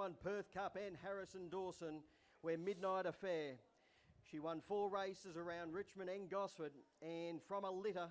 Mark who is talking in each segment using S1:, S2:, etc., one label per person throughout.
S1: won Perth Cup and Harrison Dawson, where Midnight Affair. She won 4 races around Richmond and Gosford, and from a litter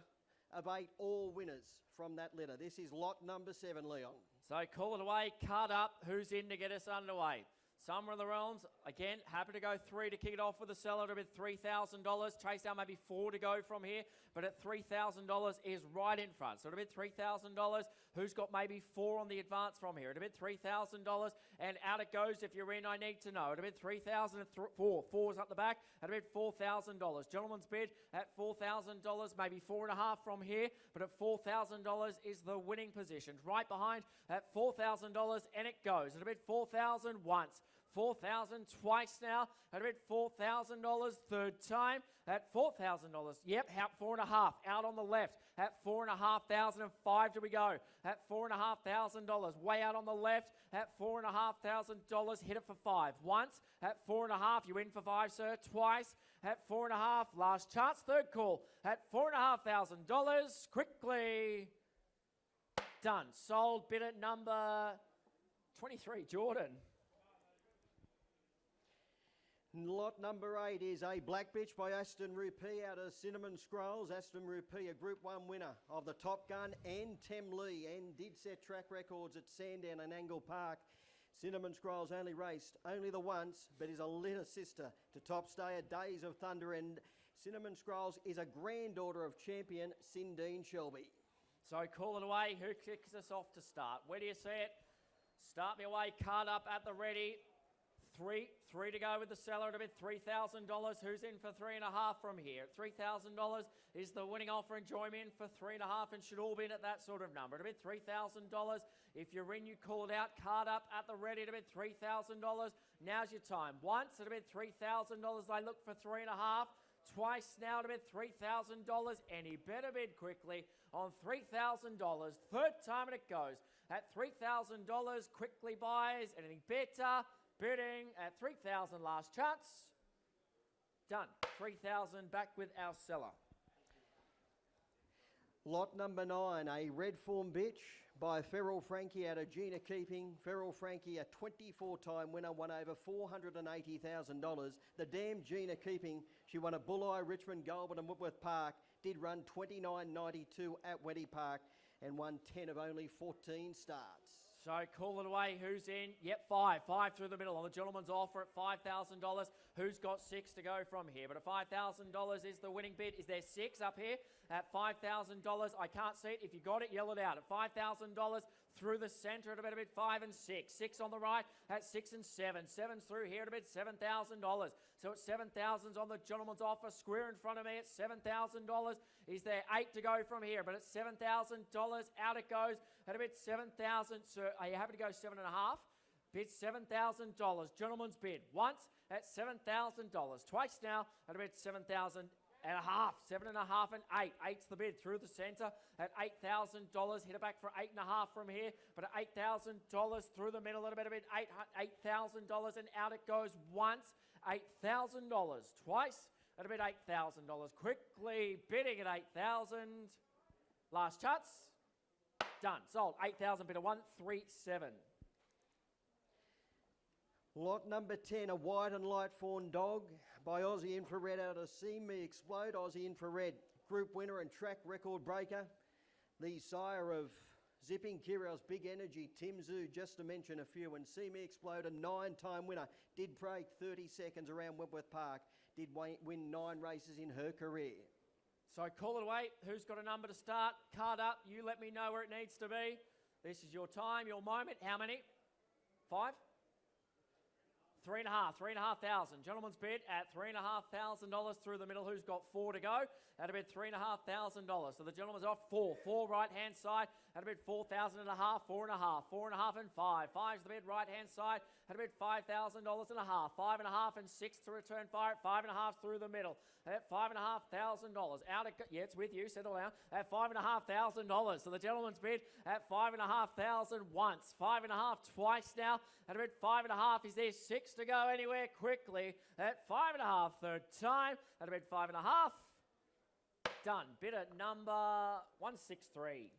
S1: of 8 all winners from that litter. This is lot number 7, Leon.
S2: So call it away, card up, who's in to get us underway? Summer of the Realms, again, happy to go 3 to kick it off with a seller at about $3,000. Chase down maybe 4 to go from here, but at $3,000 is right in front. So at about $3,000, who's got maybe 4 on the advance from here? At about $3,000, and out it goes if you're in, I need to know. At about $3,004, 4's up the back, at about $4,000. Gentleman's bid at $4,000, maybe 4.5 from here, but at $4,000 is the winning position. Right behind at $4,000, and it goes. At about $4,000 once. $4,000 twice now, at about $4,000 third time, at $4,000. Yep, out 4.5, out on the left, at $4,500 and 5 do we go, at $4,500, way out on the left, at $4,500, hit it for 5. Once, at 4.5, you in for 5, sir, twice, at 4.5, last chance, third call, at $4,500, quickly, done, sold, bid at number 23, Jordan.
S1: Lot number 8 is a Black Bitch by Aston Rupee out of Cinnamon Scrolls. Aston Rupee, a Group 1 winner of the Top Gun and Temlee, and did set track records at Sandown and Angle Park. Cinnamon Scrolls only raced only the once, but is a litter sister to Top Stayer, Days of Thunder, and Cinnamon Scrolls is a granddaughter of champion Sindine Shelby.
S2: So call it away. Who kicks us off to start? Where do you see it? Start me away. Card up at the ready. Three to go with the seller at about $3,000. Who's in for 3.5 from here? At $3,000 is the winning offer, and join me in for 3.5, and should all be in at that sort of number. At about $3,000. If you're in, you call it out. Card up at the ready at about $3,000. Now's your time. Once at about $3,000, they look for 3.5. Twice now at about $3,000. Any better bid quickly on $3,000. Third time and it goes. At $3,000, quickly buys. Anything better? Bidding at $3,000, last chance. Done. $3,000 back with our seller.
S1: Lot number 9, a Red Form Bitch by Feral Frankie out of Gina Keeping. Feral Frankie, a 24-time winner, won over $480,000. The damn Gina Keeping, she won a Bulleye, Richmond, Goulburn and Whitworth Park, did run 29.92 at Weddy Park and won 10 of only 14 starts.
S2: So call it away. Who's in? Yep, 5. 5 through the middle on the gentleman's offer at $5,000. Who's got 6 to go from here? But at $5,000 is the winning bid. Is there 6 up here at $5,000? I can't see it. If you got it, yell it out. At $5,000 through the centre at about 5 and 6. 6 on the right at 6 and 7. 7's through here at about $7,000. So at $7,000's on the gentleman's offer. Square in front of me at $7,000. Is there 8 to go from here? But at $7,000, out it goes at about $7,000. Sir, are you happy to go 7.5? Bid $7,000. Gentleman's bid once at $7,000. Twice now at about $7,500. 7.5 and 8. 8's the bid through the centre at $8,000. Hit it back for 8.5 from here, but at $8,000 through the middle at about $8,000, and out it goes once. $8,000. Twice at about $8,000. Quickly bidding at $8,000. Last chance. Done. Sold. 8,000 bid of 137.
S1: Lot number 10, a White and Light Fawn Dog by Aussie Infrared out of See Me Explode. Aussie Infrared, Group winner and track record breaker. The sire of Zipping Kirios, Big Energy, Tim Zoo, just to mention a few. And See Me Explode, a 9-time winner, did break 30 seconds around Whitworth Park, did win 9 races in her career.
S2: So call it away. Who's got a number to start? Card up. You let me know where it needs to be. This is your time, your moment. How many? 5? 3,500. Gentleman's bid at $3,500 through the middle. Who's got 4 to go? At about $3,500. So the gentleman's off 4. 4 right hand side at about 4,500. 4.5. 4.5 and 5. 5's the bid right hand side at about $5,000 and a half. 5.5 and 6 to return fire at 5.5 through the middle. At $5,500. Out it yeah, it's with you. Settle down. At $5,500. So the gentleman's bid at $5,500 once. 5.5 twice now. At about 5.5. Is there 6 to go anywhere quickly? At 5.5 third time. At about 5.5. Done. Bid at number 163.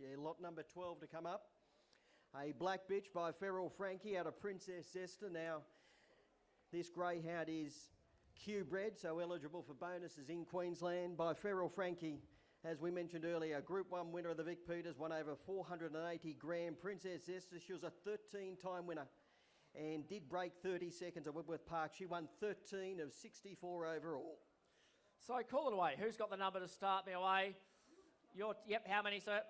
S1: Yeah, lot number 12 to come up. A black bitch by Feral Frankie out of Princess Esther. Now, this greyhound is Q-bred, so eligible for bonuses in Queensland. By Feral Frankie, as we mentioned earlier, Group 1 winner of the Vic Peters, won over 480 grand. Princess Esther, she was a 13-time winner and did break 30 seconds at Whitworth Park. She won 13 of 64 overall.
S2: So call it away. Who's got the number to start me away? Yep, how many, sir?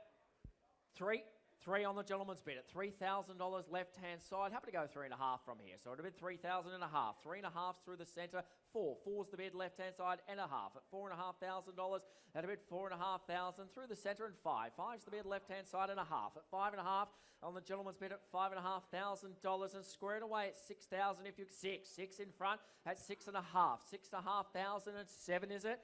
S2: Three. Three on the gentleman's bid at $3,000 left-hand side. Happy to go 3.5 from here. So it'll be 3,000 and a half. 3.5 through the centre. Four's the bid left-hand side and a half at $4,500. At a bid 4,500 through the centre and five's the bid left-hand side and a half at 5.5 on the gentleman's bid at $5,500 and squared away at 6,000 if you six in front at 6.5. 6,500 and 7 is it?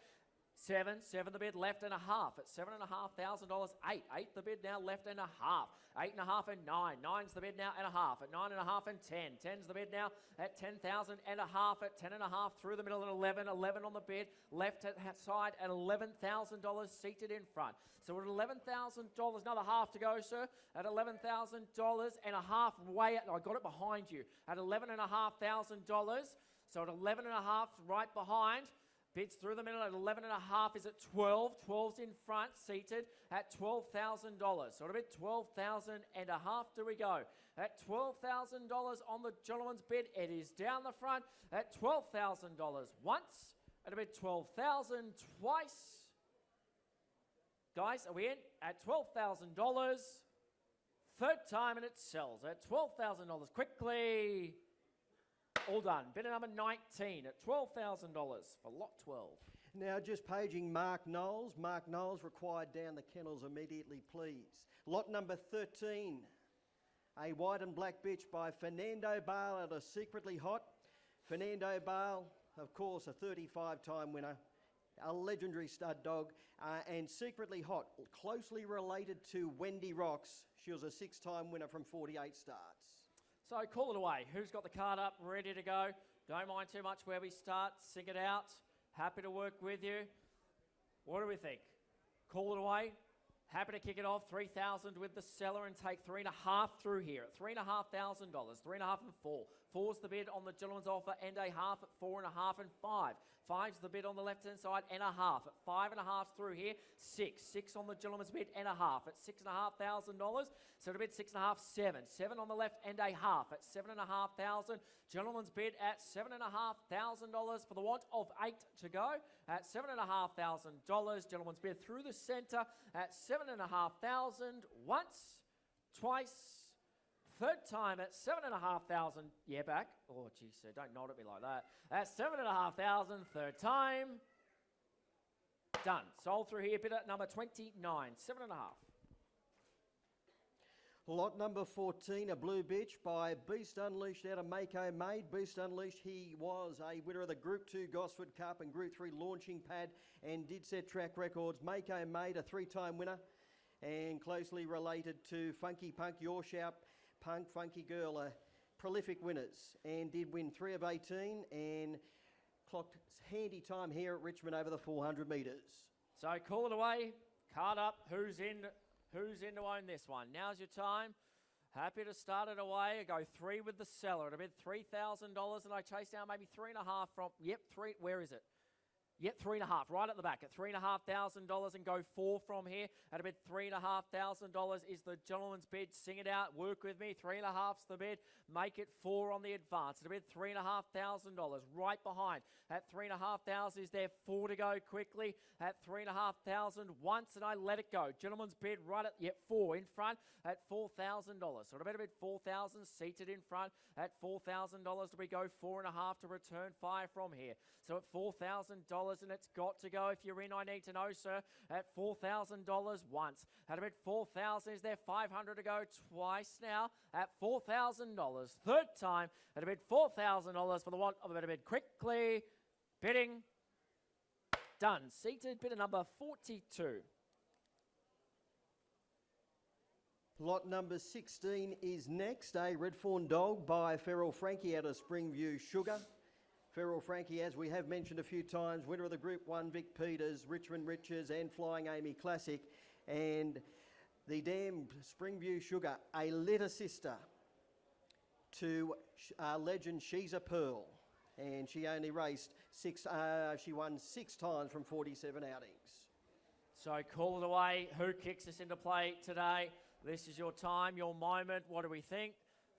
S2: Seven the bid left and a half at $7,500. Eight the bid now left and a half. 8.5 and 9. 9's the bid now and a half at 9.5 and 10. 10's the bid now at 10,000 and a half at 10.5 through the middle and 11. 11 on the bid left side at $11,000 seated in front. So at $11,000, another half to go, sir. At $11,000 and a half way. I got it behind you at $11,500. So at 11.5 right behind. Bids through the middle at 11.5 is at 12. 12's in front, seated at $12,000. So it'll be 12,000 and a half do we go. At $12,000 on the gentleman's bid, it is down the front at $12,000 once. It'll be 12,000 twice. Guys, are we in? At $12,000. Third time and it sells at $12,000. Quickly. All done. Bidder number 19 at $12,000 for lot 12.
S1: Now just paging Mark Knowles. Mark Knowles required down the kennels immediately, please. Lot number 13. A white and black bitch by Fernando Bale out of Secretly Hot. Fernando Bale, of course, a 35-time winner. A legendary stud dog. And Secretly Hot, closely related to Wendy Rocks. She was a 6-time winner from 48 starts.
S2: So call it away. Who's got the card up, ready to go? Don't mind too much where we start. Sing it out. Happy to work with you. What do we think? Call it away. Happy to kick it off. 3,000 with the seller and take 3.5 through here at $3,500. 3.5 and 4. 4's the bid on the gentleman's offer and a half at 4.5 and 5. 5's the bid on the left-hand side and a half at 5.5 through here. 6 on the gentleman's bid and a half at $6,500. So to bid 6.5, 7. 7 on the left and a half at $7,500. Gentleman's bid at $7,500 for the want of 8 to go at $7,500. Gentleman's bid through the centre at $7,500 once, twice, third time at $7,500. Yeah, back. Oh, geez, sir, don't nod at me like that. At $7,500, third time. Done. Sold through here. Bidder number 29, 7.5.
S1: Lot number 14, a blue bitch by Beast Unleashed out of Mako Made. Beast Unleashed, he was a winner of the Group 2 Gosford Cup and Group 3 launching pad and did set track records. Mako Made, a 3-time winner and closely related to Funky Punk, Your Shout, Punk, Funky Girl, prolific winners, and did win 3 of 18 and clocked handy time here at Richmond over the 400 metres.
S2: So call it away. Card up. Who's in to own this one? Now's your time. Happy to start it away. I go 3 with the seller at a bid $3,000 and I chase down maybe 3.5 from, yep, 3, where is it? Yep, 3.5, right at the back at $3,500 and go 4 from here. At a bid $3,500 is the gentleman's bid. Sing it out, work with me. 3.5's the bid. Make it 4 on the advance. At a bid $3,500 right behind. At $3,500 is there 4 to go quickly. At $3,500 once and I let it go. Gentleman's bid right at, yep, 4 in front at $4,000. So at a bid 4,000 seated in front at $4,000. Do we go 4.5 to return 5 from here? So at $4,000 and it's got to go. If you're in, I need to know, sir. At $4,000 once. At a bid 4,000, is there 500 to go twice now? At $4,000. Third time. At a bid $4,000 for the want of a better bid. Quickly. Bidding. Done. Seated. Bidder number 42.
S1: Lot number 16 is next. A Red Fawn dog by Feral Frankie out of Springview Sugar. Feral Frankie, as we have mentioned a few times, winner of the Group 1 Vic Peters, Richmond Riches and Flying Amy Classic. And The Dam Springview Sugar, a litter sister to legend She's a Pearl. And she only raced she won 6 times from 47 outings.
S2: So call it away. Who kicks us into play today? This is your time, your moment. What do we think?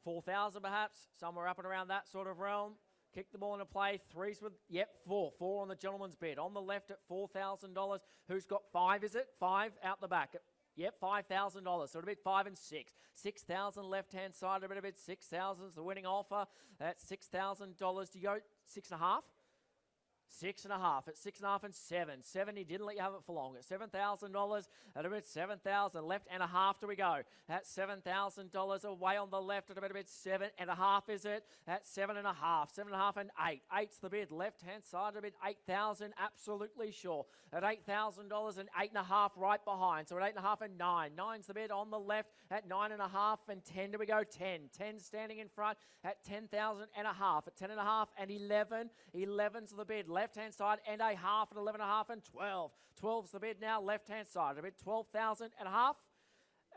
S2: 4,000 perhaps? Somewhere up and around that sort of realm. Kick the ball into play. Threes with, yep, 4. 4 on the gentleman's bid. On the left at $4,000. Who's got 5, is it? 5 out the back. Yep, $5,000. So a bit 5 and 6. 6,000 left-hand side, a bit 6,000 is the winning offer. That's $6,000. Do you go 6.5? 6.5 at 6.5 and 7. 7, he didn't let you have it for long. At $7,000 at a bit 7,000 left and a half do we go. At $7,000 away on the left at a bit 7.5 is it? At 7.5, 7.5 and 8. 8's the bid. Left hand side at a bit 8,000. Absolutely sure. At $8,000 and 8.5 right behind. So at 8.5 and 9. 9's the bid on the left at 9.5 and 10 do we go. 10. 10 standing in front at 10,000 and a half. At 10.5 and 11. 11's the bid. Left-hand side and a half at 11.5 and 12. 12's the bid now, left-hand side. A bid 12,000 and a half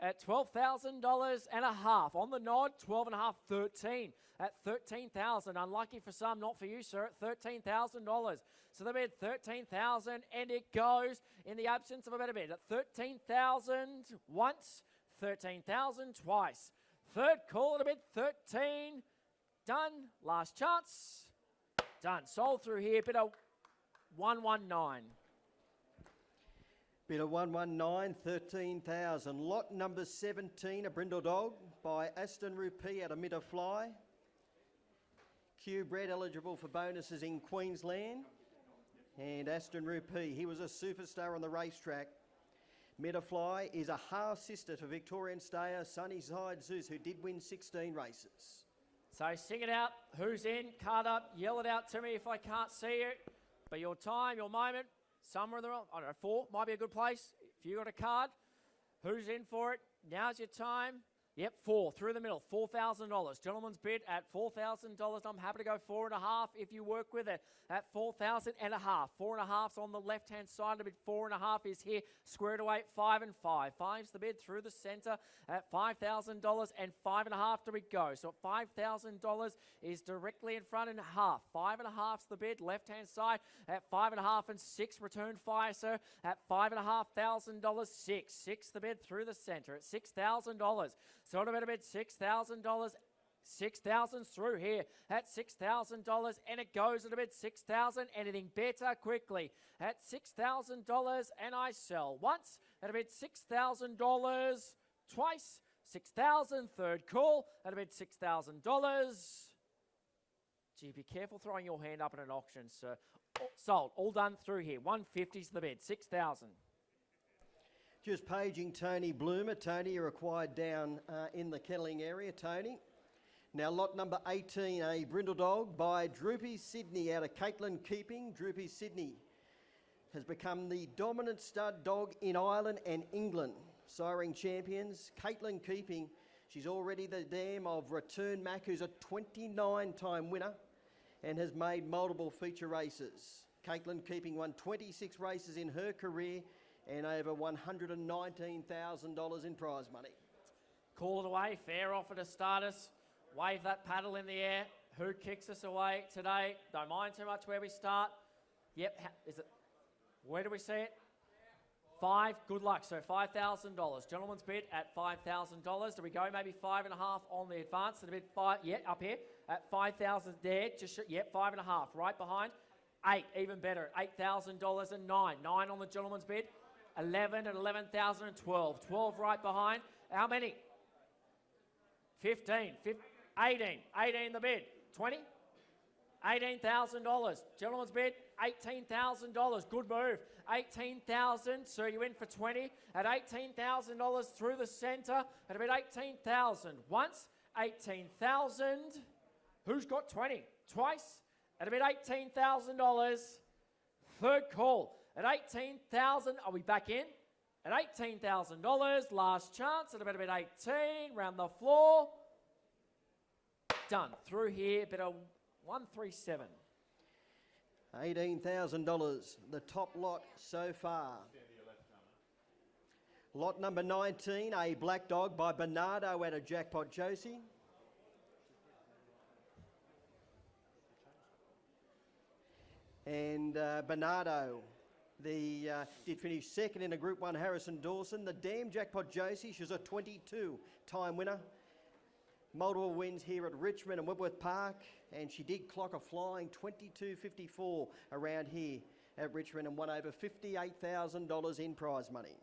S2: at $12,000 and a half. On the nod, 12.5, 13 at 13,000. Unlucky for some, not for you, sir, at $13,000. So the bid 13,000 and it goes in the absence of a better bid at 13,000 once, 13,000 twice. Third call at a bid 13. Done. Last chance. Done. Sold through here. Bit of 119.
S1: Bit of 119, 13,000. Lot number 17, a brindle dog by Aston Rupee at a Mitter Fly. Q bred eligible for bonuses in Queensland. And Aston Rupee, he was a superstar on the racetrack. Mitter Fly is a half sister to Victorian stayer Sunnyside Zeus, who did win 16 races.
S2: So sing it out. Who's in? Card up. Yell it out to me if I can't see it. But your time, your moment, somewhere in the realm. I don't know, 4 might be a good place. If you got a card, who's in for it? Now's your time. Yep, 4 through the middle, $4,000. Gentleman's bid at $4,000. I'm happy to go 4.5 if you work with it at 4,000 and a half. 4.5's on the left-hand side. The bid 4.5 is here, squared away at 5 and 5. 5's the bid through the centre at $5,000 and 5.5 do we go. So at $5,000 is directly in front and half. 5.5's the bid, left-hand side at 5.5 and 6. Return fire, sir, at $5,500. 6. 6 the bid through the centre at $6,000. So at a better bid, $6,000. 6,000 through here at $6,000 and it goes at a bid 6,000. Anything better quickly at $6,000 and I sell once at a bid $6,000 twice. 6,000 third call at a bid $6,000. Gee, be careful throwing your hand up at an auction, sir. Sold, all done through here. 150's the bid, 6,000.
S1: Just paging Tony Bloomer. Tony, you're acquired down in the Kettling area, Tony. Now, lot number 18, a brindle dog by Droopy Sydney out of Caitlin Keeping. Droopy Sydney has become the dominant stud dog in Ireland and England. Siring champions, Caitlin Keeping. She's already the dam of Return Mac, who's a 29-time winner and has made multiple feature races. Caitlin Keeping won 26 races in her career and over $119,000 in prize money.
S2: Call it away. Fair offer to start us. Wave that paddle in the air. Who kicks us away today? Don't mind too much where we start. Yep. Is it? Where do we see it? 5. Good luck. So $5,000. Gentleman's bid at $5,000. Do we go maybe 5.5 on the advance? And a bid 5. Yeah, up here at 5,000 there. Just yep, 5.5 right behind. 8, even better at $8,000 and 9. 9 on the gentleman's bid. 11 at 11,000 and 12. 12 right behind. How many? 15. 18. 18 the bid. 20. $18,000. Gentleman's bid, $18,000. Good move. 18,000. So you in for 20 at $18,000 through the centre at about 18,000. Once, 18,000. Who's got 20? Twice at about $18,000. Third call at 18,000. Are we back in? At $18,000. Last chance at about 18. Round the floor. Done. Through here, bit of 137.
S1: $18,000, the top lot so far. Lot number 19, a black dog by Bernardo out of Jackpot Josie. And Bernardo did finish second in a Group 1 Harrison Dawson. The Dam Jackpot Josie, she's a 22-time winner. Multiple wins here at Richmond and Whitworth Park, and she did clock a flying 22.54 around here at Richmond and won over $58,000 in prize money.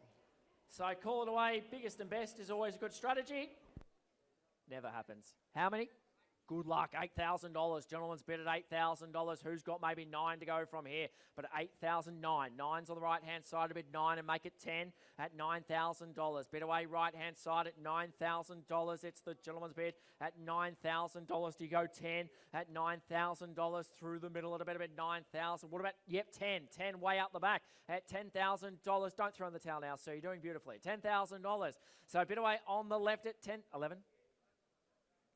S2: So call it away. Biggest and best is always a good strategy. Never happens. How many? Good luck. $8,000. Gentlemen's bid at $8,000. Who's got maybe 9 to go from here? But at $8,009. 9's on the right-hand side. A bid 9 and make it 10 at $9,000. Bid away right-hand side at $9,000. It's the gentleman's bid at $9,000. Do you go 10 at $9,000 through the middle at a bit 9,000? What about, yep, 10. 10 way out the back at $10,000. Don't throw in the towel now, sir. You're doing beautifully. $10,000. So bid away on the left at 10, 11.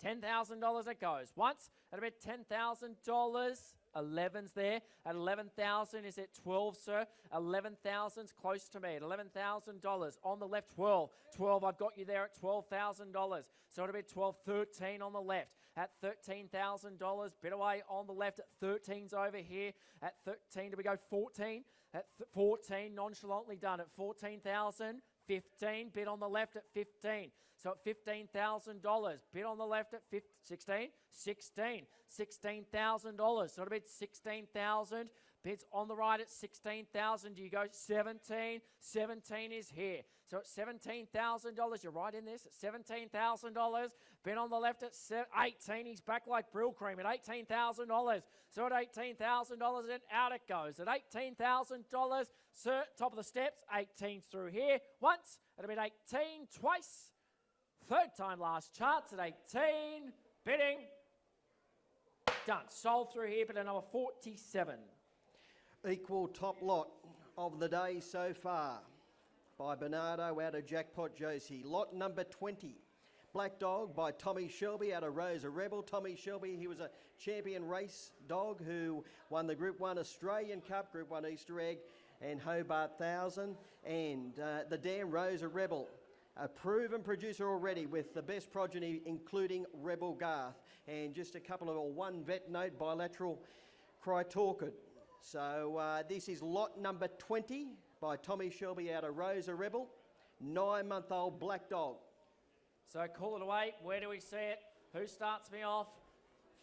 S2: $10,000 it goes. Once at about $10,000. 11's there. At 11,000 is it 12, sir? 11,000's close to me at $11,000. On the left, 12. 12, I've got you there at $12,000. So it'll be 12, 13 on the left. At $13,000, bit away on the left at 13's over here. At 13, do we go 14? At 14, nonchalantly done at 14,000. 15, bid on the left at 15. So at $15,000, bid on the left at 16, 16, $16,000. So it'll bid 16,000. Bids on the right at 16,000. Do you go 17? 17 is here. So at $17,000, you're right in this. At $17,000. Bid on the left at 18. He's back like Brill Cream at $18,000. So at $18,000, and out it goes. At $18,000, sir, top of the steps. 18 through here. Once. At a bid 18 twice. Third time last charts at 18. Bidding. Done. Sold through here, but at number 47.
S1: Equal top lot of the day so far by Bernardo out of Jackpot Josie. Lot number 20, Black Dog by Tommy Shelby out of Rosa Rebel. Tommy Shelby, he was a champion race dog who won the Group 1 Australian Cup, Group 1 Easter Egg and Hobart 1000. And the Dam Rosa Rebel, a proven producer already with the best progeny including Rebel Garth. And just a couple of one vet note, bilateral Crytorchid. So this is lot number 20 by Tommy Shelby out of Rosa Rebel, 9-month-old black dog.
S2: So call it away. Where do we see it? Who starts me off?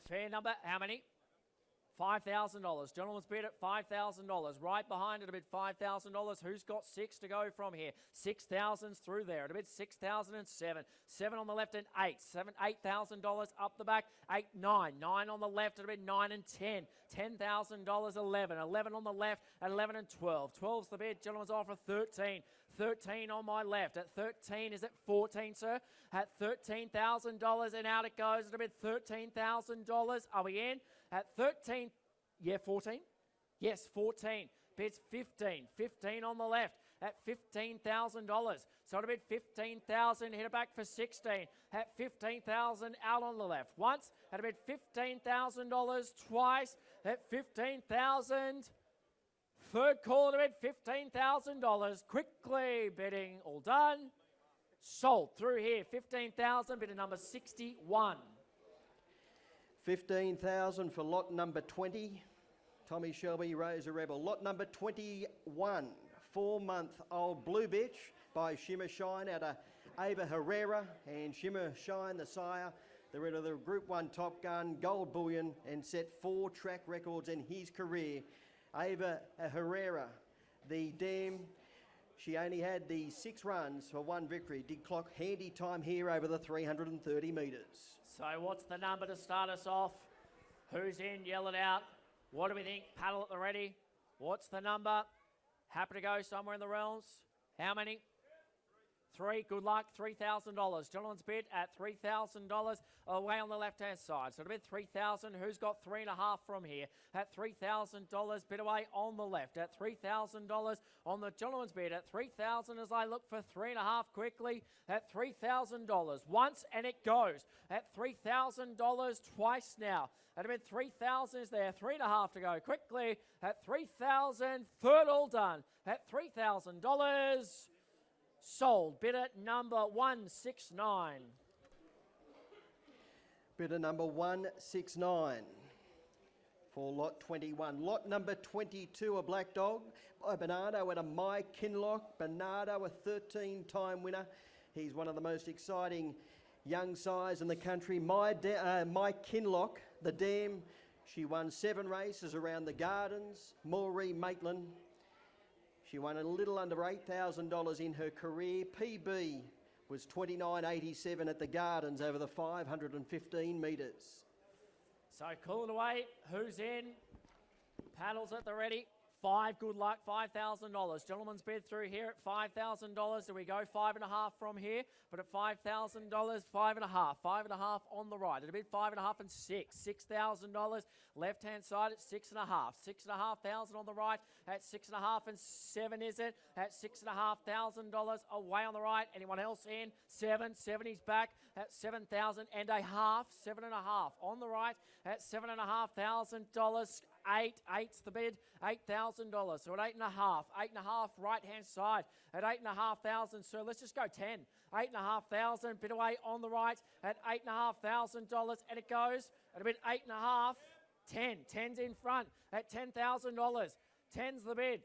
S2: Fair number. How many? $5,000. Gentleman's bid at $5,000. Right behind it, a bid $5,000. Who's got 6 to go from here? 6,000's through there. At a bid 6,007. 7 on the left and 8. $8,000 up the back. 8, 9. 9 on the left at a bid 9 and 10. $10,000, 11. 11 on the left at 11 and 12. 12's the bid. Gentleman's offer 13. 13 on my left. At 13, is it 14, sir? At $13,000 and out it goes. At a bid $13,000. Are we in? At 13, yeah, 14? Yes, 14. Bids 15. 15 on the left at $15,000. So it'll bid 15,000, hit it back for 16. At 15,000 out on the left. Once, at a bid $15,000 twice at 15,000. Third call to bid $15,000. Quickly bidding, all done. Sold through here, 15,000, bid at number 61.
S1: 15,000 for lot number 20, Tommy Shelby, Rosa Rebel. Lot number 21, 4-month-old Blue Bitch by Shimmer Shine out of Ava Herrera. And Shimmer Shine, the sire, the winner of the Group 1 Top Gun, Gold Bullion, and set 4 track records in his career. Ava Herrera, the Dam, she only had the 6 runs for 1 victory. Did clock handy time here over the 330 metres.
S2: So what's the number to start us off? Who's in? Yell it out. What do we think? Paddle at the ready. What's the number? Happy to go somewhere in the realms? How many? 3. Good luck. $3,000. Gentleman's bid at $3,000 away on the left-hand side. So it'll bid $3,000. Who's got 3.5 from here? At $3,000. Bid away on the left. At $3,000 on the gentleman's bid. At $3,000 as I look for 3.5 quickly. At $3,000. Once and it goes. At $3,000 twice now. At a bid 3,000 is there. 3.5 to go quickly. At $3,000. Third all done. At $3,000. Sold. Bid at number 169.
S1: Bidder number 169 for lot 21. Lot number 22, a black dog by Bernardo at a My Kinlock. Bernardo, a 13-time winner. He's one of the most exciting young sires in the country. My Kinlock, the dam, she won 7 races around the Gardens. Maureen Maitland, she won a little under $8,000 in her career. PB was 29.87 at the Gardens over the 515 metres.
S2: So cool it away. Who's in? Paddles at the ready. 5, good luck, $5,000. Gentlemen's bid through here at $5,000. Do we go 5.5 from here? But at $5,000, 5.5. 5.5 on the right. It'll be 5.5 and 6. $6,000 left-hand side at 6.5. 6,500 on the right at 6.5 and 7, is it? At $6,500 away on the right. Anyone else in? 7. 70's back at 7,500. 7.5 on the right at $7,500. 8's the bid, $8,000. So at 8.5, 8.5 right-hand side at 8,500. So let's just go 10. 8,500, bid away on the right at $8,500, and it goes at a bid 8.5, 10. 10's in front at $10,000. 10's the bid.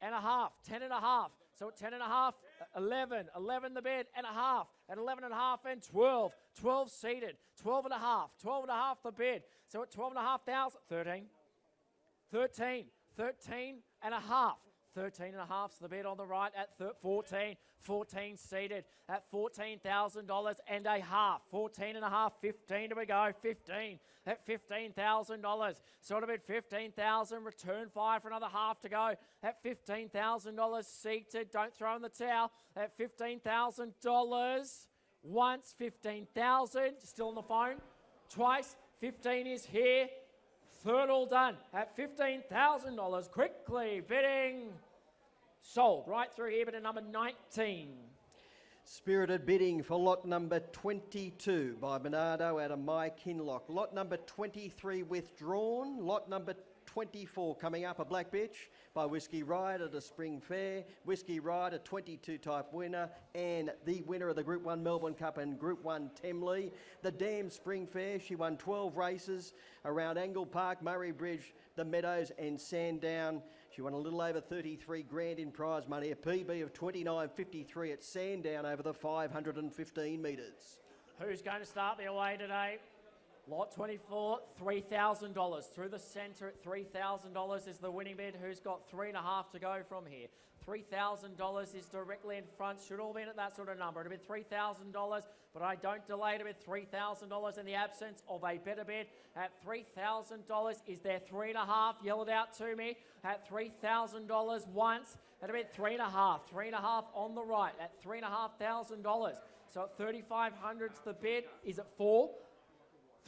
S2: And a half, 10.5. So at 10.5, 11. 11 the bid, and a half. At 11.5 and 12. 12 seated. 12.5. 12.5 the bid. So at 12,500, 13. 13. 13 and a half. 13.5's the bid on the right at 14. 14 seated at $14,000 and a half. 14.5, 15 do we go. 15 at $15,000. So it'll bid 15,000. Return 5 for another half to go at $15,000 seated. Don't throw in the towel at $15,000. Once, 15,000. Still on the phone. Twice, 15 is here. Third all done at $15,000. Quickly bidding. Sold right through here, but at number 19.
S1: Spirited bidding for lot number 22 by Bernardo out of My Kinlock. Lot number 23 withdrawn. Lot number 24 coming up, a black bitch by Whiskey Ride at a Spring Fair. Whiskey Ride, a 22 type winner, and the winner of the Group 1 Melbourne Cup and Group 1 Temley. The Dam Spring Fair, she won 12 races around Angle Park, Murray Bridge, the Meadows and Sandown. She won a little over 33 grand in prize money, a PB of 29.53 at Sandown over the 515 metres.
S2: Who's going to start the away today? Lot 24, $3,000. Through the centre at $3,000 is the winning bid. Who's got 3.5 to go from here? $3,000 is directly in front. Should all be in at that sort of number. It'll be $3,000, but I don't delay it. It'll be $3,000 in the absence of a better bid. At $3,000, is there 3.5? Yell it out to me. At $3,000 once. It'll be 3.5. 3.5 on the right at $3,500. So at 3,500's the bid. Is it 4?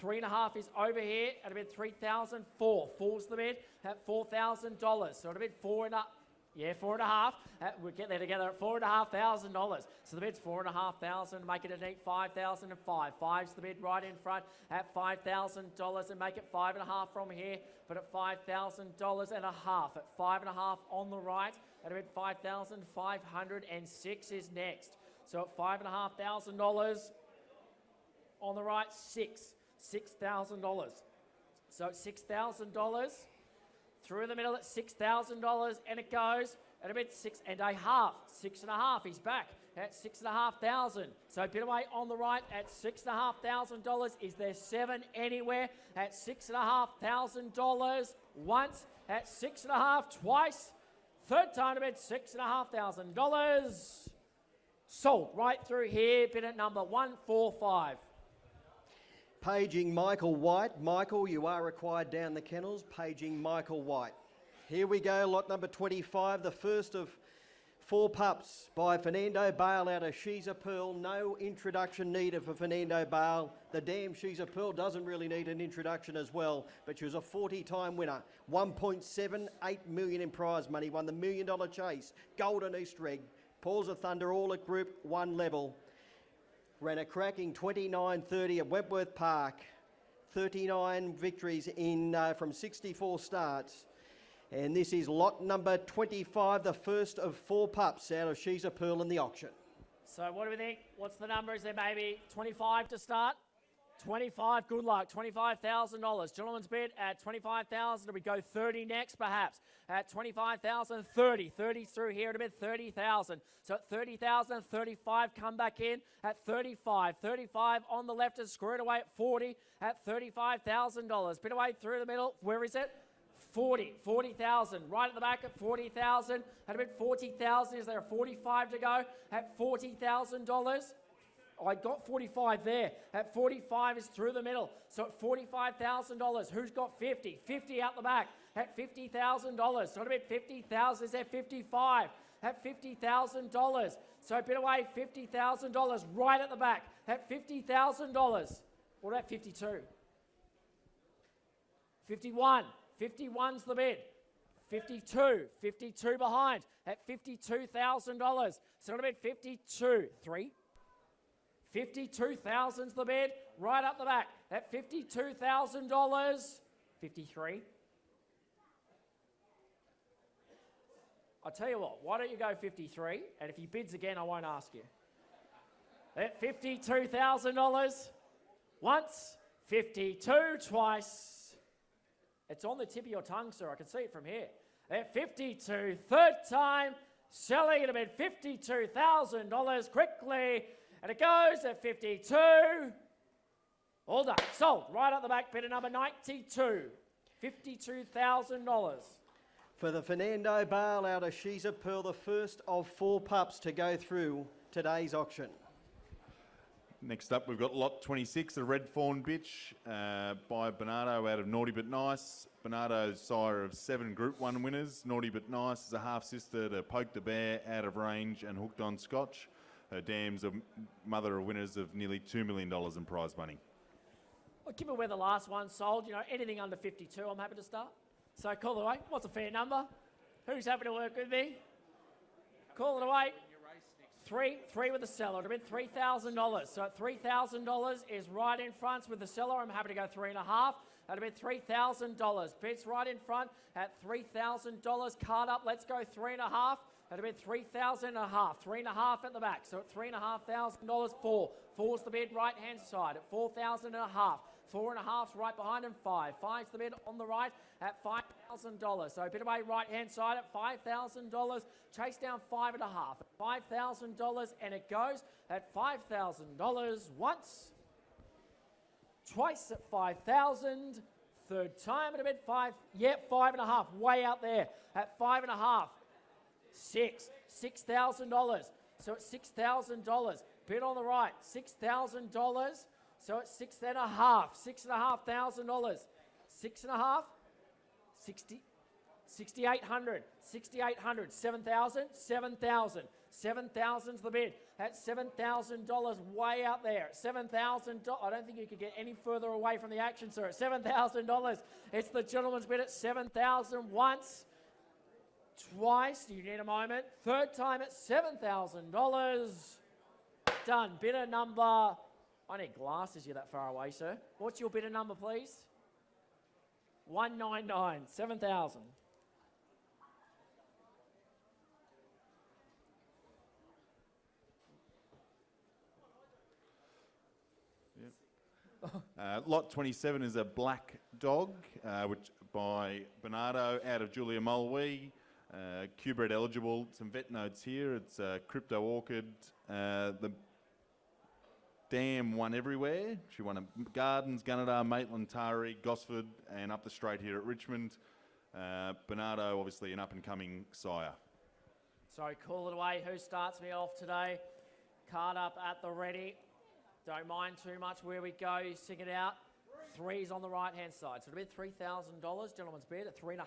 S2: 3.5 is over here at a bid 3,004. 4's the bid at $4,000. So at a bid 4.5. Yeah, 4.5. We'll get there together at $4,500. So the bid's 4,500. Make it a neat 5,005. 5's the bid right in front at $5,000 and make it 5.5 from here. But at $5,000 and a half. At 5.5 on the right. At a bid 5,506 is next. So at $5,500 on the right, $6,000. So at $6,000, through the middle at $6,000, and it goes at a bid 6.5. 6.5, he's back at $6,500. So bid away on the right at $6,500. Is there 7 anywhere? At $6,500 once, at 6.5 twice. Third time to bid $6,500. Sold right through here, bid at number 145.
S1: Paging Michael White. Michael, you are required down the kennels. Paging Michael White. Here we go, lot number 25, the first of 4 pups by Fernando Bale out of She's a Pearl. No introduction needed for Fernando Bale. The Damn She's a Pearl doesn't really need an introduction as well, but she was a 40-time winner. 1.78 million in prize money, won the $1 million chase. Golden Easter egg. Paws of Thunder, all at Group 1 level. Ran a cracking 29.30 at Wentworth Park. 39 victories in from 64 starts. And this is lot number 25, the first of 4 pups out of She's a Pearl in the auction.
S2: So what do we think? What's the number? Is there maybe 25 to start? 25, good luck. $25,000. Gentleman's bid at 25,000. Do we go 30 next, perhaps? At 25,000, 30. 30 through here at a bit, 30,000. So at 30,000, 35 come back in at 35. 35 on the left is screwed away at 40 at $35,000. Bit away through the middle. Where is it? 40. 40,000. Right at the back at 40,000. At a bit 40,000. Is there a 45 to go? At $40,000. I got 45 there. At 45 is through the middle. So at $45,000, who's got 50? 50 out the back. At $50,000. So at a bit 50,000 is there 55. At $50,000. So a bit away $50,000 right at the back. At $50,000. What about 52? 51. 51's the bid. 52. 52 behind. At $52,000. So at a bit 52. 3. 52,000's the bid, right up the back at $52,000. 53. I'll tell you what, why don't you go 53? And if he bids again, I won't ask you. At $52,000 once, 52 twice. It's on the tip of your tongue, sir. I can see it from here. At 52, third time, selling it a bid, $52,000 quickly. And it goes at 52. All done. Sold. Right up the back, bidder number 92. $52,000.
S1: For the Fernando Bale out of She's a Pearl, the first of 4 pups to go through today's auction.
S3: Next up, we've got lot 26, a Red Fawn bitch by Bernardo out of Naughty But Nice. Bernardo's sire of 7 Group 1 winners. Naughty But Nice is a half-sister to Poke the Bear, Out of Range and Hooked on Scotch. Her dam's a mother of winners of nearly $2 million in prize money.
S2: Well, given where the last one sold, you know, anything under 52, I'm happy to start. So call it away. What's a fair number? Who's happy to work with me? Call it away. Three with the seller. It'll be $3,000. So at $3,000 is right in front with the seller. I'm happy to go 3.5. That'll be $3,000. Bids right in front at $3,000. Card up. Let's go 3.5. That'll be $3,500. 3.5 at the back. So at $3,500, 4. 4's the bid right hand side at $4,500. 4.5's right behind him. 5. 5's the bid on the right at $5,000. So a bit away right hand side at $5,000. Chase down 5.5 at $5,000, and it goes at $5,000 once, twice at $5,000. Third time at a bid 5. Yep, 5.5. Way out there at 5.5. 6. $6,000. So it's $6,000. Bid on the right. $6,000. So it's $6,500. $6,500. 6.5. 60. 6,800. 6,800. 7,000. 7,000. 7,000's the bid. At $7,000, way out there. $7,000. I don't think you could get any further away from the action, sir. At $7,000. It's the gentleman's bid at $7,000 once. Twice, you need a moment. Third time at $7,000. Done. Bidder number, I need glasses, you're that far away, sir. What's your bidder number, please? 199, 7,000.
S3: Lot 27 is a Black Dog, which by Bernardo out of Julia Mulwee. Q-bred eligible. Some vet notes here. It's Crypto Orchid. The dam won everywhere. She won at Gardens, Gunnedah, Maitland, Taree, Gosford, and up the straight here at Richmond. Bernardo, obviously an up-and-coming sire.
S2: So call it away. Who starts me off today? Card up at the ready. Don't mind too much where we go. You sing it out. 3's on the right-hand side. So it'll be $3,000. Gentleman's bid at 3.5.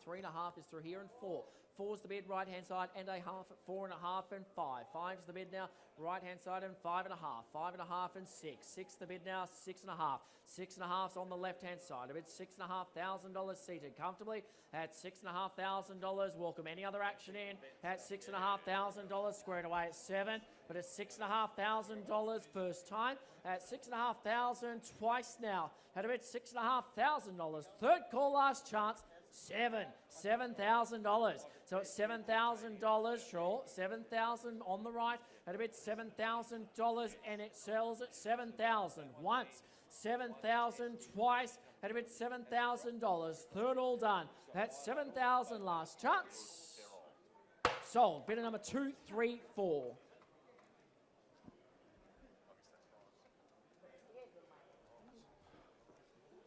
S2: 3.5 is through here and 4. 4's the bid right-hand side and a half at 4.5 and 5. 5's the bid now right-hand side and 5.5. 5.5 and 6. 6 the bid now 6.5. 6.5's on the left-hand side. A bid $6,500 seated comfortably at $6,500. Welcome any other action in at $6,500. Squared away at 7. But it's $6,500 first time at $6,500 twice now. At a bid $6,500. Third call, last chance. $7,000. So it's $7,000 short, 7,000 on the right, at a bid $7,000, and it sells at 7,000 once, 7,000 twice, at a bid $7,000. Third all done. That's 7,000 last chance. Sold. Bidder number 2, 3, 4.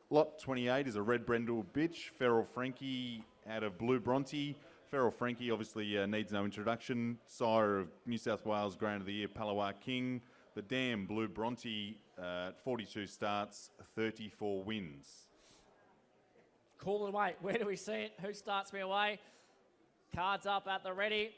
S3: Lot 28 is a red brindle bitch, Feral Frankie out of Blue Bronte. Feral Frankie obviously needs no introduction. Sire of New South Wales Greyhound of the Year, Palawa King. The dam Blue Bronte, 42 starts, 34 wins.
S2: Call it away. Where do we see it? Who starts me away? Cards up at the ready.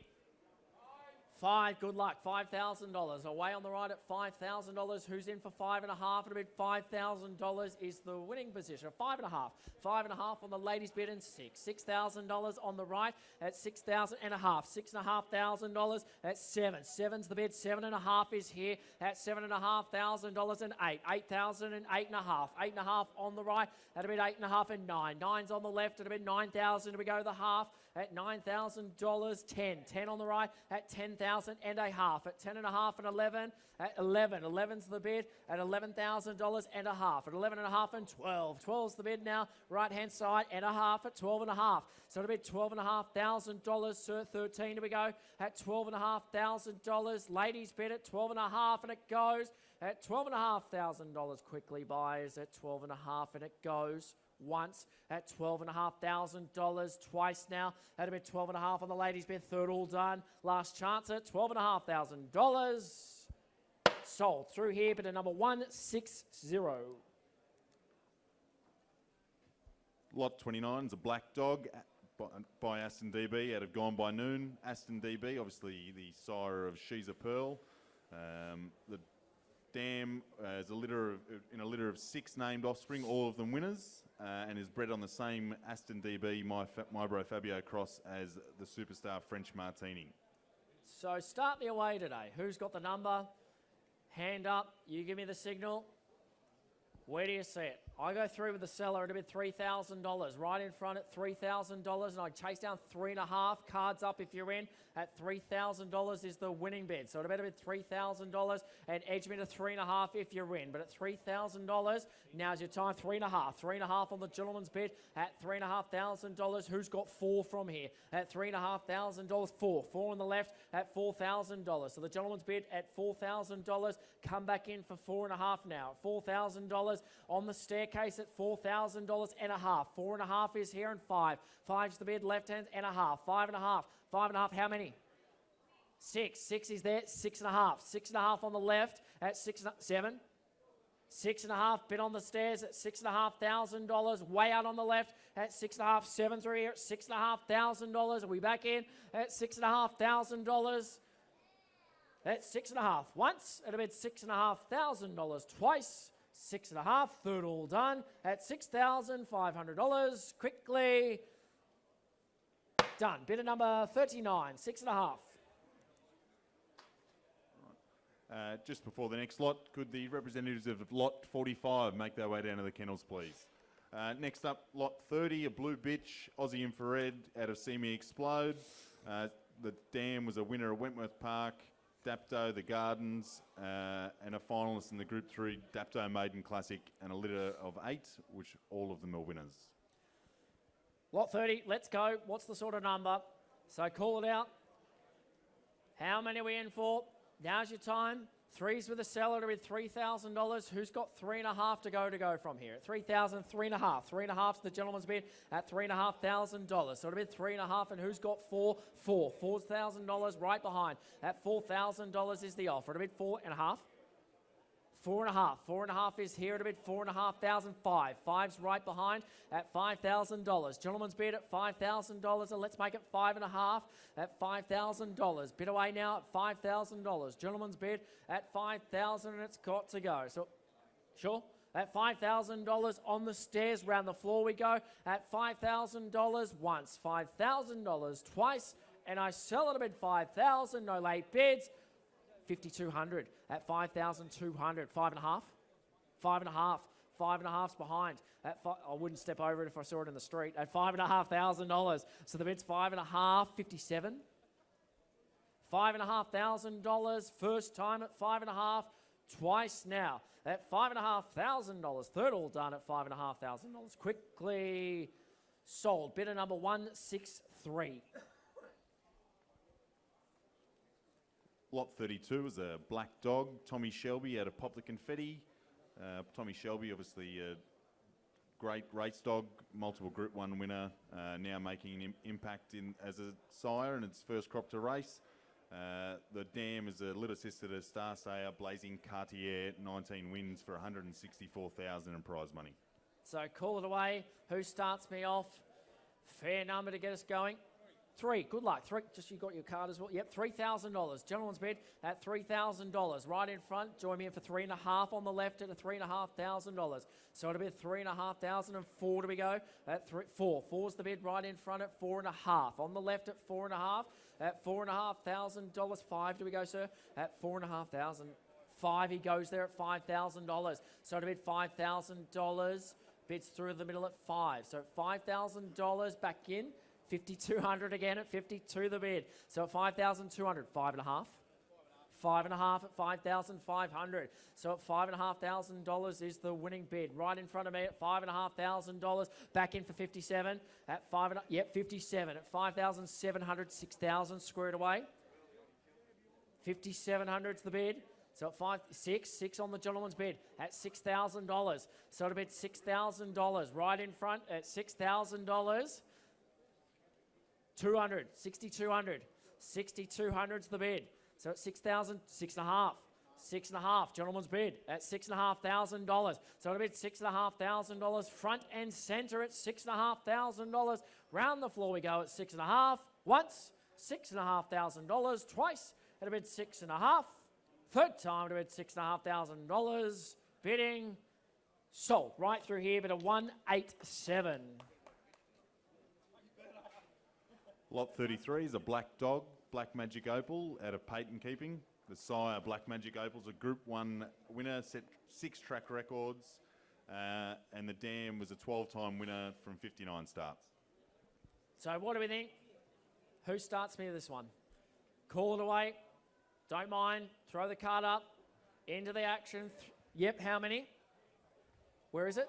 S2: 5, good luck, $5,000. Away on the right at $5,000. Who's in for 5.5? It'll be $5,000 is the winning position. 5.5. 5.5 on the ladies bid and 6. $6,000 on the right at $6,500. $6,500 at 7. 7's the bid. 7.5 is here at $7,500 and 8. 8,000 and 8.5. 8.5 on the right at a bid 8.5 and 9. 9's on the left at a bid 9,000. We go the half at $9,000. 10. 10 on the right at 10,000 and a half. At 10.5 and 11 at 11. 11's the bid at $11,000 and a half. At 11.5 and 12. 12's the bid now. Right hand side and a half at 12.5. So it'll be $12,500. Sir, 13 we go at $12,500. Ladies bid at 12.5 and it goes at $12,500. Quickly buyers at 12.5 and it goes once at $12,500. Twice now at a bit 12.5 on the ladies bid. Third all done. Last chance at $12,500. Sold through here, but a number 160.
S3: Lot 29 is a black dog by Aston DB out of Gone by Noon. Aston DB, obviously the sire of She's a Pearl. The dam is in a litter of 6 named offspring, all of them winners, and is bred on the same Aston DB My Bro Fabio cross as the superstar French Martini.
S2: So start me away today. Who's got the number? Hand up. You give me the signal. Where do you see it? I go through with the seller at a bit $3,000. Right in front at $3,000, and I chase down 3.5. Cards up if you're in at $3,000 is the winning bid. So at a bit $3,000 and edge me to 3.5 if you're in. But at $3,000, now's your time. 3.5. 3.5 on the gentleman's bid at $3,500. Who's got 4 from here? At $3,500, 4. 4 on the left at $4,000. So the gentleman's bid at $4,000. Come back in for 4.5 now. $4,000 on the staircase at $4,000 and a half. 4.5 is here and 5. 5's the bid, left hand and a half. 5.5. 5.5, how many? 6. 6 is there. 6.5. 6.5 on the left at 6. 7. 6.5 bid on the stairs at $6,500. Way out on the left at 6.5. 7 through here at $6,500. Are we back in at $6,500? That's 6.5 once at a bid $6,500 twice. 6.5, third all done at $6,500. Quickly done. Bidder number 39, 6.5.
S3: Just before the next lot, could the representatives of lot 45 make their way down to the kennels, please? Next up, lot 30, a blue bitch, Aussie Infrared out of See Me Explode. The dam was a winner at Wentworth Park, Dapto, the Gardens, and a finalist in the Group 3 Dapto Maiden Classic, and a litter of 8, which all of them are winners.
S2: Lot 30, let's go. What's the sort of number? So call it out. How many are we in for? Now's your time. 3's with the seller with $3,000. Who's got 3.5 to go from here? At 3,000, 3.5. 3.5's the gentleman's bid at $3,500. So it'll be 3.5, and who's got 4? 4. $4,000 right behind. At $4,000 is the offer. It'll be 4.5. 4.5. 4.5 is here at a bid $4,500. 5. 5's right behind at $5,000. Gentleman's bid at $5,000, and let's make it 5.5 at $5,000. Bid away now at $5,000. Gentleman's bid at $5,000, and it's got to go. So, sure. At $5,000 on the stairs, round the floor we go. At $5,000 once, $5,000 twice, and I sell it a bid $5,000. No late bids. 5,200 at 5,200. 5.5. 5.5. 5.5's behind. I wouldn't step over it if I saw it in the street. At $5,500. So the bid's 5.5, 57. $5,500. First time at 5.5. Twice now at $5,500. Third all done at $5,500. Quickly sold. Bidder number 163.
S3: Lot 32 is a black dog, Tommy Shelby out of Poplar Confetti. Tommy Shelby, obviously a great race dog, multiple Group 1 winner, now making an impact as a sire in its first crop to race. The dam is a litter sister to Star Sayer, Blazing Cartier, 19 wins for $164,000 in prize money.
S2: So call it away. Who starts me off? Fair number to get us going. 3. Good luck. 3. Just you got your card as well. Yep, $3,000. Gentleman's bid at $3,000. Right in front. Join me in for 3.5 on the left at a $3,500. So it'll be 3,500 and 4 do we go at 4. 4's the bid right in front at 4.5. On the left at 4.5 at $4,500. 5 do we go, sir? At 4,500. 5 he goes there at $5,000. So it'll bid $5,000. Bids through the middle at 5. So $5,000 back in. 5,200 again at 52 the bid. So at 5,200, 5.5. 5.5 at 5,500. So at $5,500 is the winning bid. Right in front of me at $5,500. Back in for 57 at 5. Yep, 57 at 5,700. 6,000 squared away. 5,700's the bid. So at 6 on the gentleman's bid at $6,000. So it'll bid $6,000 right in front at $6,000. 200, 6,200. 6,200's the bid. So at 6,000, 6.5. 6.5, gentleman's bid at $6,500. So it'll bid $6,500 front and centre at $6,500. Round the floor we go at 6.5. Once, $6,500. Twice, it'll bid 6.5. Third time, it'll bid $6,500. Bidding sold right through here, but a 187.
S3: Lot 33 is a black dog, Black Magic Opal, out of patent keeping. The sire, Black Magic Opal's a Group 1 winner, set 6 track records, and the dam was a 12-time winner from 59 starts.
S2: So what do we think? Who starts me with this one? Call it away. Don't mind. Throw the card up. Into the action. Yep, how many? Where is it?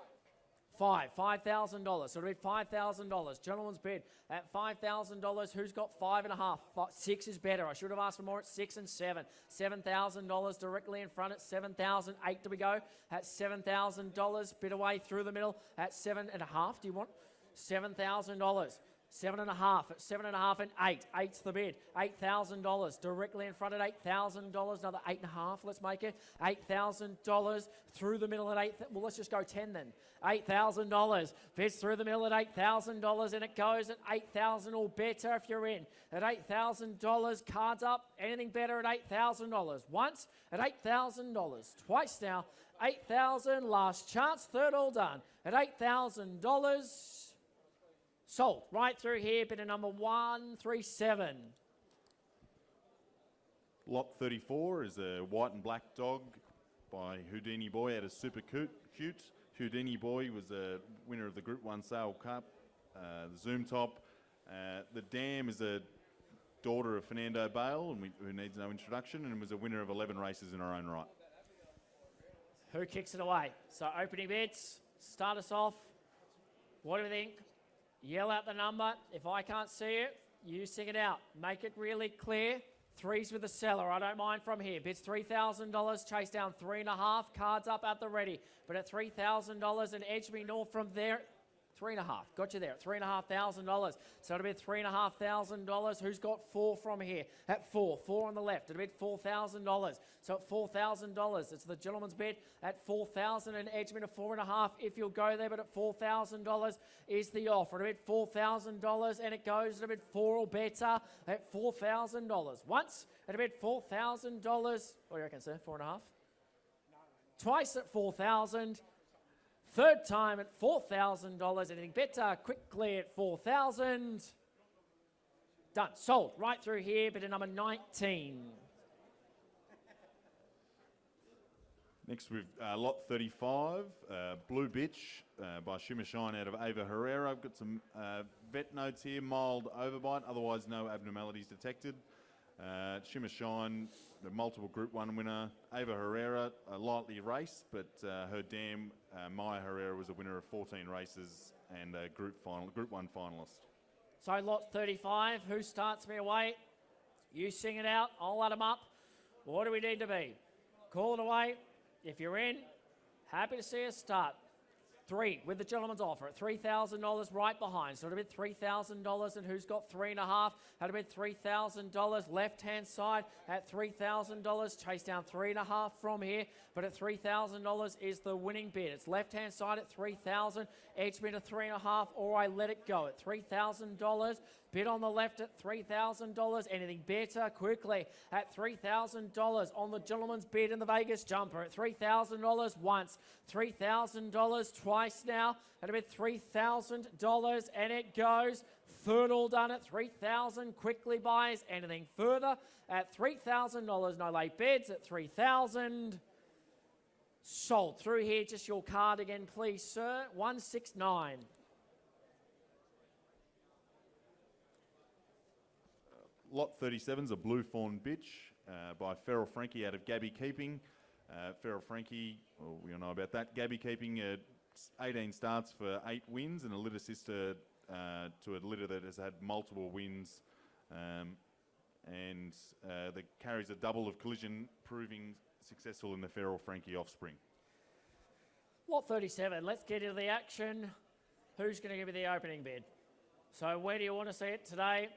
S2: 5. $5,000. So it'll be $5,000. Gentleman's bid at $5,000. Who's got 5.5? 6 is better. I should have asked for more at 6 and 7. $7,000 directly in front at 7,000. 8 do we go at $7,000. Bid away through the middle at 7.5. Do you want $7,000? 7.5 at 7.5 and 8. 8's the bid. $8,000 directly in front at $8,000. Another 8.5. Let's make it $8,000 through the middle at 8. Well, let's just go 10 then. $8,000 bids through the middle at $8,000 and it goes at $8,000 or better if you're in. At $8,000, cards up. Anything better at $8,000. Once at $8,000. Twice now. $8,000. Last chance. Third all done at $8,000. Sold right through here, bidder number 137.
S3: Lot 34 is a white and black dog by Houdini Boy out of Super Cute. Houdini Boy was a winner of the Group 1 Sale Cup, the Zoom Top. The dam is a daughter of Fernando Bale, and who needs no introduction, and was a winner of 11 races in her own right.
S2: Who kicks it away? So opening bids, start us off. What do we think? Yell out the number. If I can't see it, you sing it out. Make it really clear. 3's with the seller. I don't mind from here. Bids $3,000. Chase down 3.5. Cards up at the ready. But at $3,000 and edge me north from there. 3.5. Got you there at $3,500. So it'll be $3,500. Who's got 4 from here? At 4. 4 on the left. It'll be $4,000. So at $4,000, it's the gentleman's bid at $4,000 and edge me to 4.5 if you'll go there. But at $4,000 is the offer. It'll be $4,000 and it goes. It'll be 4 or better at $4,000. Once, it'll be $4,000. What do you reckon, sir? 4.5? Twice at $4,000. Third time at $4,000. Anything better? Quickly at $4,000. Done. Sold. Right through here, bidder number 19.
S3: Next we've lot 35, Blue Bitch by Shimmer Shine out of Ava Herrera. I've got some vet notes here, mild overbite, otherwise no abnormalities detected. Shimmer Shine, the multiple Group 1 winner. Ava Herrera, a lightly raced, but her dam, Maya Herrera, was a winner of 14 races and a Group 1 finalist.
S2: So lot 35, who starts me away? You sing it out, I'll let them up. What do we need to be? Call it away. If you're in, happy to see us start. 3 with the gentleman's offer at $3,000 right behind. So it'll be $3,000, and who's got 3.5? That'll be $3,000 left-hand side at $3,000. Chase down 3.5 from here, but at $3,000 is the winning bid. It's left-hand side at $3,000. Edge bid at 3.5, or I let it go at $3,000. Bid on the left at $3,000. Anything better quickly at $3,000 on the gentleman's bid in the Vegas jumper at $3,000 once, $3,000 twice now. That'll be $3,000, and it goes. Third all done at $3,000. Quickly buys. Anything further at $3,000. No late bids at $3,000. Sold through here. Just your card again, please, sir. 169.
S3: Lot 37 is a Blue Fawn Bitch by Feral Frankie out of Gabby Keeping. Feral Frankie, well, we all know about that. Gabby Keeping, 18 starts for 8 wins and a litter sister to a litter that has had multiple wins and that carries a double of collision, proving successful in the Feral Frankie offspring.
S2: Lot 37, let's get into the action. Who's going to give me the opening bid? So where do you want to see it today?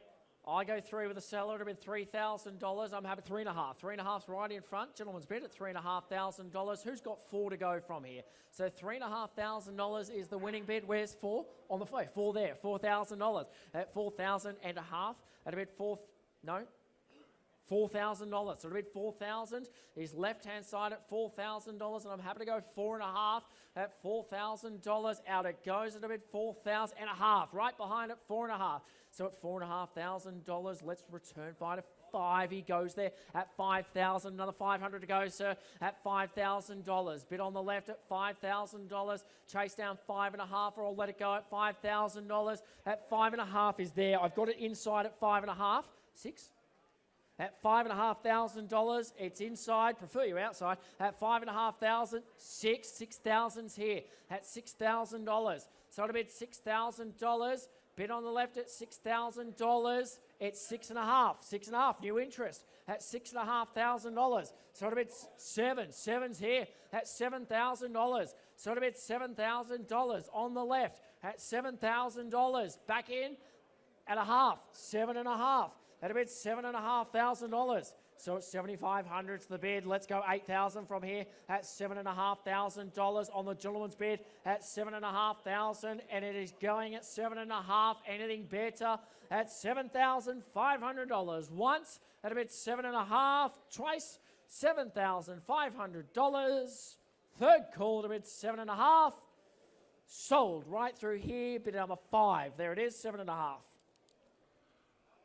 S2: I go 3 with a seller. It'll be $3,000. I'm happy 3.5. 3.5's right in front. Gentleman's bid at $3,500. Who's got 4 to go from here? So $3,500 is the winning bid. Where's 4? On the way. 4 there. $4,000 at $4,500. At a bid $4,000. So it'll be $4,000. He's left-hand side at $4,000, and I'm happy to go 4.5 at $4,000. Out it goes at a bid $4,500. Right behind at 4.5. So at $4,500, let's return by to 5. He goes there at 5,000. Another 500 to go, sir, at $5,000. Bid on the left at $5,000. Chase down 5.5, or I'll let it go at $5,000. At 5.5 is there. I've got it inside at 5.5. 6. At $5,500, it's inside. Prefer you outside. At $5,500, 6,000's here. At $6,000, so it'll be $6,000. Bid on the left at $6,000. It's 6.5. 6.5. New interest at $6,500. So it'll be 7. 7's here at $7,000. So it'll be $7,000 on the left at $7,000. Back in at a half. 7.5. That'll be $7,500. So it's $7,500 to the bid. Let's go 8,000 from here at $7,500 on the gentleman's bid at $7,500, and it is going at 7.5. Anything better at $7,500. Once at a bid 7.5. Twice $7,500. Third call to bid 7.5. Sold right through here. Bid number 5. There it is, 7.5.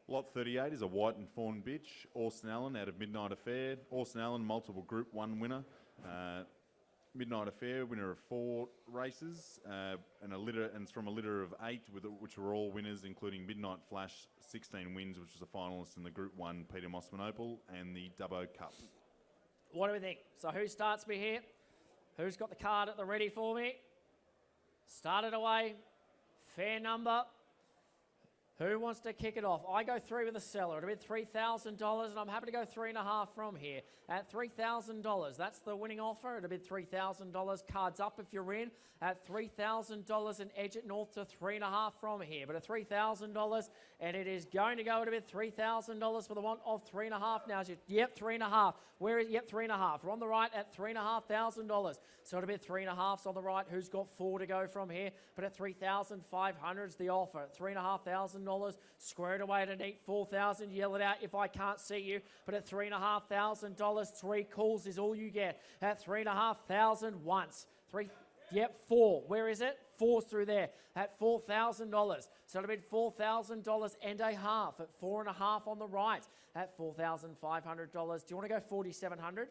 S3: Lot 38 is a White and Fawn Bitch, Orson Allen out of Midnight Affair. Orson Allen, multiple Group 1 winner. Midnight Affair, winner of 4 races, and it's from a litter of 8, which were all winners, including Midnight Flash, 16 wins, which was a finalist in the Group 1 Peter Mossman Opal, and the Dubbo Cup.
S2: What do we think? So who starts me here? Who's got the card at the ready for me? Start it away. Fair number. Who wants to kick it off? I go 3 with a seller. It'll be $3,000, and I'm happy to go 3.5 from here at $3,000. That's the winning offer. It'll be $3,000. Cards up if you're in at $3,000, and edge it north to 3.5 from here. But at $3,000, and it is going to go to be $3,000 for the want of 3.5. Now, yep, 3.5. Where is yep, 3.5? We're on the right at $3,500. So it'll be 3.5s on the right. Who's got 4 to go from here? But at $3,500 is the offer. At $3,500, squared away at a neat 4,000. Yell it out if I can't see you. But at $3,500, 3 calls is all you get. At $3,500 once. 3. Yep, 4. Where is it? 4's through there at $4,000. So it'll be $4,000 and a half at 4.5 on the right at $4,500. Do you want to go 4,700?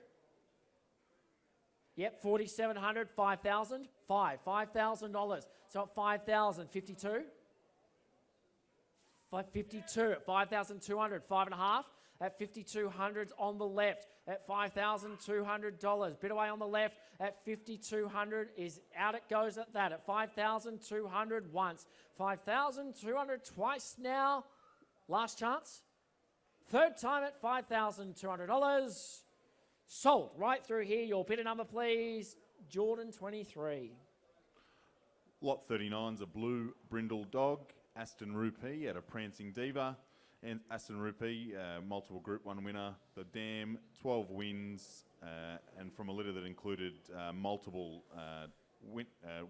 S2: Yep, 4,700, 5,000, $5,000. So at 5,000, 52. 552 at 5,200, 5.5. At 5,200 on the left at $5,200. Bit away on the left at 5,200 is out. It goes at that at 5,200 once, 5,200 twice now. Last chance. Third time at $5,200. Sold right through here. Your bidder number, please. Jordan 23.
S3: Lot 39's a blue brindle dog, Aston Rupee out of Prancing Diva. And Aston Rupee, multiple Group 1 winner. The Dam, 12 wins, and from a litter that included multiple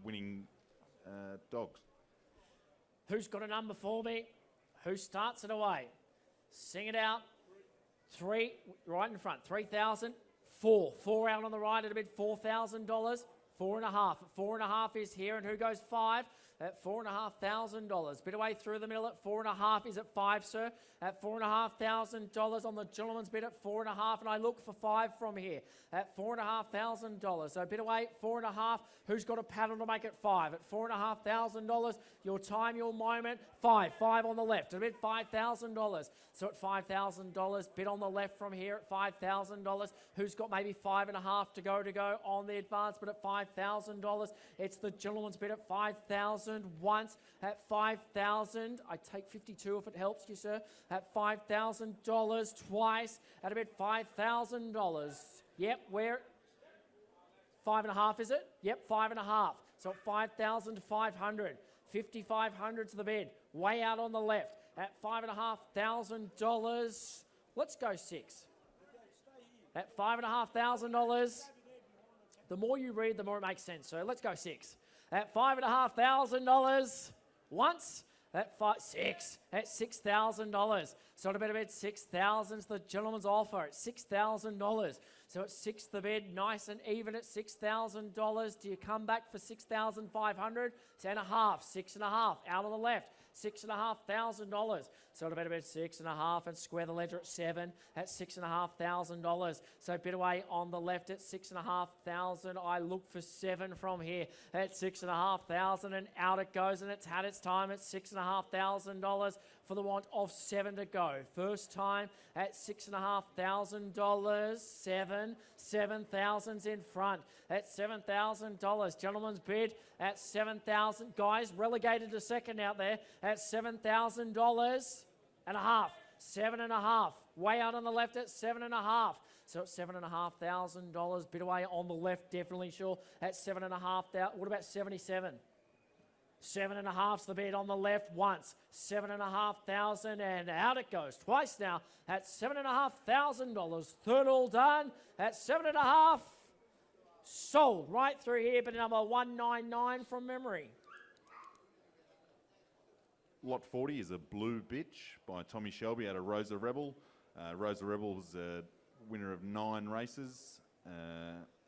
S3: winning dogs.
S2: Who's got a number for me? Who starts it away? Sing it out. 3, right in front. 3,000. 4. 4 out on the right at a bid $4,000. 4.5. 4.5 is here, and who goes 5? At $4,500. Bid away through the middle at 4.5 is at 5, sir. At $4,500 on the gentleman's bid at 4.5, and I look for 5 from here at $4,500. So bid away 4.5. Who's got a paddle to make it 5? At $4,500. Your time, your moment. 5. 5 on the left. A bid $5,000. So at $5,000. Bid on the left from here at $5,000. Who's got maybe 5.5 to go on the advance? But at $5,000, it's the gentleman's bid at $5,000 once. At $5,000, I take 52 if it helps you, sir. At $5,000 twice. At a bid $5,000. Yep, where? 5.5 is it? Yep, 5.5. So 5,500. 5,500 to the bid. Way out on the left. At $5,500. Let's go 6. At $5,500. The more you read, the more it makes sense. So let's go 6. At $5,500 once. At 6. At $6,000. So at a bit 6,000 is the gentleman's offer at $6,000. So at 6 the bid, nice and even at $6,000. Do you come back for 6,500? 10.5, 6.5 out on the left. $6,500. So at a bit 6.5 and square the ledger at 7 at $6,500. So bid away on the left at 6,500. I look for 7 from here at 6,500 and out it goes, and it's had its time at $6,500 for the want of 7 to go. First time at $6,500. 7,000's in front at $7,000. Gentleman's bid at $7,000. Guys, relegated to second out there at $7,000 and a half. 7.5. Way out on the left at 7.5. So at $7,500. Bid away on the left, definitely sure at 7.5. What about 77? 7.5's the bid on the left once. 7,500 and out it goes twice now at $7,500. Third all done at 7.5. Sold right through here, but number 199 from memory.
S3: Lot 40 is a blue bitch by Tommy Shelby out of Rosa Rebel. Rosa Rebel was a winner of 9 races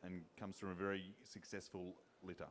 S3: and comes from a very successful litter.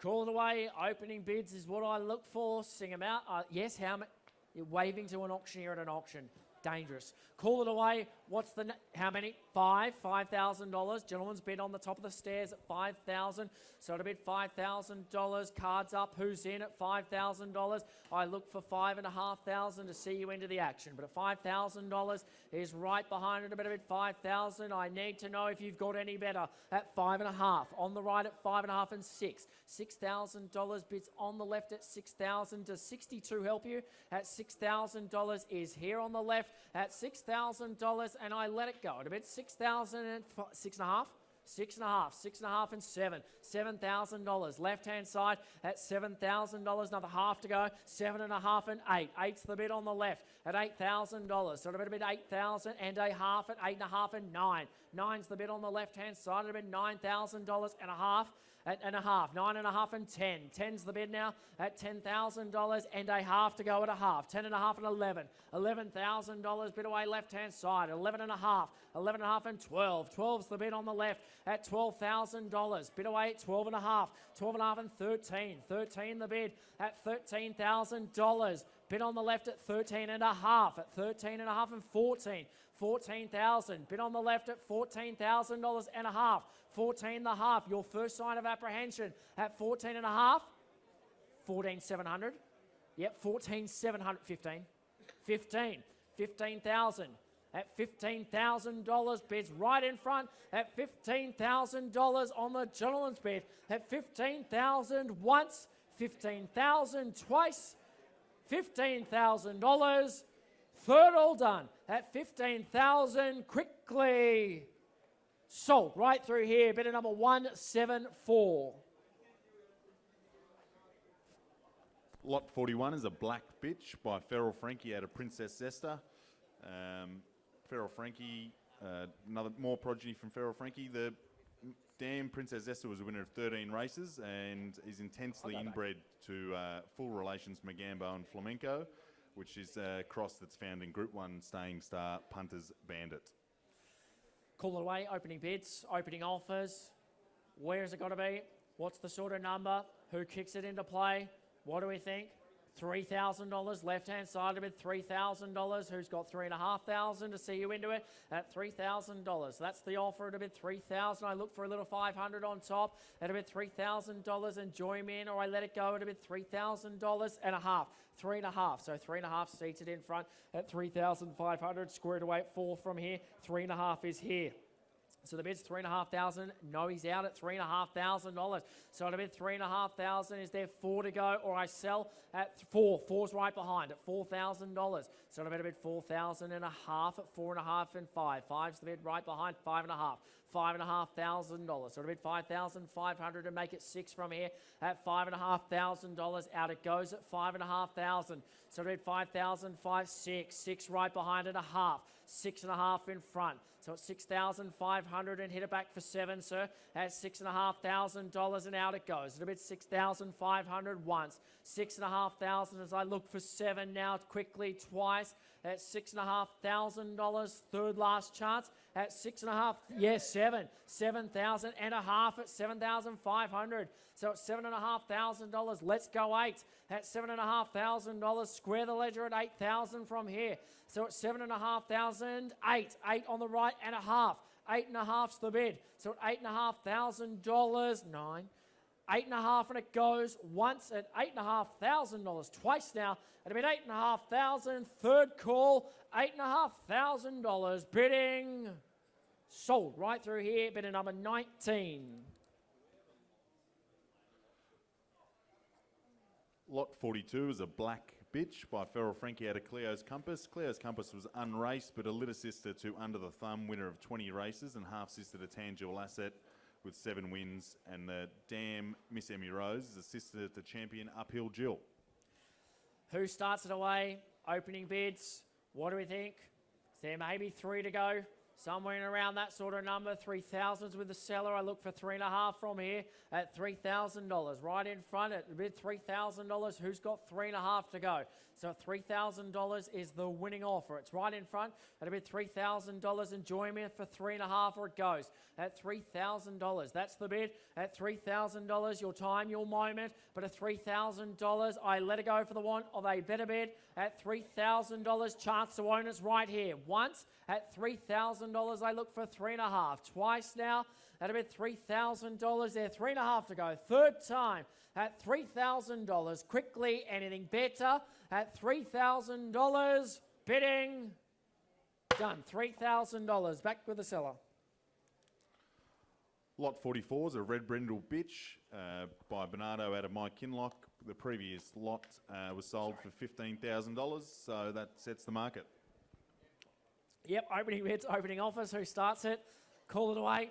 S2: Call it away. Opening bids is what I look for. Sing them out. Yes, how many? You're waving to an auctioneer at an auction. Dangerous. Call it away. What's the how many? 5. $5,000. Gentleman's bid on the top of the stairs at $5,000. So at a bid $5,000. Cards up. Who's in at $5,000? I look for $5,500 to see you into the action. But at $5,000 is right behind it. A bit of it $5,000. I need to know if you've got any better at 5.5. On the right at 5.5 and 6. $6,000 bids on the left at 6,000. Does 62 help you? At $6,000 is here on the left at $6,000, and I let it go at a bit. 6,000 and 6.5. 6.5, 6.5 and 7. $7,000. Left-hand side at $7,000. Another half to go. 7.5 and 8. 8's the bid on the left at $8,000. So at a bid 8,000 and a half at 8.5 and 9. 9's the bid on the left-hand side at a bid $9,000 and a half. And a half, 9.5 and 10. 10's the bid now at $10,000 and a half to go at a half. 10.5 and 11. $11,000 bid away left-hand side. 11.5. 11.5 and 12. 12's the bid on the left at $12,000. Bid away at 12.5. 12.5 and 13. 13 the bid at $13,000. Bid on the left at 13.5. At 13.5 and 14. 14,000. Bid on the left at $14,000 and a half. 14 and a half. Your first sign of apprehension at 14 and a half. 14,700. Yep, 14,700. 15. 15. 15,000. At $15,000, bids right in front at $15,000 on the gentleman's bid. At 15,000 once, 15,000 twice, $15,000. Third all done at 15,000 quickly. Sold right through here, bidder number 174.
S3: Lot 41 is a black bitch by Feral Frankie out of Princess Zesta. Feral Frankie, another more progeny from Feral Frankie. The dam Princess Zesta was a winner of 13 races and is intensely inbred to full relations Magambo and Flamenco, which is a cross that's found in Group 1 staying star Punters Bandit.
S2: Call it away, opening bids, opening offers. Where's it got to be? What's the sort of number? Who kicks it into play? What do we think? $3,000, left-hand side of it, $3,000. Who's got $3,500 to see you into it at $3,000? That's the offer at a bid $3,000. I look for a little $500 on top at a bid $3,000 and join me in, or I let it go at a bid $3,000 and a half. 3.5, so 3.5 seated in front at 3,500. Squared away at 4 from here. 3.5 is here. So the bid's $3,500. No, he's out at $3,500. So at a bid $3,500. Is there 4 to go, or I sell at 4? 4's right behind at $4,000. So at a bid $4,000 and a half at 4.5 and 5. 5's the bid right behind 5.5. $5,500. So at a bid $5,500 to make it 6 from here at $5,500. Out it goes at $5,500. So at a bid 5,005, 6. 6 right behind and a half. 6.5 in front. So it's $6,500 and hit it back for 7, sir. At $6,500 and out it goes. At a bit $6,500 once. $6,500 as I look for 7 now quickly twice. At $6,500. Third last chance. At 6.5. Yes, 7. 7,000 and a half at 7,500. So it's $7,500. Let's go 8. At $7,500. Square the ledger at 8,000 from here. So it's $7,500. 8. 8 on the right and a half. 8.5's the bid. So at $8,500. 9. 8.5 and it goes once at $8,500. Twice now at about $8,500. Third call, $8,500. Bidding sold right through here. Bidder number 19.
S3: Lot 42 is a black bitch by Feral Frankie out of Cleo's Compass. Cleo's Compass was unraced, but a litter sister to Under the Thumb, winner of 20 races, and half sister to Tangible Asset with 7 wins. And the dam Miss Emmy Rose is a sister to champion Uphill Jill.
S2: Who starts it away? Opening bids. What do we think? Is there maybe 3 to go? Somewhere in around that sort of number. 3,000s with the seller. I look for 3.5 from here at $3,000. Right in front at bid $3,000. Who's got 3.5 to go? So $3,000 is the winning offer. It's right in front at a bid $3,000 and join me for 3.5 or it goes at $3,000. That's the bid at $3,000. Your time, your moment. But at $3,000, I let it go for the want of a better bid at $3,000. Chance to own it's right here. Once at $3,000, I look for 3.5. Twice now at a bid $3,000. There 3.5 to go. Third time at $3,000. Quickly, anything better at $3,000. Bidding done. $3,000. Back with the seller.
S3: Lot 44 is a red brindle bitch by Bernardo out of Mike Kinlock. The previous lot was sold for $15,000, so that sets the market.
S2: Yep, opening bids, opening offers. Who starts it? Call it away.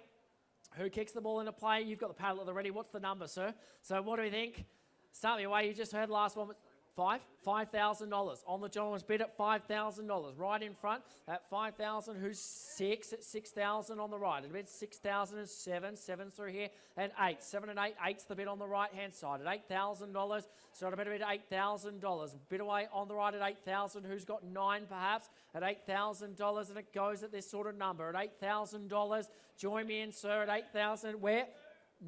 S2: Who kicks the ball into play? You've got the paddle at the ready. What's the number, sir? So what do we think? Start me away. You just heard the last one. $5,000 on the gentleman's bid at $5,000. Right in front at $5,000. Who's 6 at $6,000 on the right? At bid $6,007. 7's through here and 8. 7 and 8. 8's the bid on the right hand side at $8,000. So at a bid $8,000. Bid away on the right at $8,000. Who's got 9 perhaps at $8,000 and it goes at this sort of number at $8,000. Join me in, sir, at $8,000. Where?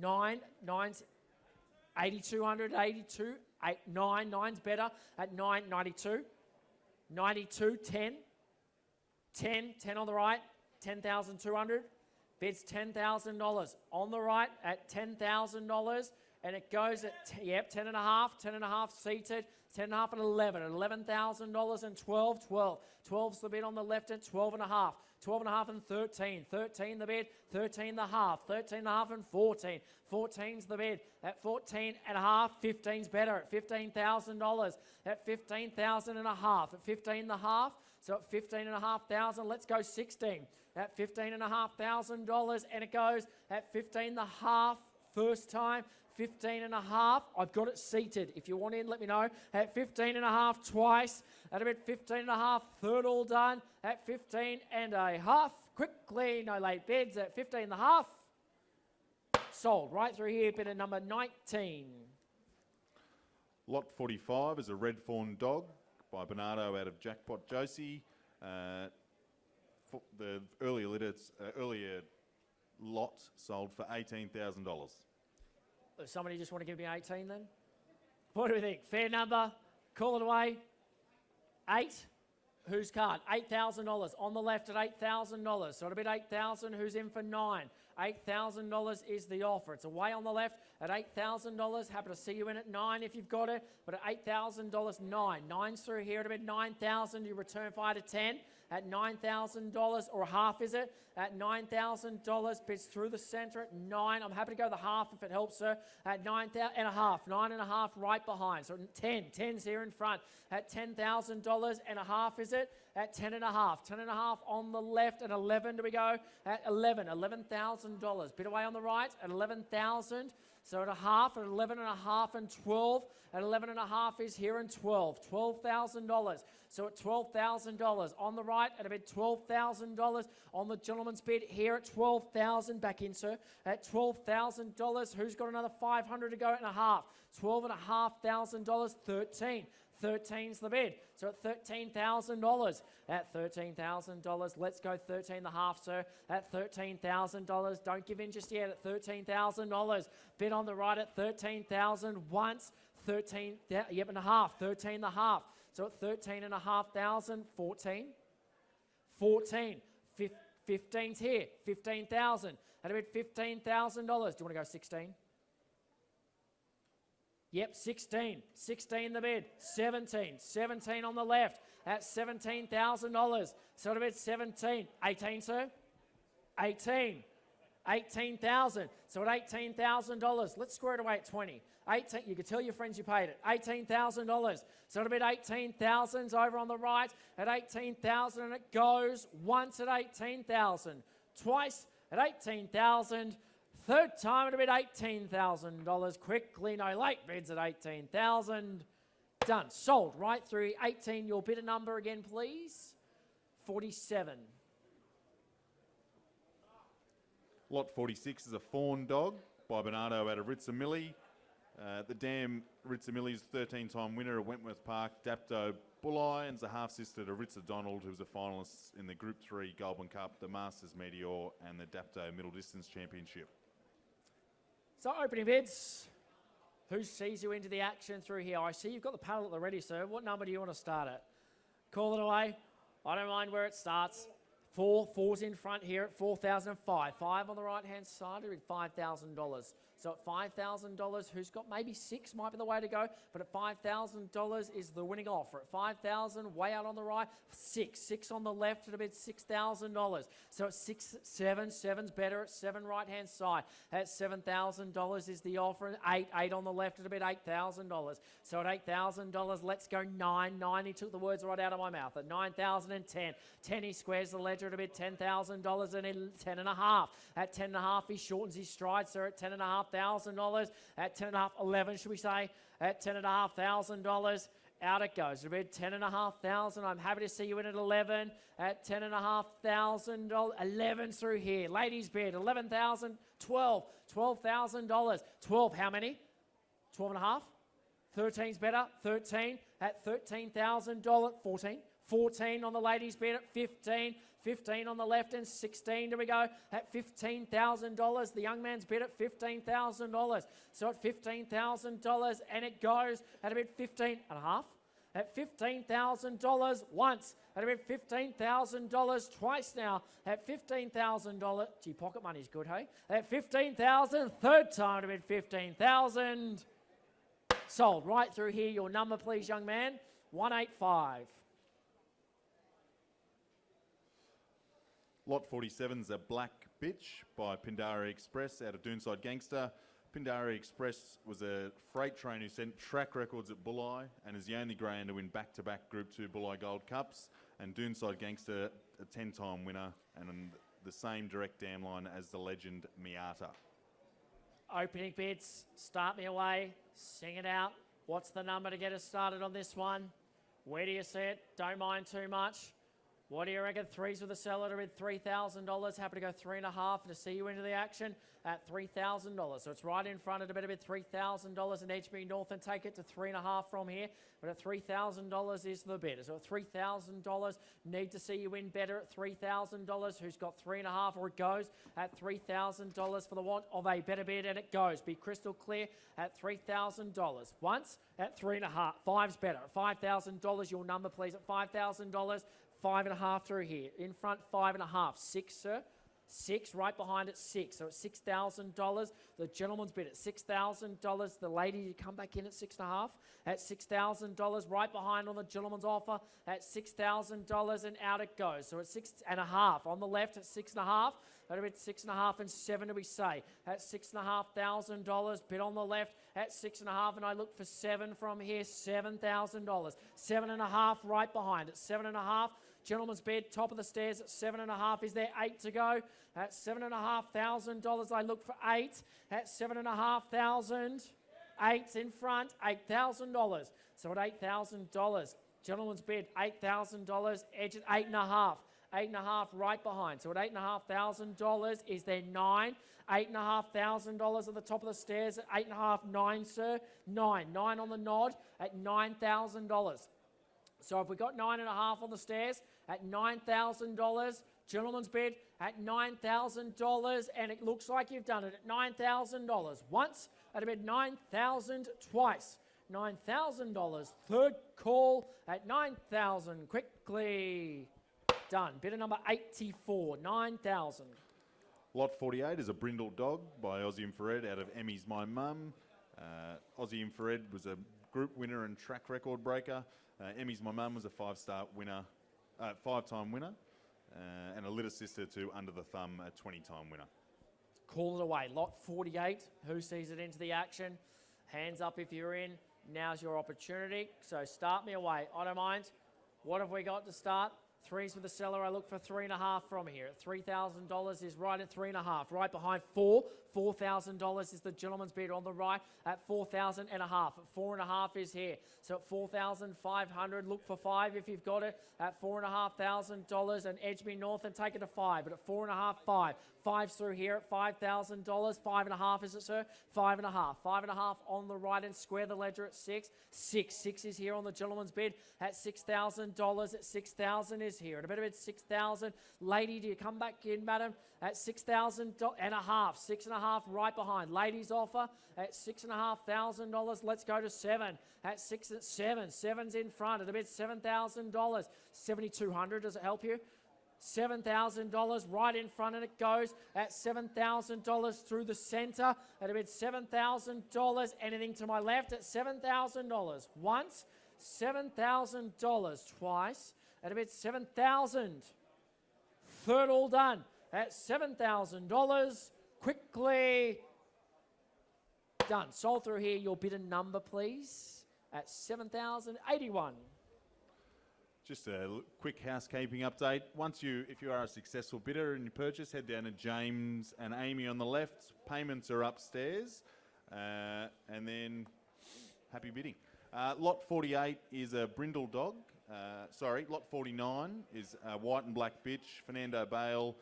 S2: 9. 9's 8,200. 82. 8, 9, 9's better at 9, 92, 92, 10, 10 on the right, 10,200. Bids $10,000 on the right at $10,000, and it goes at 10 and a half seated, 10 and a half and 11 at $11,000 and 12. 12's the bid on the left at 12 and a half. 12 and a half and 13. 13 the bid, 13 the half, 13 and a half and 14. 14's the bid at 14 and a half. 15's better at $15,000 at 15,000 and a half. At 15 the half, so at 15 and a half thousand, let's go 16 at $15,500, and it goes at 15 the half first time. 15 and a half. I've got it seated. If you want in, let me know. At 15 and a half twice. At about 15 and a half, third all done. At 15 and a half. Quickly, no late bids. At 15 and a half. Sold. Right through here, bid at number 19.
S3: Lot 45 is a red fawn dog by Bernardo out of Jackpot Josie. The earlier lot sold for $18,000.
S2: Somebody just want to give me 18 then? What do we think? Fair number. Call it away. 8. Whose card? $8,000 on the left at $8,000. So it'll be $8,000. Who's in for 9? $8,000 is the offer. It's away on the left at $8,000. Happy to see you in at 9 if you've got it. But at $8,000, 9. 9's through here at about 9,000. You return 5 to 10 at $9,000, or a half, is it? At $9,000, bids through the centre at 9. I'm happy to go the half if it helps, sir. At 9,000 and a half, 9 and a half right behind. So 10, 10's here in front at $10,000 and a half, is it? At 10 and a half, 10 and a half on the left. At 11 do we go? At $11,000. Bid away on the right at 11,000. So at a half, at 11 and a half and 12. At 11 and a half is here and 12. $12,000. So at $12,000 on the right, at about $12,000 on the gentleman's bid here at $12,000. Back in, sir. At $12,000. Who's got another 500 to go and a half? $12,500. 13. 13's the bid. So at $13,000. At $13,000, let's go 13 and a half, sir. At $13,000, don't give in just yet. At $13,000, bid on the right at $13,000 once. 13, yep, and a half. 13 and a half. So at 13 and a half thousand, 14. 14. 15's here. 15,000. At about $15,000. Do you want to go 16? Yep, 16. 16 the bid. 17. 17 on the left at $17,000. So at about 17. 18, sir? 18. 18,000. So at $18,000. Let's square it away at 20. 18. You can tell your friends you paid it. $18,000. So it'll be 18,000's over on the right at 18,000, and it goes once at 18,000, twice at 18,000. Third time it'll be $18,000. Quickly, no late bids at 18,000. Done. Sold right through 18. Your bidder number again, please. 47.
S3: Lot 46 is a fawn dog by Bernardo out of Ritsamilli. The dam Ritsamilli's 13-time winner at Wentworth Park, Dapto Bulleye, and is a half-sister to Ritza Donald, who was a finalist in the Group 3 Goulburn Cup, the Masters Meteor, and the Dapto Middle Distance Championship.
S2: So opening bids. Who sees you into the action through here? I see you've got the paddle at the ready, sir. What number do you want to start at? Call it away. I don't mind where it starts. 4's in front here at 4,005. 5 on the right-hand side at $5,000. So at $5,000, who's got maybe 6 might be the way to go, but at $5,000 is the winning offer. At $5,000, way out on the right, 6. 6 on the left at about $6,000. So at 6, 7, 7's better at 7 right-hand side. At $7,000 is the offer. 8 on the left at about $8,000. So at $8,000, let's go 9. 9, he took the words right out of my mouth. At 9,010. 10, he squares the ledger at about $10,000 and 10 and a half. At 10 and a half, he shortens his stride, sir, at 10 and a half. $1,000 at 10 and a half, 11, should we say? At $10,500, out it goes. It'll be 10,500. I'm happy to see you in at 11 at $10,500. 11 through here. Ladies' bid, 11,000, 12, $12,000. 12, how many? 12 and a half. 13's better. 13 at $13,000. 14. 14 on the ladies' bid at 15. 15 on the left and 16. Do we go at $15,000? The young man's bid at $15,000. So at $15,000, and it goes at about 15 and a half. at $15,000 once. At about $15,000 twice now. At $15,000. Gee, pocket money's good, hey? At $15,000, third time at about $15,000. Sold. Right through here. Your number, please, young man. 185.
S3: Lot 47's a Black Bitch by Pindari Express out of Doonside Gangster. Pindari Express was a freight train who sent track records at Bulli and is the only greyhound to win back-to-back Group 2 Bulli Gold Cups. And Doonside Gangster, a 10-time winner and the same direct dam line as the legend Miata.
S2: Opening bids. Start me away. Sing it out. What's the number to get us started on this one? Where do you see it? Don't mind too much. What do you reckon? Threes with a seller to bid $3,000. Happy to go 3.5 to see you into the action at $3,000. So it's right in front at a bit of $3,000 and HB North and take it to 3.5 from here. But at $3,000 is the bid. So at $3,000, need to see you win better at $3,000. Who's got 3.5 or it goes at $3,000 for the want of a better bid and it goes. Be crystal clear at $3,000. Once at 3.5. Five's better. $5,000 your number please at $5,000. 5.5 through here. In front, 5.5. 6, sir. 6, right behind it, 6. So it's $6,000. The gentleman's bid at $6,000. The lady, you come back in at 6.5. At $6,000, right behind on the gentleman's offer at $6,000 and out it goes. So it's 6.5. On the left at 6.5. That'll be 6.5 and 7 do we say. At $6,500. Bid on the left at 6.5 and I look for 7 from here. $7,000. 7.5 right behind it. 7.5. Gentleman's bid, top of the stairs at 7.5. Is there 8 to go? At $7,500, I look for 8. At $7,500, 8's in front, $8,000. So at $8,000, gentleman's bid, $8,000, edge at 8.5. 8.5 right behind. So at $8,500, is there 9? $8,500 at the top of the stairs at 8.5, 9, sir. 9 on the nod at $9,000. So if we got 9.5 on the stairs at $9,000, gentleman's bid at $9,000, and it looks like you've done it at $9,000 once, at about $9,000 twice. $9,000, third call at $9,000. Quickly done. Bidder number 84, $9,000.
S3: Lot 48 is a Brindle Dog by Aussie Infrared out of Emmy's My Mum. Aussie Infrared was a group winner and track record breaker. Emmy's My Mum was a 5-star winner, 5-time winner, and a litter sister to Under the Thumb, a 20-time winner.
S2: Call it away. Lot 48. Who sees it into the action? Hands up if you're in. Now's your opportunity. So start me away. I don't mind. What have we got to start? Threes with the seller. I look for 3.5 from here. At $3,000 is right at 3.5. Right behind 4. $4,000 is the gentleman's bid on the right at 4,000 and a half. At 4.5 is here. So at 4,500, look for 5 if you've got it. At $4,500 and edge me north and take it to 5. But at 4.5, 5. 5's through here at $5,000. 5.5 is it, sir? 5.5. 5.5 on the right and square the ledger at 6. 6 is here on the gentleman's bid at $6,000. At 6,000 is here. At a bit of it, 6,000. Lady, do you come back in, madam? At $6,000 and a half. 6.5 right behind. Ladies offer at $6,500. Let's go to 7. At 6 at 7. 7's in front. At a bit $7,000. $7,200. Does it help you? $7,000 right in front and it goes at $7,000 through the centre at a bit $7,000. Anything to my left at $7,000 once, $7,000 twice at a bit $7,000. Third all done at $7,000. Quickly done. Sold through here. Your bidder number, please, at $7,081.
S3: Just a quick housekeeping update. If you are a successful bidder in your purchase, head down to James and Amy on the left. Payments are upstairs. And then happy bidding. Lot 48 is a Brindle Dog. Lot 49 is a White and Black Bitch, Fernando Bale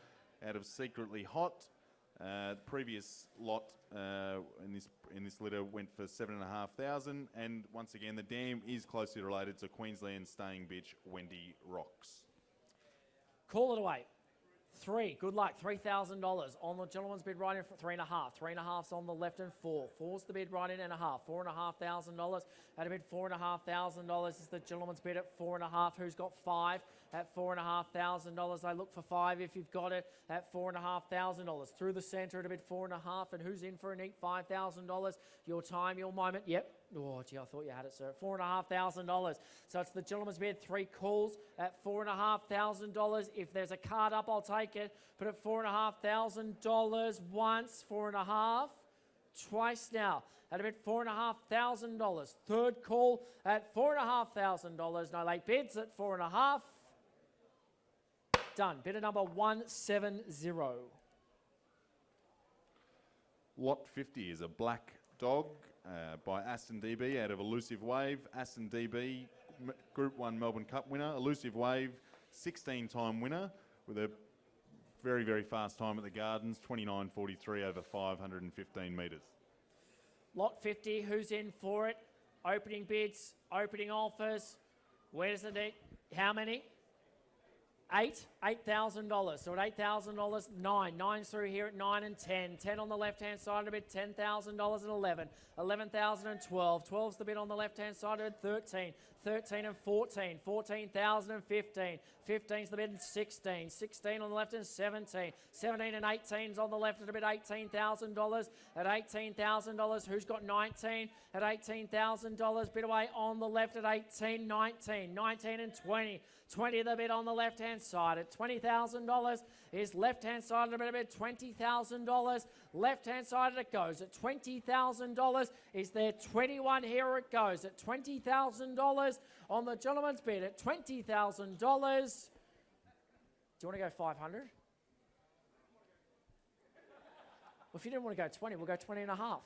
S3: out of Secretly Hot. Previous lot in this litter went for $7,500, and once again the dam is closely related to Queensland staying bitch Wendy Rocks.
S2: Call it away. 3, good luck, $3,000. On the gentleman's bid right in for 3.5. 3.5's on the left and 4. 4's the bid right in and a half. $4,500. At a bid $4,500 is the gentleman's bid at 4.5. Who's got 5 at $4,500? They look for 5 if you've got it at $4,500. Through the centre at a bid 4.5. And who's in for a neat $5,000? Your time, your moment. Yep. Oh, gee, I thought you had it, sir. $4,500. So it's the gentleman's bid. 3 calls at $4,500. If there's a card up, I'll take it. Put at $4,500 once, 4.5. Twice now. At a bid $4,500. Third call at $4,500. No late bids at 4.5. Done. Bidder number 170.
S3: Lot 50 is a black dog by Aston DB out of Elusive Wave. Aston DB, Group 1 Melbourne Cup winner. Elusive Wave, 16-time winner with a very, very fast time at the Gardens, 29.43 over 515 metres.
S2: Lot 50, who's in for it? Opening bids, opening offers. Where does it need? How many? 8, $8,000. So at $8,000, 9. 9's through here at 9 and 10. 10 on the left-hand side of it, $10,000 and 11. 11,000 and 12. 12's the bid on the left-hand side of it, 13. 13 and 14. 14,000 and 15. 15's the bid and 16. 16 on the left and 17. 17 and 18's on the left at a bid $18,000. At $18,000, who's got 19? At $18,000, bid away on the left at 18, 19. 19 and 20. 20 the bid on the left-hand side. At $20,000 is left-hand side of the bid, $20,000. Left-hand side it goes. At $20,000 is there 21 here it goes. At $20,000 on the gentleman's bid. At $20,000. Do you want to go 500? Well, if you didn't want to go 20, we'll go 20 and a half.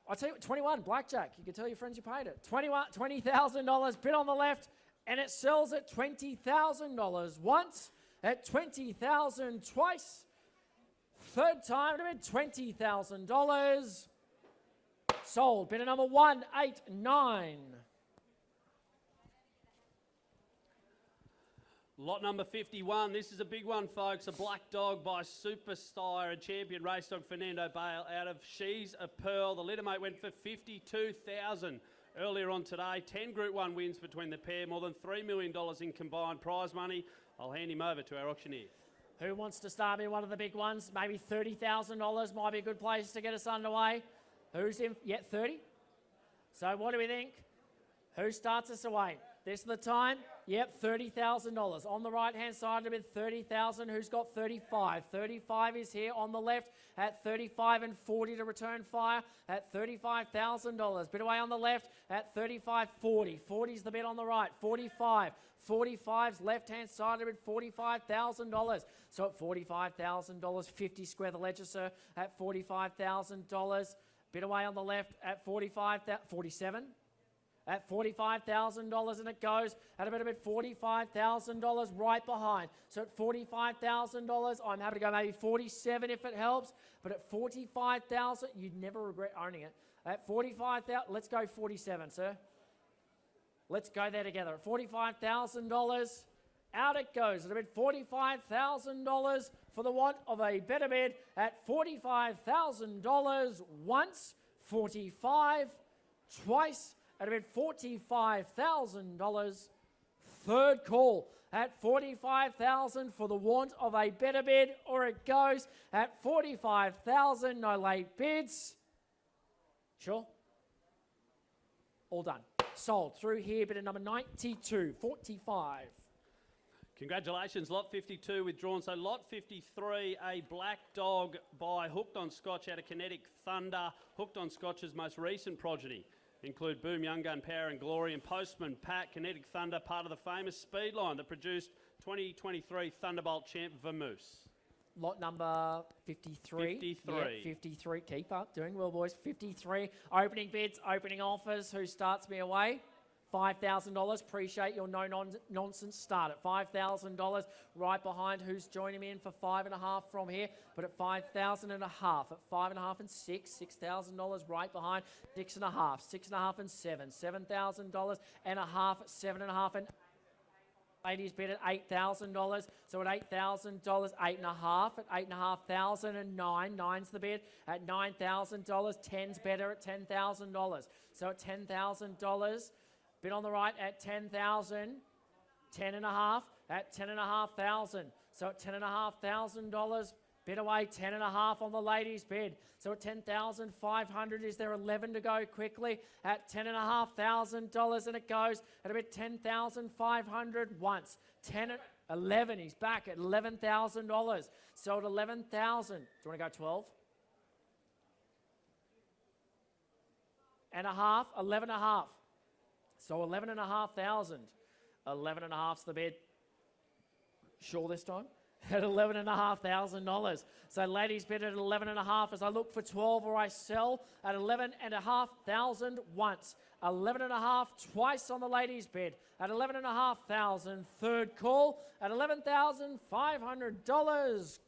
S2: I'll tell you what, 21, blackjack. You can tell your friends you paid it. $20,000 bid on the left. And it sells at $20,000 once, at $20,000 twice. Third time to bid $20,000. Sold. Bidder number 189.
S4: Lot number 51. This is a big one, folks. A black dog by Superstar, a champion race dog Fernando Bale out of She's a Pearl. The litter mate went for $52,000. Earlier on today, 10 Group 1 wins between the pair, more than $3 million in combined prize money. I'll hand him over to our auctioneer.
S2: Who wants to start in one of the big ones? Maybe $30,000 might be a good place to get us underway. Who's in? Yeah, 30. So what do we think? Who starts us away? This is the time. Yep, $30,000. On the right-hand side of it, $30,000. Who's got 35? 35 is here on the left at 35 and 40 to return fire at $35,000. Bid away on the left at 35.40. 40's the bid on the right. 45. 45's left-hand side of it, $45,000. So at $45,000, 50 square the ledger, sir, at $45,000. Bid away on the left at 47. At $45,000 and it goes at a bit $45,000 right behind. So at $45,000, I'm happy to go maybe 47 if it helps. But at $45,000, you'd never regret owning it. At $45,000, let's go 47, sir. Let's go there together. At $45,000, out it goes. At a bit $45,000 for the want of a better bid. At $45,000 once, 45 twice. At about $45,000, third call at $45,000 for the want of a better bid, or it goes at $45,000, no late bids. Sure? All done. Sold. Through here, bidder number 92, 45.
S4: Congratulations, lot 52 withdrawn. So lot 53, a black dog by Hooked on Scotch out of Kinetic Thunder. Hooked on Scotch's most recent progeny include Boom, Young Gun, Power and Glory, and Postman Pat. Kinetic Thunder, part of the famous speed line that produced 2023 Thunderbolt champ Vamoose.
S2: Lot number 53.
S4: 53.
S2: Yeah, 53. Keep up. Doing well, boys. 53. Opening bids, opening offers. Who starts me away? $5,000. Appreciate your no-nonsense start at $5,000. Right behind, who's joining me in for 5.5 from here, but at $5,500. At 5.5 and 6, $6,000 right behind. 6.5, 6.5 and 7, $7,000 and a half, 7.5 and Ladies bid at $8,000. So at $8,000, 8.5 at 8,500 and 9. 9's the bid at $9,000. 10's better at $10,000. So at $10,000, bid on the right at 10,000. 10.5 at 10,500. So at $10,500, bid away 10.5 on the ladies' bid. So at 10,500, is there 11 to go quickly at $10,500, and it goes at a bid 10,500 once. 11, he's back at $11,000. So at 11,000, do you want to go 12? And a half, 11.5. So 11,500. 11.5's the bid. Sure this time? At $11,500. So ladies bid at 11.5 as I look for 12 or I sell at 11,500 once. 11.5 twice on the ladies bid at 11,500. Third call at $11,500.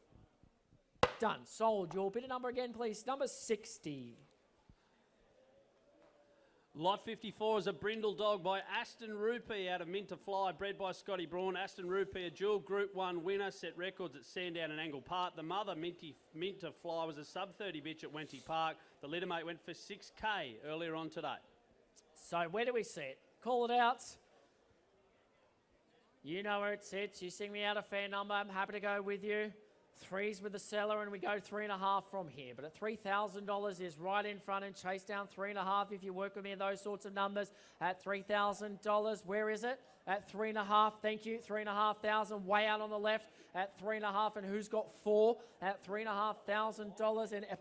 S2: Done. Sold. Your bidder number again, please. Number 60.
S4: Lot 54 is a brindle dog by Aston Rupee out of Minter Fly, bred by Scotty Braun. Aston Rupee, a dual Group 1 winner, set records at Sandown and Angle Park. The mother, Minter Fly, was a sub-30 bitch at Wenty Park. The litter mate went for 6K earlier on today.
S2: So where do we see it? Call it out. You know where it sits. You sing me out a fair number. I'm happy to go with you. 3's with the seller, and we go 3.5 from here. But at $3,000 is right in front and chase down 3.5 if you work with me in those sorts of numbers. At $3,000, where is it? At 3.5, thank you, 3,500, way out on the left at 3.5, and who's got 4? At $3,500, and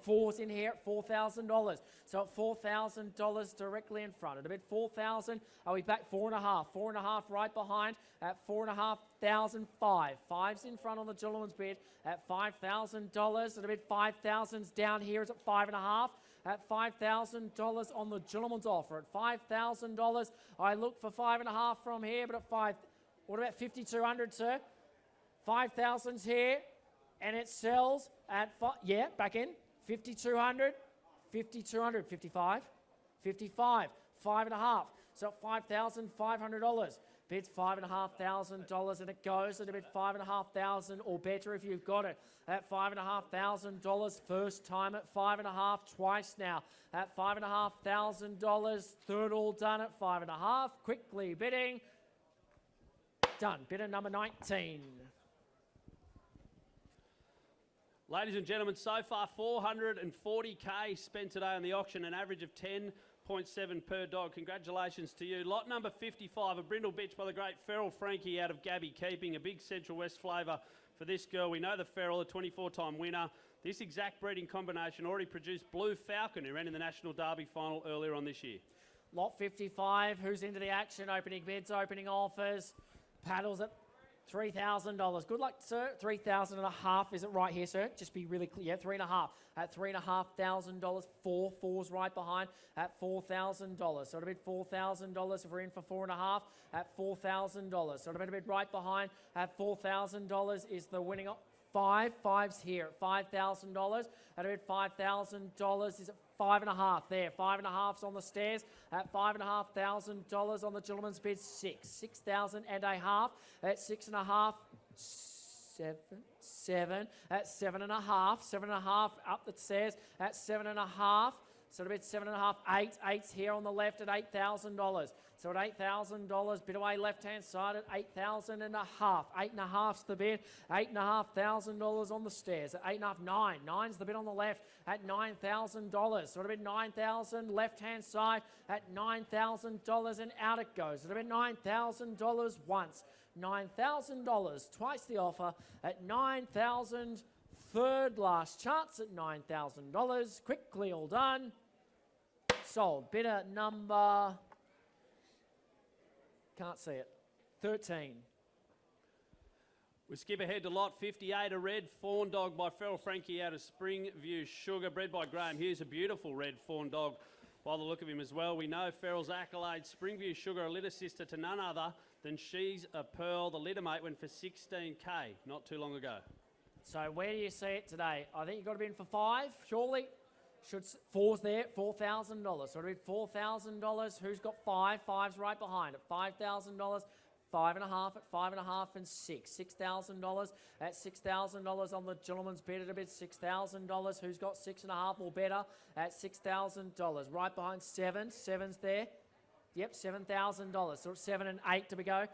S2: 4's in here at $4,000. So at $4,000 directly in front. At a bit 4,000, are we back 4.5? 4.5 right behind at 4,500, 5. 5's in front on the gentleman's bid at $5,000. At a bit 5,000's down here is at 5.5. At $5,000 on the gentleman's offer. At $5,000, I look for 5.5 from here, but at 5, what about 5,200, sir? 5,000's here, and it sells at, yeah, back in, 5,200, 5,200, 55, 55, 5.5. So at $5,500. Bids $5,500 and it goes at a bid $5,500 or better if you've got it. At $5,500, first time at 5.5, twice now. At $5,500, third all done at 5.5. Quickly bidding. Done. Bidder number 19.
S4: Ladies and gentlemen, so far 440K spent today on the auction, an average of 10.7 per dog. Congratulations to you. Lot number 55, a brindle bitch by the great Feral Frankie out of Gabby Keeping. A big Central West flavour for this girl. We know the Feral, a 24-time winner. This exact breeding combination already produced Blue Falcon, who ran in the National Derby final earlier on this year.
S2: Lot 55, who's into the action? Opening bids, opening offers. Paddles at $3,000. Good luck, sir. 3,500. Is it right here, sir? Just be really clear. Yeah, 3.5. At $3,500. 4's right behind at $4,000. So it'll be $4,000 if we're in for 4.5 at $4,000. So it'll be a bit right behind at $4,000 is the winning. 5's here at $5,000. At about $5,000 is at 5.5 there. 5.5's on the stairs at $5,500 on the gentleman's bid. 6,000 and a half at 6.5. 7 at 7.5. 7.5 up the stairs at 7.5. So it'll be 7.5. 8's here on the left at $8,000. So at $8,000, bid away left-hand side at 8,000 and a half. 8.5's the bid. $8,500 on the stairs at 8.5. 9. 9's the bid on the left at $9,000. So it'll be 9,000 left-hand side at $9,000 and out it goes. It'll be $9,000 once. $9,000 twice the offer at $9,000. Third last chance at $9,000. Quickly all done. Sold. Bidder number, can't see it, 13.
S4: We skip ahead to lot 58, a red fawn dog by Feral Frankie out of Springview Sugar, bred by Graham Hughes, a beautiful red fawn dog by the look of him as well. We know Feral's accolade, Springview Sugar, a litter sister to none other than She's a Pearl. The litter mate went for 16K not too long ago.
S2: So where do you see it today? I think you've got to be in for 5, surely. 4's there, $4,000. So it'll be $4,000. Who's got 5? 5's right behind at $5,000. 5.5 at 5.5 and 6. $6,000 at $6,000 on the gentleman's bid at a bid. $6,000. Who's got 6.5 or better at $6,000? Right behind 7. 7's there. Yep, $7,000. So it's 7 and 8 to be go.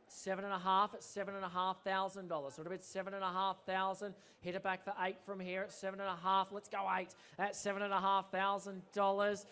S2: 7.5 at $7,500. So it'll be $7,500. Hit it back for 8 from here at 7.5. Let's go 8 at $7,500.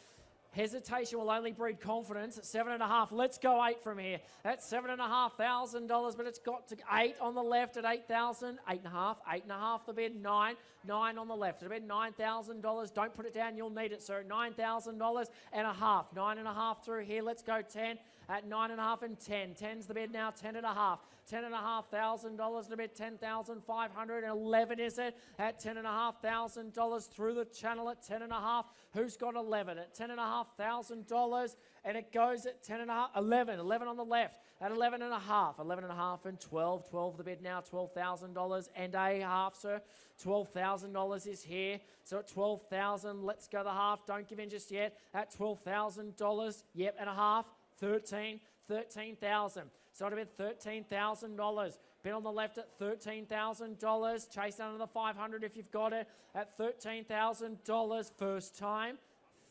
S2: Hesitation will only breed confidence at 7.5. Let's go 8 from here. That's $7,500, but it's got to 8 on the left at 8,000. 8.5. 8.5 the bid. 9. 9 on the left. It'll be $9,000. Don't put it down. You'll need it, sir. $9,000 and a half. 9.5 through here. Let's go 10 at 9.5 and 10. 10's the bid now. 10.5. $10,500 to bid. 10,511 is it at $10,500 through the channel at 10.5. Who's got 11 at $10,500? And it goes at 10.5. 11. 11 on the left at 11.5. 11.5 and 12. 12 the bid now. $12,000 and a half, sir. $12,000 is here. So at 12,000, let's go the half. Don't give in just yet. At $12,000. Yep, and a half. 13. 13,000. So it'll be $13,000. Bid on the left at $13,000. Chase down to the 500 if you've got it at $13,000 first time.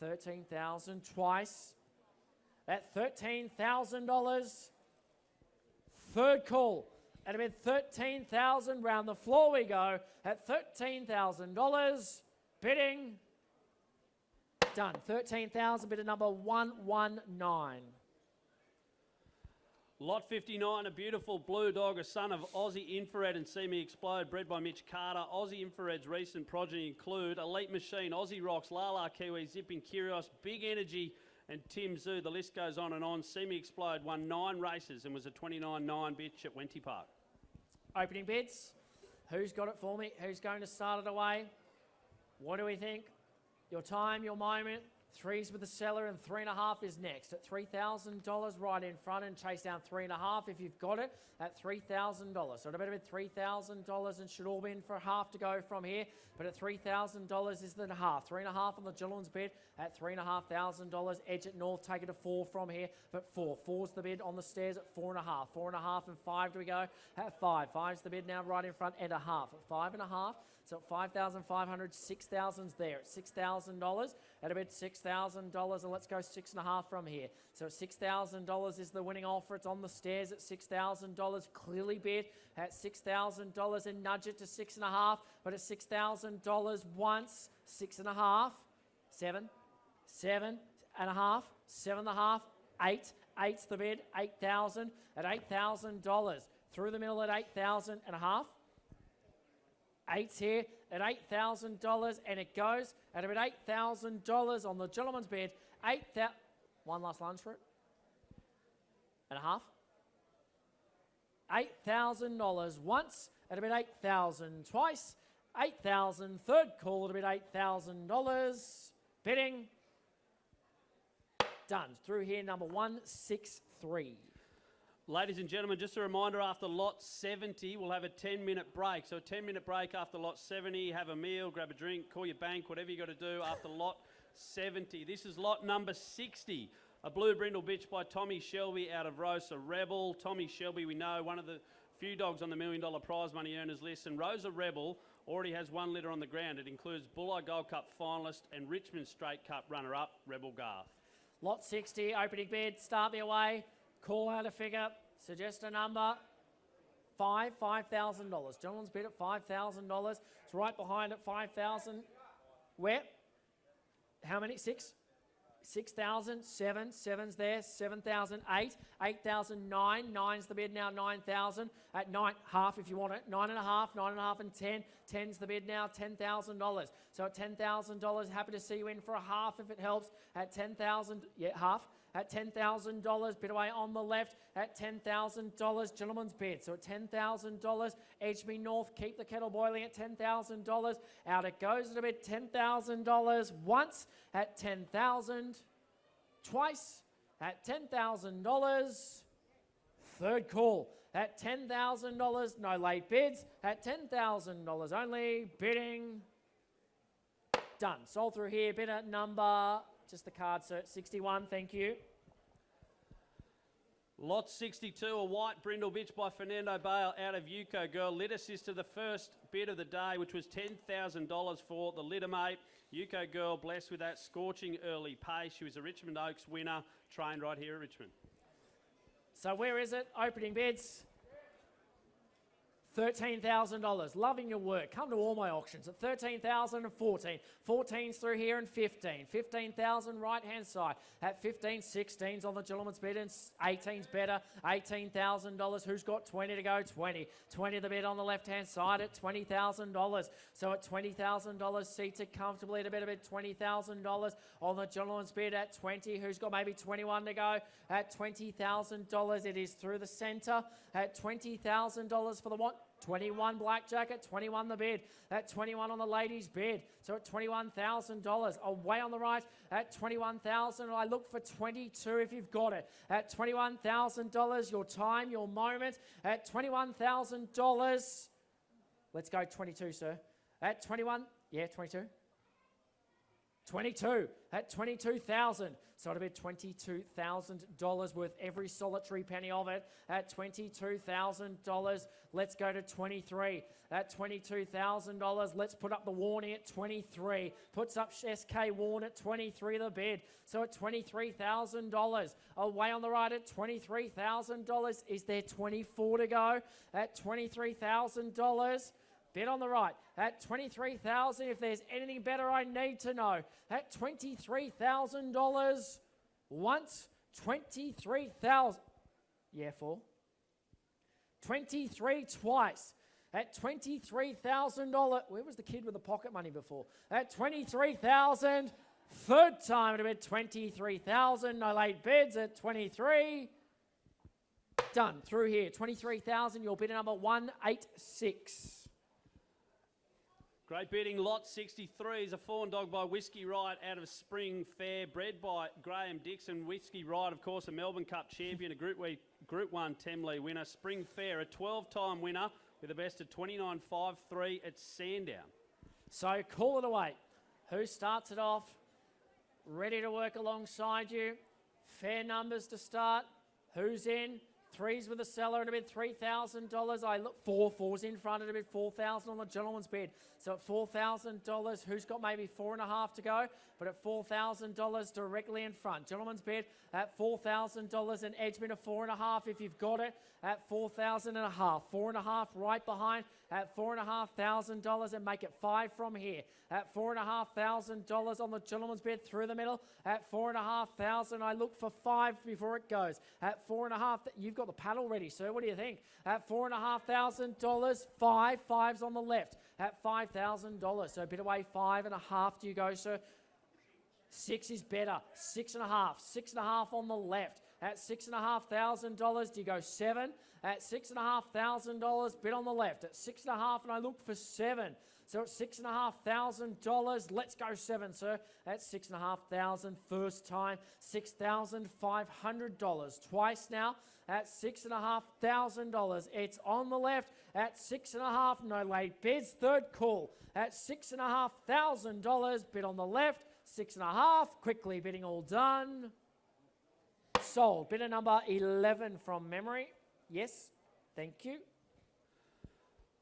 S2: 13,000 twice. At $13,000. Third call. It'll be 13,000. Round the floor we go at $13,000. Bidding. Done. 13,000. Bid at number 119.
S4: Lot 59, a beautiful blue dog, a son of Aussie Infrared and See Me Explode, bred by Mitch Carter. Aussie Infrared's recent progeny include Elite Machine, Aussie Rocks, Lala Kiwi, Zipping Curios, Big Energy and Tim Zoo. The list goes on and on. See Me Explode won 9 races and was a 29-9 bitch at Wenty Park.
S2: Opening bids. Who's got it for me? Who's going to start it away? What do we think? Your time, your moment. 3's with the seller and 3.5 is next at $3,000 right in front and chase down 3.5 if you've got it at $3,000. So it'll be $3,000 and should all be in for a half to go from here. But at $3,000 is the half. 3.5 on the gentleman's bid at $3,500. Edge at north, take it to 4 from here. But 4. 4's the bid on the stairs at 4.5. 4.5 and 5 do we go at 5. 5's the bid now right in front and a half at 5.5. So at 5,500, 6,000's there at $6,000. At about $6,000, and let's go 6.5 from here. So $6,000 is the winning offer. It's on the stairs at $6,000. Clearly bid at $6,000 and nudge it to 6.5. But at $6,000 once, 6.5, 7, 7.5, 7.5, 8. 8's the bid. 8,000 at $8,000. Through the middle at 8,000 and a half. 8's here at $8,000 and it goes at about $8,000 on the gentleman's bid. 8,000. One last lunge for it. And a half. $8,000 once at about $8,000 twice. 8,000. Third call at about $8,000. Bidding. Done. Through here, number 163.
S4: Ladies and gentlemen, just a reminder, after lot 70, we'll have a 10-minute break. So a 10-minute break after lot 70, have a meal, grab a drink, call your bank, whatever you got to do after lot 70. This is lot number 60, a blue brindle bitch by Tommy Shelby out of Rosa Rebel. Tommy Shelby, we know, one of the few dogs on the $1 Million prize money earners list, and Rosa Rebel already has 1 litter on the ground. It includes Bulleye Gold Cup finalist and Richmond Straight Cup runner-up, Rebel Garth.
S2: Lot 60, opening bid, start me away. Call out a figure, suggest a number. $5,000. Gentleman's bid at $5,000. It's right behind at 5,000. Where? How many? 6? 6,000. 7. 7's there. 7,000. 8. 8,009. 9's the bid now. 9,000. At 9, half if you want it. 9.5. 9.5 and 10. 10's the bid now. $10,000. So at $10,000, happy to see you in for a half if it helps. At 10,000, yeah, half. At $10,000, bid away on the left at $10,000, gentleman's bid. So at $10,000, edge me north, keep the kettle boiling at $10,000. Out it goes at a bid, $10,000 once at $10,000, twice at $10,000. Third call at $10,000, no late bids at $10,000 only. Bidding done. Sold through here, bid at number... Just the card, sir. 61, thank you.
S4: Lot 62, a white brindle bitch by Fernando Bale out of Yuko Girl. Lit assist to the first bid of the day, which was $10,000 for the litter mate. Yuko Girl blessed with that scorching early pace. She was a Richmond Oaks winner, trained right here at Richmond.
S2: So where is it? Opening bids. $13,000. Loving your work. Come to all my auctions at 13,000 and 14. 14's through here and 15. 15,000 right hand side at 15. 16's on the gentleman's bid and 18's better. $18,000. Who's got 20 to go? 20. 20 the bid on the left hand side at $20,000. So at $20,000, seated comfortably at a better bid. $20,000 on the gentleman's bid at 20. Who's got maybe 21 to go? At $20,000. It is through the centre at $20,000 for the what? 21 blackjack at 21 the bid, at 21 on the ladies bid, so at $21,000. Away on the right at 21,000. I look for 22 if you've got it. At $21,000, your time, your moment. At $21,000, let's go 22, sir. At 21, yeah, 22. 22 at 22,000. So it'll be $22,000 worth every solitary penny of it at $22,000. Let's go to 23 at $22,000. Let's put up the warning at 23. Puts up SK Warn at 23 the bid. So at $23,000. Away on the right at $23,000. Is there 24 to go? At $23,000. Bid on the right at $23,000. If there's anything better, I need to know. At $23,000 once, $23,000. Yeah, 4. 23 twice. At $23,000. Where was the kid with the pocket money before? At $23,000. Third time at a bid, $23,000. No late bids at 23. Done. Through here. 23,000. Your bidder number 186.
S4: Great bidding. Lot 63 is a fawn dog by Whiskey Right out of Spring Fair, bred by Graham Dixon. Whiskey Right, of course, a Melbourne Cup champion, a Group 1 Temlee winner. Spring Fair, a 12-time winner with a best of 29.53 at Sandown.
S2: So call it away. Who starts it off? Ready to work alongside you. Fair numbers to start. Who's in? Threes with a seller at a bid, $3,000. I look 4s in front at a bid, $4,000 on the gentleman's bid. So at $4,000, who's got maybe 4.5 to go? But at $4,000 directly in front. Gentleman's bid at $4,000 and Edgemere at 4.5 if you've got it. At $4,500, 4.5 right behind at $4,500 and make it 5 from here. At $4,500 on the gentleman's bid through the middle. At $4,500, I look for 5 before it goes. At 4.5, you've got the paddle ready, sir. What do you think? At $4,500, 5s on the left. At $5,000, so a bit away, 5.5 do you go, sir? 6 is better. 6.5. 6.5 on the left. At $6,500, do you go 7? At $6,500, bid on the left. At 6.5, and I look for 7. So at $6,500, let's go 7, sir. At $6,500, first time, $6,500. Twice now at $6,500. It's on the left at 6.5, no late bids. Third call at $6,500, bid on the left. 6.5, quickly bidding all done. Sold. Bidder number 11 from memory. Yes, thank you.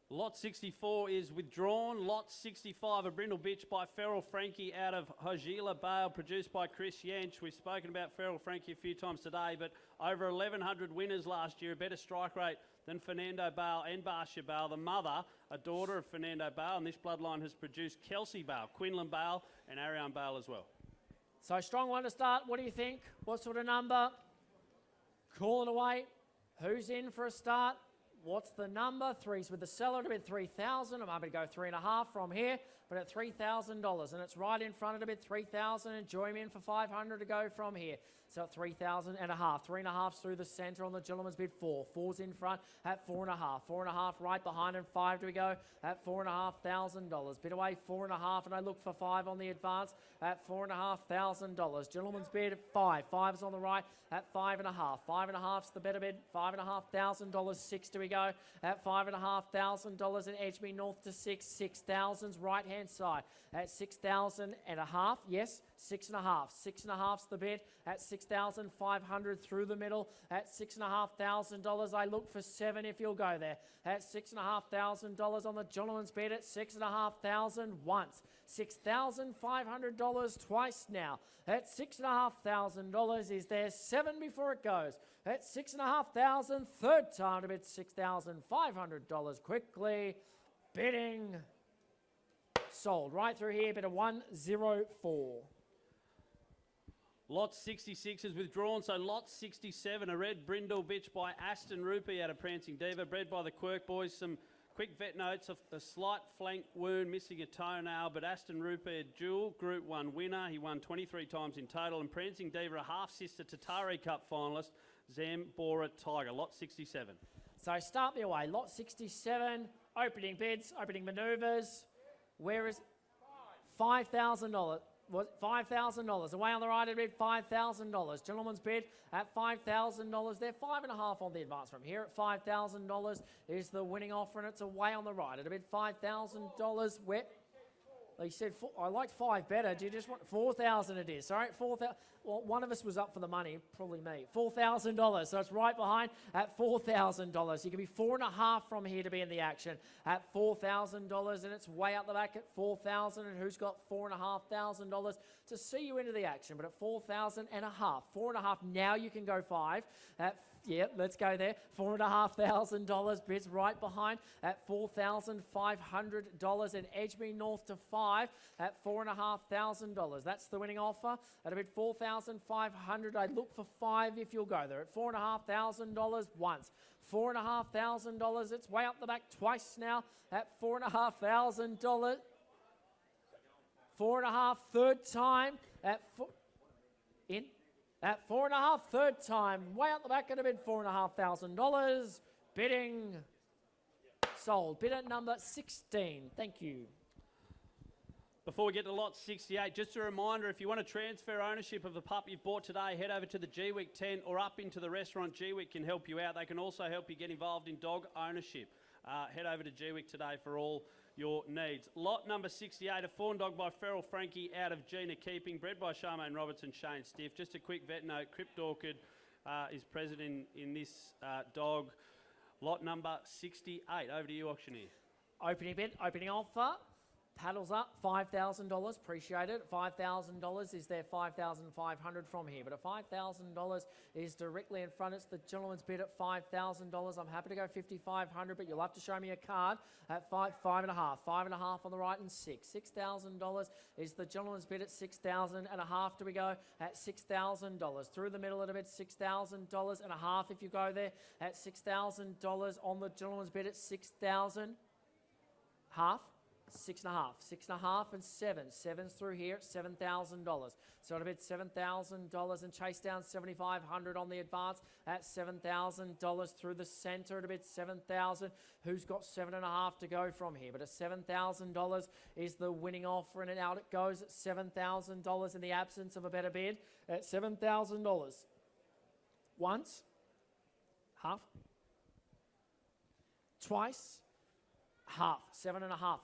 S4: Lot 64 is withdrawn. Lot 65, a brindle bitch by Feral Frankie out of Hogila Bale, produced by Chris Yench. We've spoken about Feral Frankie a few times today, but over 1,100 winners last year, a better strike rate than Fernando Bale and Barsha Bale. The mother, a daughter of Fernando Bale, and this bloodline has produced Kelsey Bale, Quinlan Bale, and Ariane Bale as well.
S2: So strong one to start. What do you think? What sort of number? Call it away. Who's in for a start? What's the number? 3's with the seller to bid 3,000. I'm happy to go 3.5 from here, but at $3,000, and it's right in front of the bid 3,000. And join me in for 500 to go from here. So at 3,500, 3.5's through the centre on the gentleman's bid 4. 4's in front at 4.5. 4.5 right behind and 5 do we go at $4,500. Bid away 4.5, and I look for 5 on the advance at $4,500. Gentleman's bid at 5. 5's on the right at 5.5. 5.5's the better bid. $5,500. 6 do we go at $5,500 and Edgemere north to 6. 6,000's right hand right-hand side at 6,500. Yes, 6.5. 6.5's the bid at 6,500 through the middle at $6,500. I look for 7 if you'll go there. At $6,500 on the gentleman's bid at 6,500 once. $6,500 twice now. At $6,500 is there 7 before it goes. At $6,500 third time to bid $6,500 quickly. Bidding sold right through here, bid of 104.
S4: Lot 66 is withdrawn, so lot 67, a red brindle bitch by Aston Rupee out of Prancing Diva, bred by the Quirk Boys. Some quick vet notes, a slight flank wound, missing a toenail, but Aston Rupee, a dual Group 1 winner. He won 23 times in total, and Prancing Diva, a half-sister Tatari Cup finalist, Zambora Tiger, lot 67.
S2: So start me away, lot 67, opening bids, opening manoeuvres. Where is $5,000? $5,000. Away on the right at bid, $5,000. Gentleman's bid at $5,000. They're 5.5 on the advance from here. At $5,000 is the winning offer, and it's away on the right at a bid $5,000. Where? He said, I liked 5 better. Do you just want 4,000 it is? All right, 4,000. Well, one of us was up for the money, probably me. $4,000. So it's right behind at $4,000. You can be 4.5 from here to be in the action at $4,000, and it's way out the back at $4,000. And who's got $4,500 to see you into the action? But at $4,500, 4.5. Now you can go 5 at. Yeah, let's go there. $4,500 bids right behind at $4,500 and edge me north to 5 at $4,500. That's the winning offer. At a bid $4,500. I look for 5 if you'll go there. At $4,500 once. $4,500. It's way up the back twice now at $4,500. 4.5 third time at in. At 4.5 third time, way out the back at a bid $4,500. Bidding sold. Bid at number 16. Thank you.
S4: Before we get to lot 68, just a reminder, if you want to transfer ownership of the pup you've bought today, head over to the GWIC tent or up into the restaurant. GWIC can help you out. They can also help you get involved in dog ownership. Head over to GWIC today for all your needs. Lot number 68, a fawn dog by Feral Frankie out of Gina Keeping, bred by Charmaine Robertson, Shane Stiff. Just a quick vet note, Crypt Orchid is present in this dog. Lot number 68, over to you, auctioneer.
S2: Opening bid, opening offer. Paddles up, $5,000, appreciate it. $5,000 is there, $5,500 from here. But at $5,000 is directly in front. It's the gentleman's bid at $5,000. I'm happy to go $5,500, but you'll have to show me a card at 5.5. 5.5 on the right and 6. $6,000 is the gentleman's bid at $6,500. Do we go at $6,000? Through the middle at a bid, $6,500 if you go there at $6,000 on the gentleman's bid at 6,000. Half. 6.5, 6.5 and 7. 7's through here at $7,000. So it'll bid $7,000 and chase down 7,500 on the advance at $7,000 through the centre. It'll bid 7,000. Who's got 7.5 to go from here? But at $7,000 is the winning offer, and out it goes at $7,000 in the absence of a better bid at $7,000. Once, half, twice. Half, 7.5,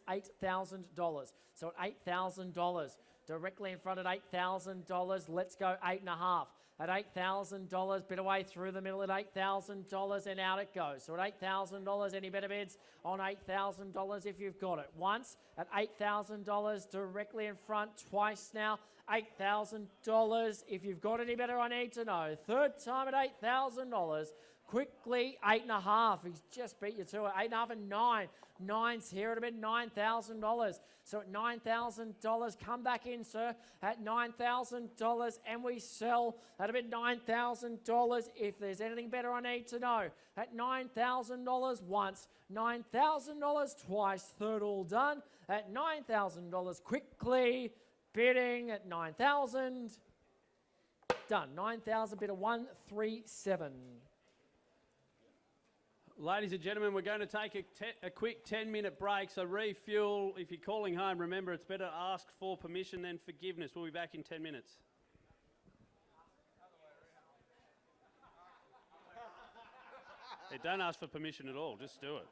S2: $8,000. So at $8,000, directly in front at $8,000, let's go 8.5. At $8,000, bid away through the middle at $8,000 and out it goes. So at $8,000, any better bids on $8,000 if you've got it. Once at $8,000, directly in front, twice now, $8,000. If you've got any better, I need to know. Third time at $8,000. Quickly, 8.5. He's just beat you to it. 8.5 and 9. 9's here at about $9,000. So at $9,000, come back in, sir, at $9,000, and we sell at about $9,000. If there's anything better, I need to know. At $9,000 once, $9,000 twice. Third all done at $9,000. Quickly bidding at $9,000. Done. $9,000 bid of 137.
S4: Ladies and gentlemen, we're going to take a quick 10-minute break, so refuel. If you're calling home, remember it's better to ask for permission than forgiveness. We'll be back in 10 minutes. Hey, don't ask for permission at all, just do it.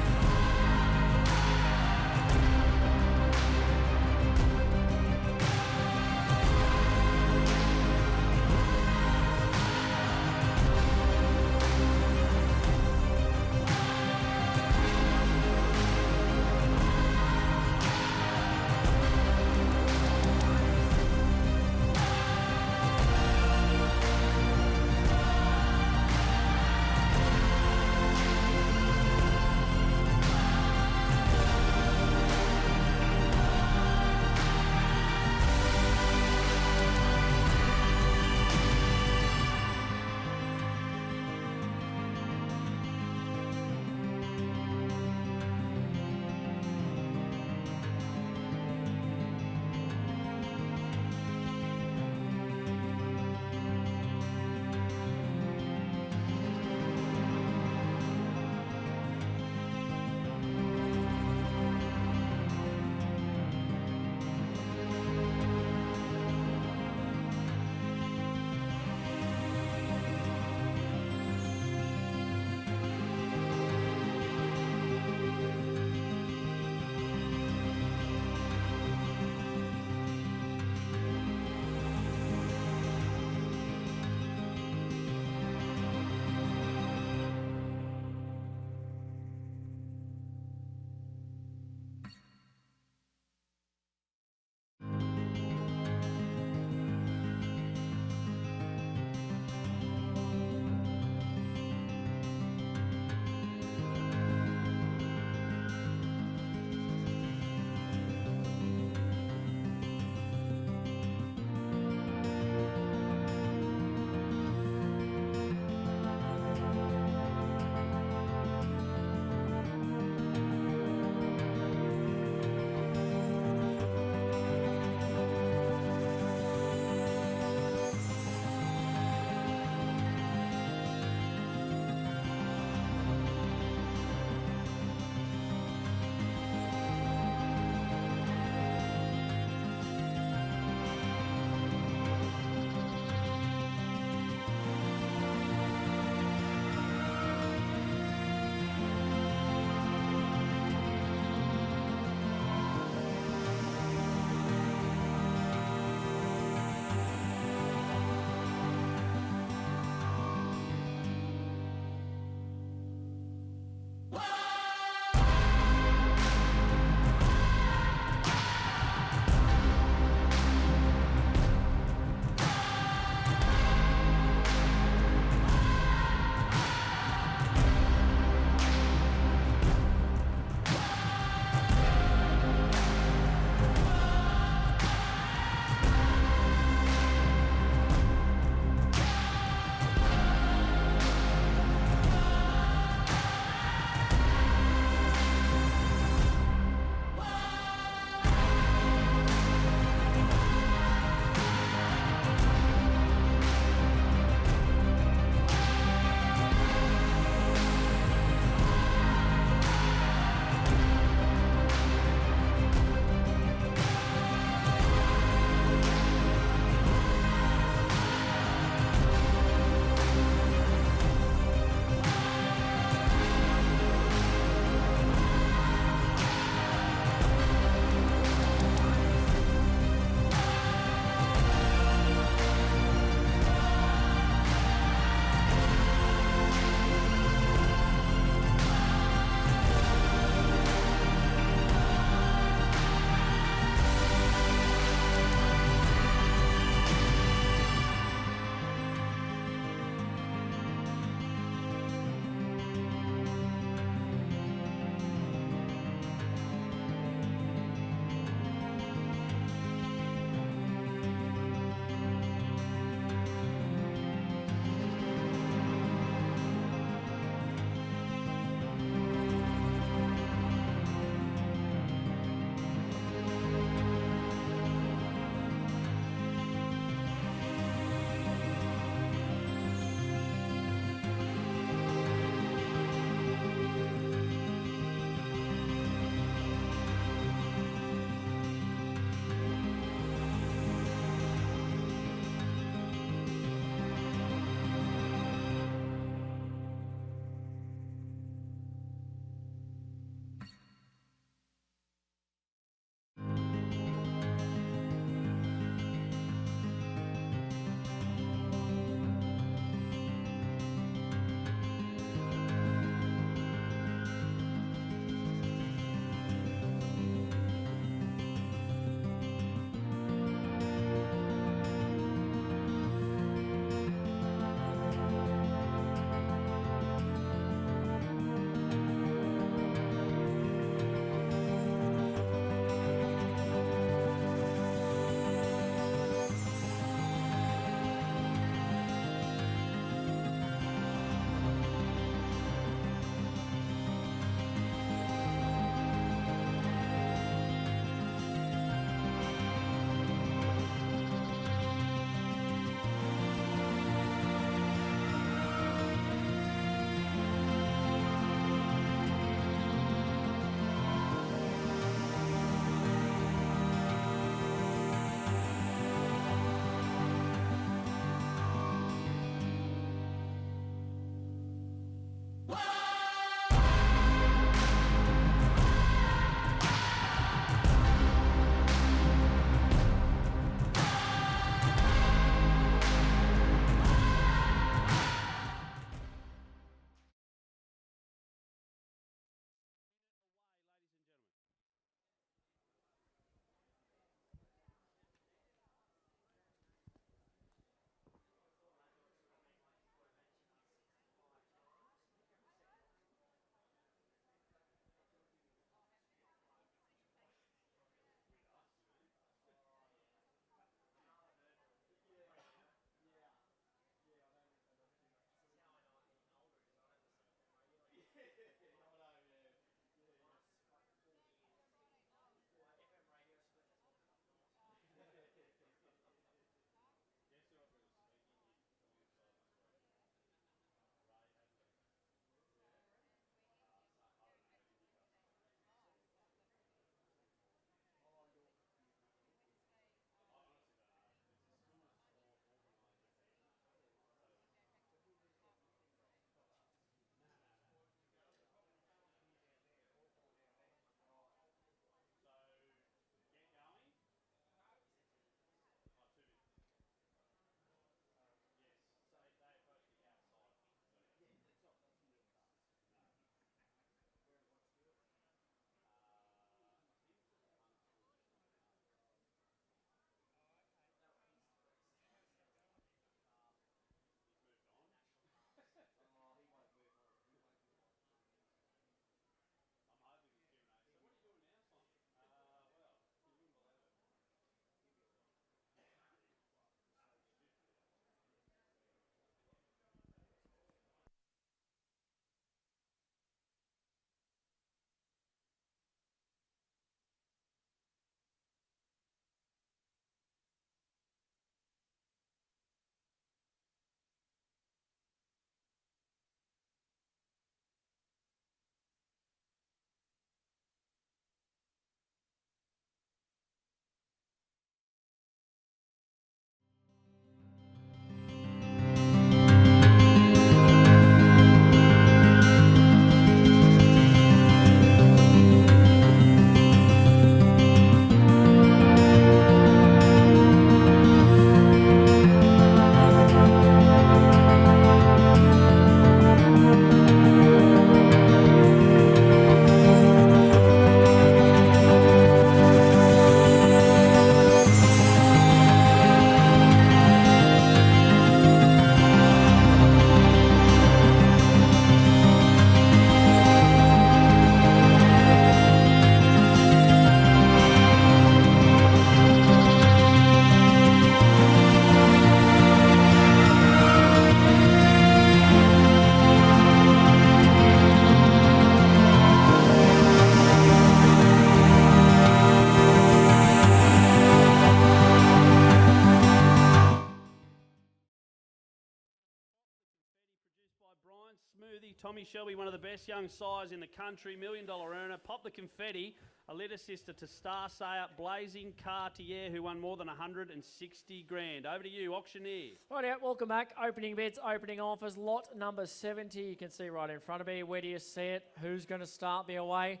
S4: Tommy Shelby, one of the best young sires in the country, $1 million earner. Pop the Confetti, a litter sister to Star Sayer, Blazing Cartier, who won more than 160 grand. Over to you, auctioneer.
S2: Right out, welcome back. Opening bids, opening offers. Lot number 70, you can see right in front of me. Where do you see it? Who's going to start me away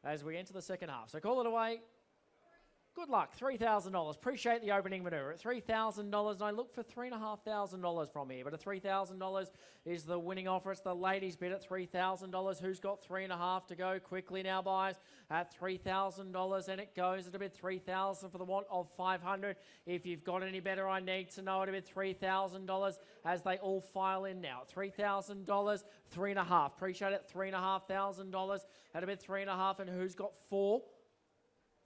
S2: as we enter the second half? So call it away. Good luck, $3,000. Appreciate the opening manoeuvre at $3,000, and I look for $3,500 from here. But at $3,000 is the winning offer. It's the ladies' bid at $3,000. Who's got 3.5 to go? Quickly now, buys at $3,000, and it goes at a bid $3,000 for the want of $500. If you've got any better, I need to know at a bid $3,000 as they all file in now. $3,000, 3.5. Appreciate it, $3,500 at a bid 3.5, and who's got 4?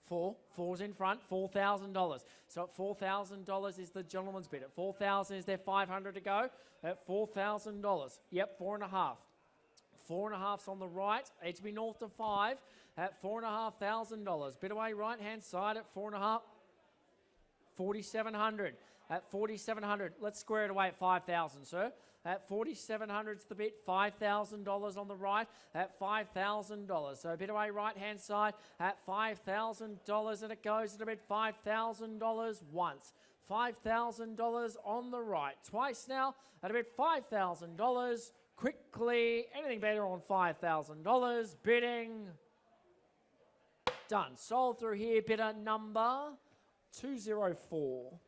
S2: Four's in front, $4,000. So at $4,000 is the gentleman's bid. At $4,000 is there $500 to go. At $4,000, yep, 4.5. 4.5's on the right. HB North to 5 at $4,500. Bid away right hand side at 4.5. 4,700. At 4,700, let's square it away at 5,000, sir. At 4,700's the bid, $5,000 on the right at $5,000. So bid away right hand side at $5,000, and it goes at a bid $5,000 once. $5,000 on the right. Twice now at a bid $5,000. Quickly, anything better on $5,000. Bidding done. Sold through here, bidder number 204.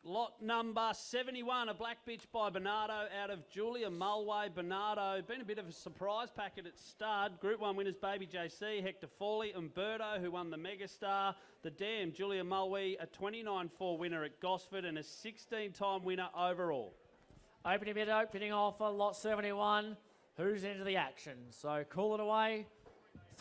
S4: Lot number 71, a Black Bitch by Bernardo out of Julia Mulway. Bernardo, been a bit of a surprise packet at stud. Group 1 winners, Baby JC, Hector Fawley, Umberto, who won the Megastar. The Dam, Julia Mulway, a 29-4 winner at Gosford and a 16-time winner overall.
S2: Opening bid, opening offer, lot 71. Who's into the action? So call it away.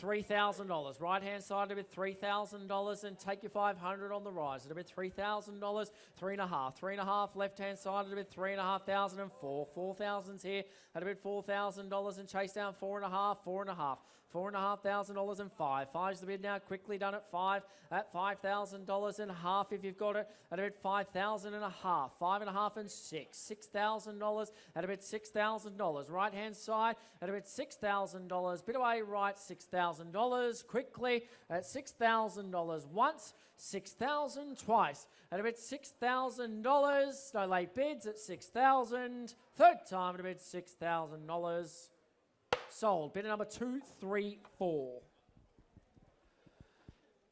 S2: $3,000. Right hand side a bit $3,000, and take your $500 on the rise. At a bit $3,000, 3.5. 3.5 left hand side at a bit $3,500 and 4. 4,000's here at a bit $4,000, and chase down 4.5. 4.5. $4,500 and 5. 5's the bid now, quickly done at 5 at $5,000 and half if you've got it at a bit $5,000 and a half. 5.5 and 6. $6,000 at a bit $6,000. Right hand side at a bit $6,000. Bid away right $6,000. Quickly at $6,000 once. $6,000 twice at a bit $6,000. No late bids at $6,000. Third time at a bit $6,000. Sold. Bidder number 234.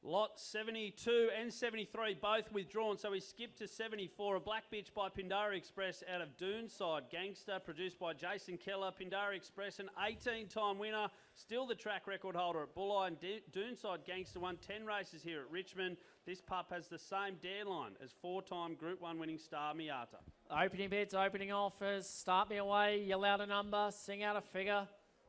S4: Lot 72 and 73 both withdrawn, so we skip to 74. A Black Bitch by Pindara Express out of Doonside Gangster, produced by Jason Keller. Pindara Express, an 18-time winner, still the track record holder at Bulleye, and Doonside Gangster won 10 races here at Richmond. This pup has the same dare line as 4-time Group 1 winning Star Miata.
S2: Opening bids, opening offers. Start me away. Yell out a number. Sing out a figure.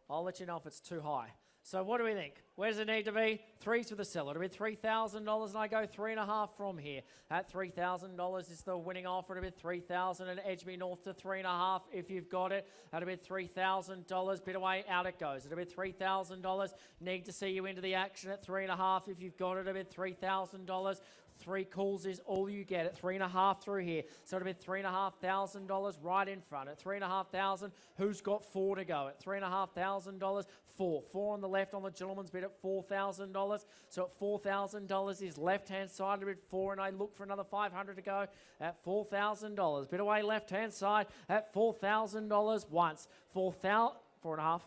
S2: I'll let you know if it's too high. So what do we think? Where does it need to be? 3's for the seller. It'll be $3,000, and I go 3.5 from here. At $3,000 is the winning offer. It'll be $3,000, and edge me north to 3.5 if you've got it. That'll be $3,000. Bid away, out it goes. It'll be $3,000. Need to see you into the action at 3.5 if you've got it. It'll be $3,000. 3 calls is all you get at 3.5 through here. So it'll be $3,500 right in front. At $3,500, who's got 4 to go? At $3,500, 4. 4 on the left on the gentleman's bid at $4,000. So at $4,000 is left-hand side at bid 4, and I look for another $500 to go at $4,000. Bid away left-hand side at $4,000 once. 4.5.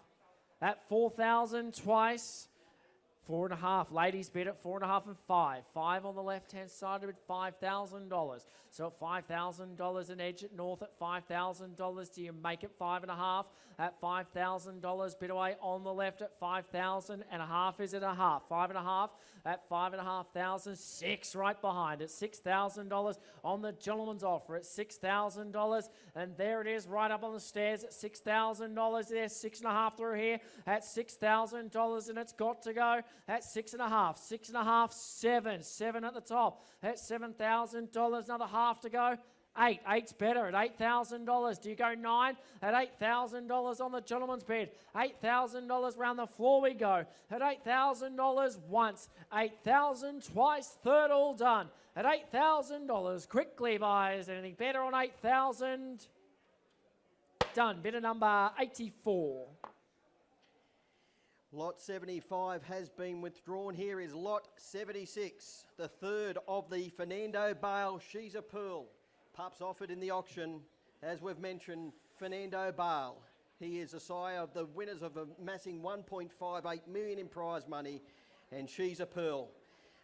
S2: At $4,000 twice. 4.5. Ladies bid at 4.5 and 5. 5 on the left-hand side of it, $5,000. So at $5,000 an edge at north at $5,000. Do you make it 5.5 at $5,000? Bid away on the left at 5,000 and a half. Is it a half? 5.5 at 5,500. 6 right behind at $6,000 on the gentleman's offer at $6,000. And there it is right up on the stairs at $6,000. There's 6.5 through here at $6,000, and it's got to go at 6.5. 6.5, 7. 7 at the top at $7,000. Another half to go. 8. 8's better at $8,000. Do you go 9 at $8,000 on the gentleman's bid? $8,000 round the floor we go. At $8,000 once. 8,000 twice. Third all done. At $8,000. Quickly buys. Anything better on 8,000? Done. Bidder number 84.
S1: Lot 75 has been withdrawn. Here is lot 76, the third of the Fernando Bale She's a Pearl. Pups offered in the auction, as we've mentioned, Fernando Bale. He is a sire of the winners of amassing $1.58 million in prize money, and She's a Pearl.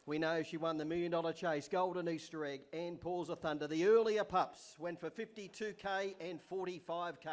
S1: We know she won the $1 Million Chase, Golden Easter Egg, and Paws of Thunder. The earlier pups went for $52K and $45K.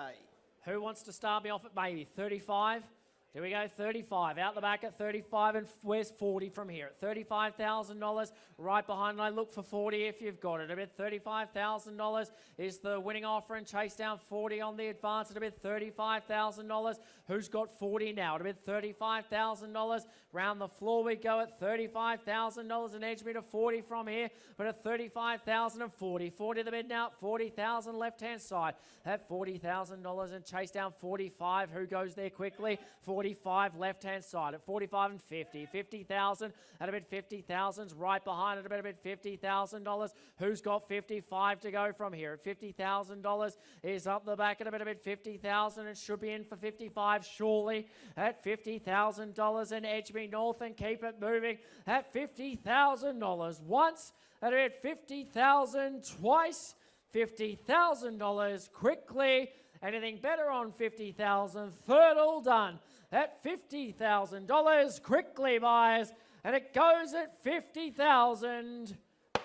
S2: Who wants to start me off at maybe 35? Here we go, 35. Out the back at 35, and where's 40 from here? At $35,000, right behind, and I look for 40 if you've got it. A bid $35,000 is the winning offer, and chase down 40 on the advance at a bid $35,000. Who's got 40 now? At a bid $35,000. Round the floor we go at $35,000, and edge me to 40 from here, but at $35,000 and 40. 40 the bid now, 40,000 left-hand side. At $40,000 and chase down 45. Who goes there quickly? 45 left-hand side at 45 and 50. 50,000 at a bid 50,000's right behind it, a bit $50,000. Who's got 55 to go from here? At $50,000 is up the back at a bit 50,000 and should be in for 55 surely. At $50,000 and edge me north and keep it moving at $50,000 once, at a bit 50,000 twice, $50,000 quickly. Anything better on 50,000? Third all done at $50,000. Quickly buys, and it goes at 50,000.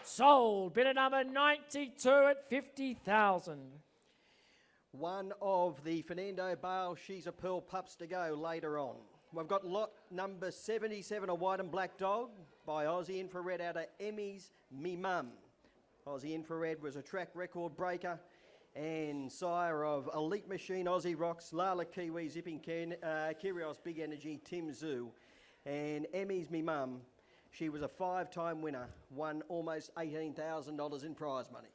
S2: Sold. Bidder number 92 at 50,000.
S1: One of the Fernando Bale She's a Pearl pups to go later on. We've got lot number 77, a white and black dog by Aussie Infrared out of Emmy's Me Mum. Aussie Infrared was a track record breaker and sire of Elite Machine, Aussie Rocks, Lala Kiwi, Zipping Kyrgios, Big Energy, Tim Zoo. And Emmy's Me Mum, she was a 5-time winner, won almost $18,000 in prize money.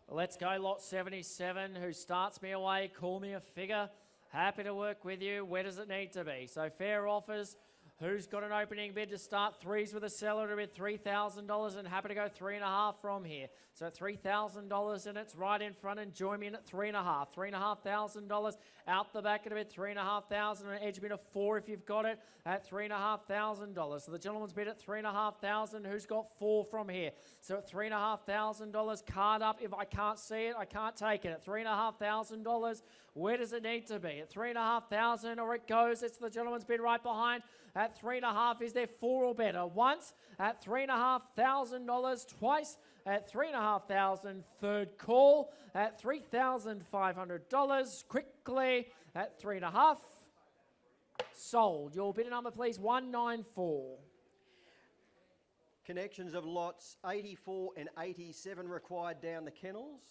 S2: Let's go, lot 77. Who starts me away? Call me a figure. Happy to work with you. Where does it need to be? So fair offers. Who's got an opening bid to start? Threes with a seller to bid $3,000 and happy to go 3.5 from here. So $3,000 and it's right in front, and join me in at 3.5. $3,500 out the back at a bid $3,500 and edge me to 4 if you've got it at $3,500. So the gentleman's bid at $3,500. Who's got 4 from here? So at $3,500, card up. If I can't see it, I can't take it. At $3,500, where does it need to be? At $3,500 or it goes. It's the gentleman's bid right behind. At 3.5, is there 4 or better? Once at $3,500, twice at $3,500, third call at $3,500, quickly at 3.5. Sold. Your bidder number, please, 194.
S1: Connections of lots 84 and 87 required down the kennels.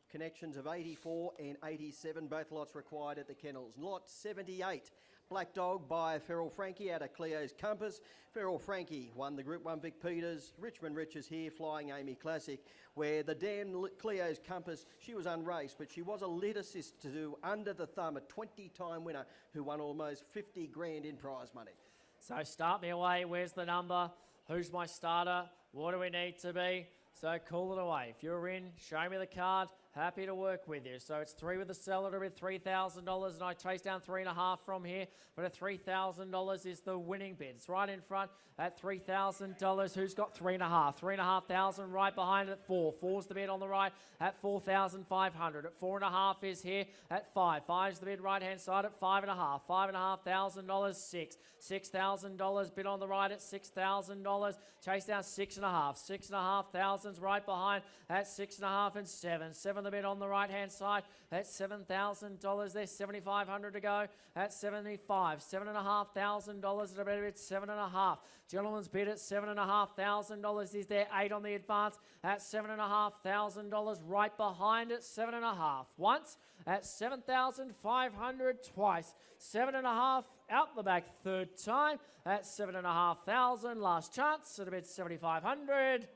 S1: Connections of 84 and 87, both lots required at the kennels. Lot 78. Black Dog by Feral Frankie out of Cleo's Compass. Feral Frankie won the Group 1 Vic Peters. Richmond Rich is here, Flying Amy Classic, where the Dan Cleo's Compass, she was unraced, but she was a lead assist to do under the thumb, a 20-time winner who won almost 50 grand in prize money.
S2: So start me away. Where's the number? Who's my starter? What do we need to be? So call it away. If you're in, show me the card. Happy to work with you. So it's 3 with the seller to bid $3,000, and I chase down 3.5 from here. But at $3,000 is the winning bid. It's right in front at $3,000. Who's got 3.5? 3,500 right behind it at 4. 4's the bid on the right at 4,500. At 4.5 is here at 5. 5's the bid right hand side at 5.5. $5,500. 6. $6,000 bid on the right at $6,000. Chase down 6.5. 6,500's right behind at 6.5 and 7. 7 the bid on the right hand side at $7,000. There's $7,500 to go at 75. $7,500 at a better bid 7.5. Gentleman's bid at $7,500. Is there 8 on the advance at $7,500? Right behind it 7.5. Once at 7,500. Twice 7.5 out the back third time at 7,500. Last chance at a bid 7,500.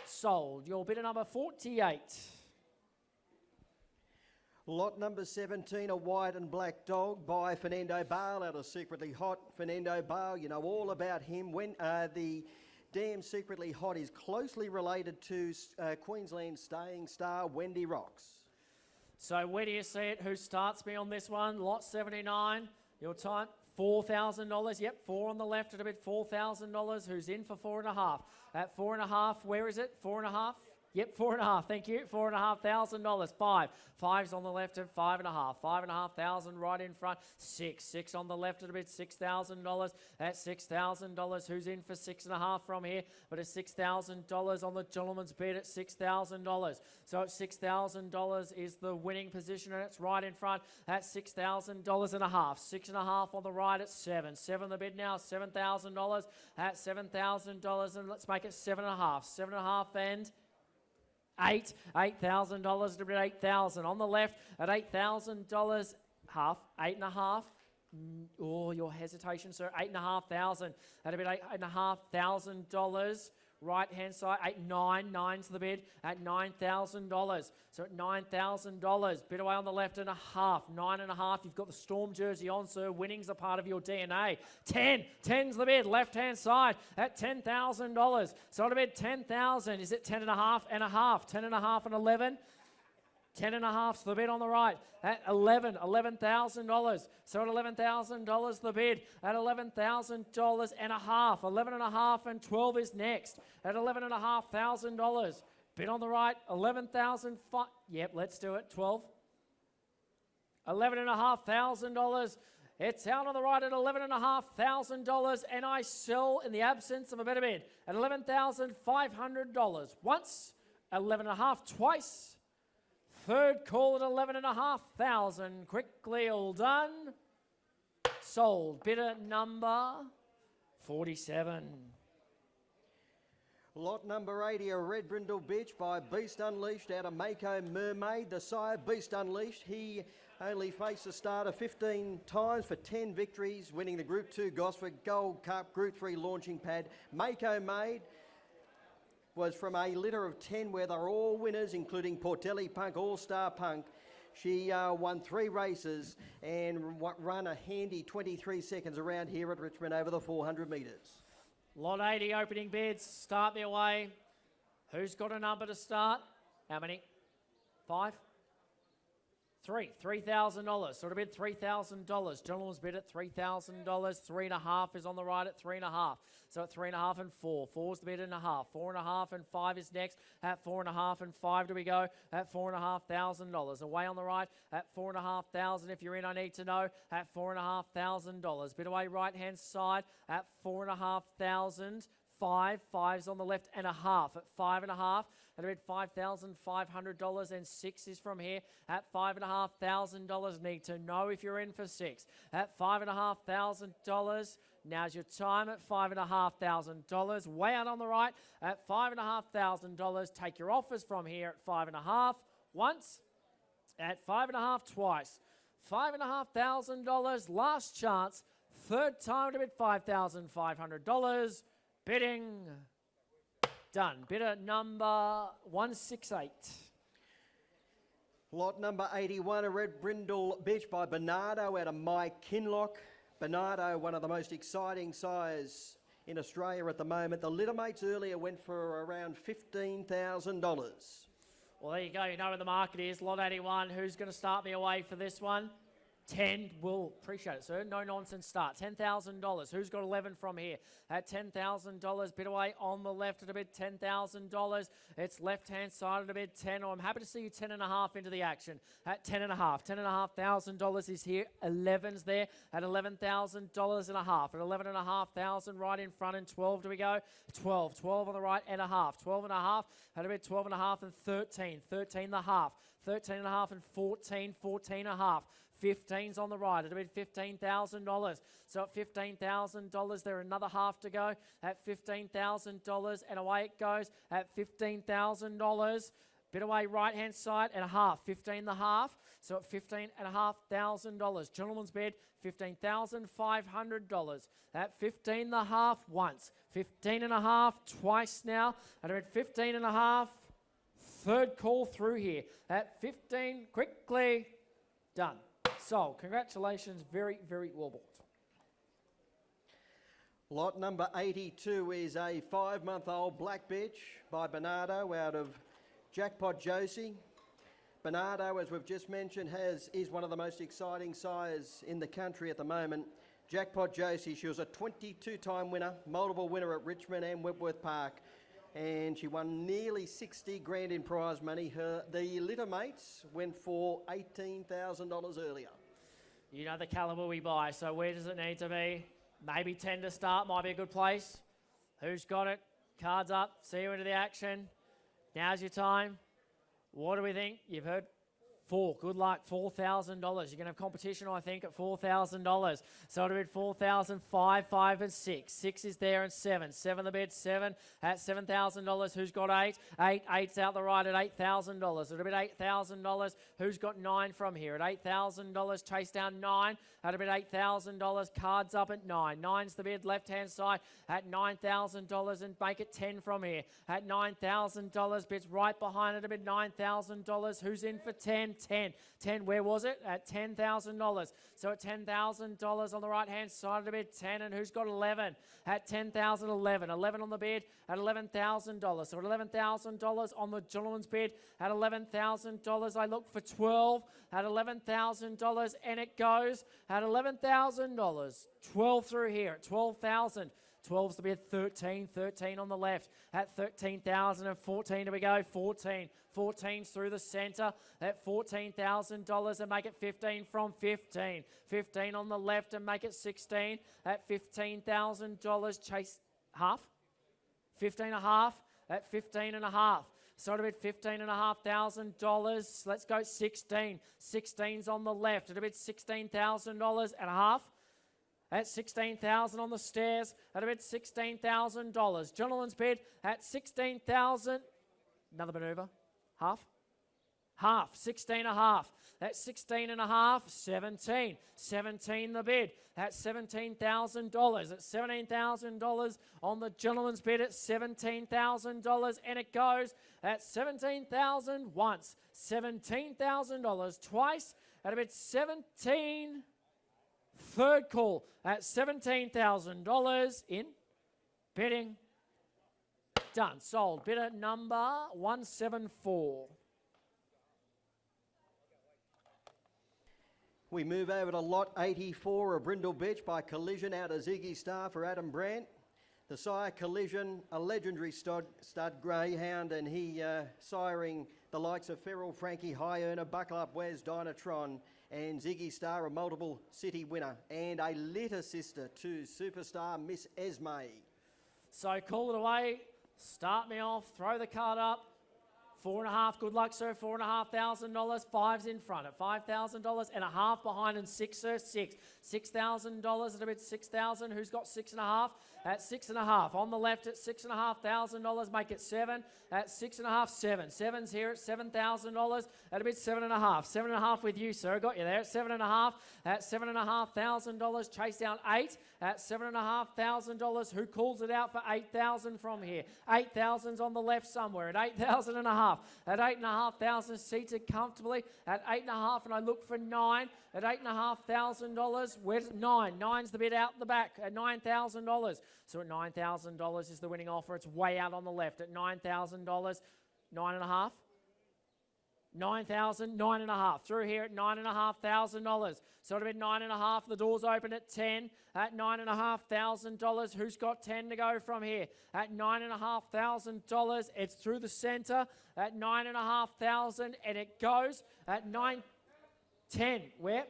S2: Sold. Your bidder number 48.
S1: Lot number 17, a white and black dog by Fernando Bale out of Secretly Hot. Fernando Bale, you know all about him. When the Damn Secretly Hot is closely related to Queensland staying star Wendy Rocks.
S2: So where do you see it? Who starts me on this one? Lot 79. Your time, $4,000. Yep, 4 on the left at a bit, $4,000. Who's in for 4.5? At 4.5, where is it? 4.5? Yep, 4.5. Thank you. $4,500. 5. 5's on the left at 5.5. 5,500 right in front. 6. 6 on the left at a bit. $6,000. At $6,000. Who's in for 6.5 from here? But it's $6,000 on the gentleman's bid at $6,000. So at $6,000 is the winning position, and it's right in front at $6,000 and a half. 6.5 on the right at 7. 7 the bid now. $7,000 at $7,000, and let's make it 7.5. 7.5 and $8,000 to be $8,000 on the left at $8,000 half 8.5. Oh, your hesitation, sir. $8,500 at a bit $8,500. Right hand side 8, 9, 9's the bid at $9,000. So at $9,000, bid away on the left and a half, 9.5. You've got the Storm jersey on, sir. Winning's a part of your DNA. 10, 10's the bid, left hand side at $10,000. So at a bid 10,000. Is it 10.5 and a half? 10.5 and 11. 10.5's the bid on the right at $11,000. So at $11,000 the bid at $11,000 and a half. 11.5 and 12 is next at $11,500. Bid on the right, 11,000. Yep, let's do it. 12. $11,500. It's out on the right at $11,500, and I sell in the absence of a better bid at $11,500. Once, 11.5 twice. Third call at $11,500. Quickly all done. Sold. Bidder number 47.
S1: Lot number 80, a red brindle bitch by Beast Unleashed out of Mako Mermaid. The sire Beast Unleashed, he only faced the starter 15 times for 10 victories, winning the Group 2 Gosford Gold Cup Group 3 launching pad. Mako Maid was from a litter of 10 where they're all winners, including Portelli Punk, All-Star Punk. She won 3 races and run a handy 23 seconds around here at Richmond over the 400 metres.
S2: Lot 80 opening bids. Start me away. Who's got a number to start? How many? 5? 3. $3,000. So it'll bid $3,000. Gentleman's bid at $3,000. 3.5 is on the right at 3.5. So at 3.5 and 4. 4's the bid and a half. 4.5 and 5 is next. At 4.5 and 5 do we go? At $4,500. Away on the right at $4,500. If you're in, I need to know. At $4,500. Bid away right hand side at $4,500. 5's on the left and a half at 5.5. At about $5,500, and 6 is from here at $5,500. Need to know if you're in for 6 at $5,500. Now's your time at $5,500. Way out on the right at $5,500. Take your offers from here at 5.5 once, at 5.5 twice. $5,500. Last chance. Third time to bid $5,500. Bidding done. Bidder number 168.
S1: Lot number 81, a red brindle bitch by Bernardo out of Mike Kinlock. Bernardo, one of the most exciting sires in Australia at the moment. The littermates earlier went for around $15,000.
S2: Well, there you go. You know where the market is. Lot 81. Who's going to start me away for this one? 10. Will appreciate it, sir. No nonsense start. $10,000. Who's got 11 from here? At $10,000. Bid away on the left at a bid $10,000. It's left hand side at a bid 10. I'm happy to see you 10.5 into the action. At 10.5. $10,500 is here. 11's there at $11,000 and a half. At $11,500 right in front, and 12 do we go? 12 on the right and a half. 12.5 at a bid 12.5 and 13. 13.5. 13.5 and 14. 14.5. 15's on the right at about $15,000. So at $15,000, there another half to go at $15,000, and away it goes at $15,000. Bit away right hand side and a half, 15.5. So at $15,500. Gentleman's bid, $15,500. At 15.5 once, 15.5 twice now, at about 15.5. Third call through here at 15. Quickly done. Sold. Congratulations. Very, very well bought.
S1: Lot number 82 is a 5-month-old black bitch by Bernardo out of Jackpot Josie. Bernardo, as we've just mentioned, is one of the most exciting sires in the country at the moment. Jackpot Josie, she was a 22-time winner, multiple winner at Richmond and Wentworth Park, and she won nearly 60 grand in prize money. The litter mates went for $18,000 earlier.
S2: You know the calibre we buy, so where does it need to be? Maybe 10 to start might be a good place. Who's got it? Cards up. See you into the action. Now's your time. What do we think? You've heard 4. Good luck. $4,000. You're going to have competition, I think, at $4,000. So it'll be 4,000, 5, 5 and 6. 6 is there and 7. 7 the bid, 7 at $7,000. Who's got 8? 8. 8's out the right at $8,000. It'll be $8,000. Who's got 9 from here? At $8,000. Chase down 9. That'll be $8,000. Cards up at 9. 9's the bid, left-hand side at $9,000 and make it 10 from here. At $9,000. Bids right behind it, a bid $9,000. Who's in for 10? 10, where was it? At $10,000. So at $10,000 on the right-hand side of the bid, 10, and who's got 11? At $10,000, 11. 11 on the bid at $11,000. So at $11,000 on the gentleman's bid at $11,000. I look for 12 at $11,000, and it goes at $11,000. 12 through here at 12,000. 12's the bid, 13. 13 on the left at 13,000 and 14. Here we go, 14. 14's through the centre at $14,000 and make it 15 from 15. 15 on the left and make it 16 at $15,000. Chase half. 15 and a half at 15 and a half. So it'll be $15,500. Let's go 16. 16's on the left. It'll be $16,000 and a half. At $16,000 on the stairs, at a bid $16,000. Gentleman's bid at $16,000. Another manoeuvre. Half. Half. 16 and a half. At 16 and a half. 17. 17 the bid at $17,000. At $17,000 on the gentleman's bid at $17,000, and it goes at $17,000 once. $17,000 twice. At a bid 17. Third call at $17,000 in. Bidding. Done. Sold. Bidder number 174.
S1: We move over to lot 84, a Brindle Bitch by Collision out of Ziggy Star for Adam Brandt. The sire Collision, a legendary stud Greyhound, and he siring the likes of Feral Frankie, High Earner, Buckle Up Wes, Dynatron, and Ziggy Star, a multiple city winner, and a litter sister to superstar Miss Esme.
S2: So call it away. Start me off. Throw the card up. 4.5. Good luck, sir. $4,500. 5's in front at $5,000 and a half behind, and 6, sir. 6. $6,000 at a bit. 6,000. Who's got 6.5? At 6.5. On the left at $6,500. Make it 7. At 6.5. 7. 7's here at $7,000. At a bit 7.5. 7.5 with you, sir. Got you there. At 7.5. At $7,500. Chase down 8 at $7,500. Who calls it out for 8,000 from here? 8,000's on the left somewhere at 8,000 and a half. At 8,500 seated comfortably at 8.5, and I look for 9 at $8,500. Where's 9? 9's the bid out the back at $9,000. So at $9,000 is the winning offer. It's way out on the left at $9,000. 9.5. 9,000, 9.5. Through here at $9,500. So it'll be 9.5. The doors open at 10 at $9,500. Who's got 10 to go from here? At $9,500. It's through the centre at $9,500, and it goes at 10. Where?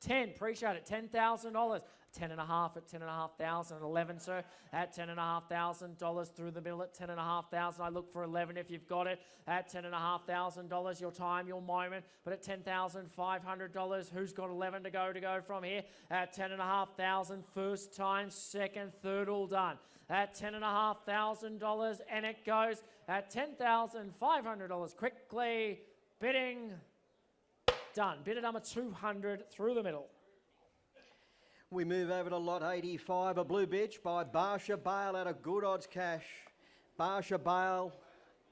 S2: 10. Appreciate it. $10,000. 10.5 at $10,500. 11, sir, at $10,500. Through the middle at $10,500. I look for 11 if you've got it at $10,500. Your time, your moment. But at $10,500, who's got 11 to go from here? At $10,500. First time, second, third, all done. At $10,500, and it goes at $10,500. Quickly bidding. Done. Bid at number 200 through the middle.
S1: We move over to lot 85, a Blue Bitch by Barsha Bale out of Good Odds Cash. Barsha Bale,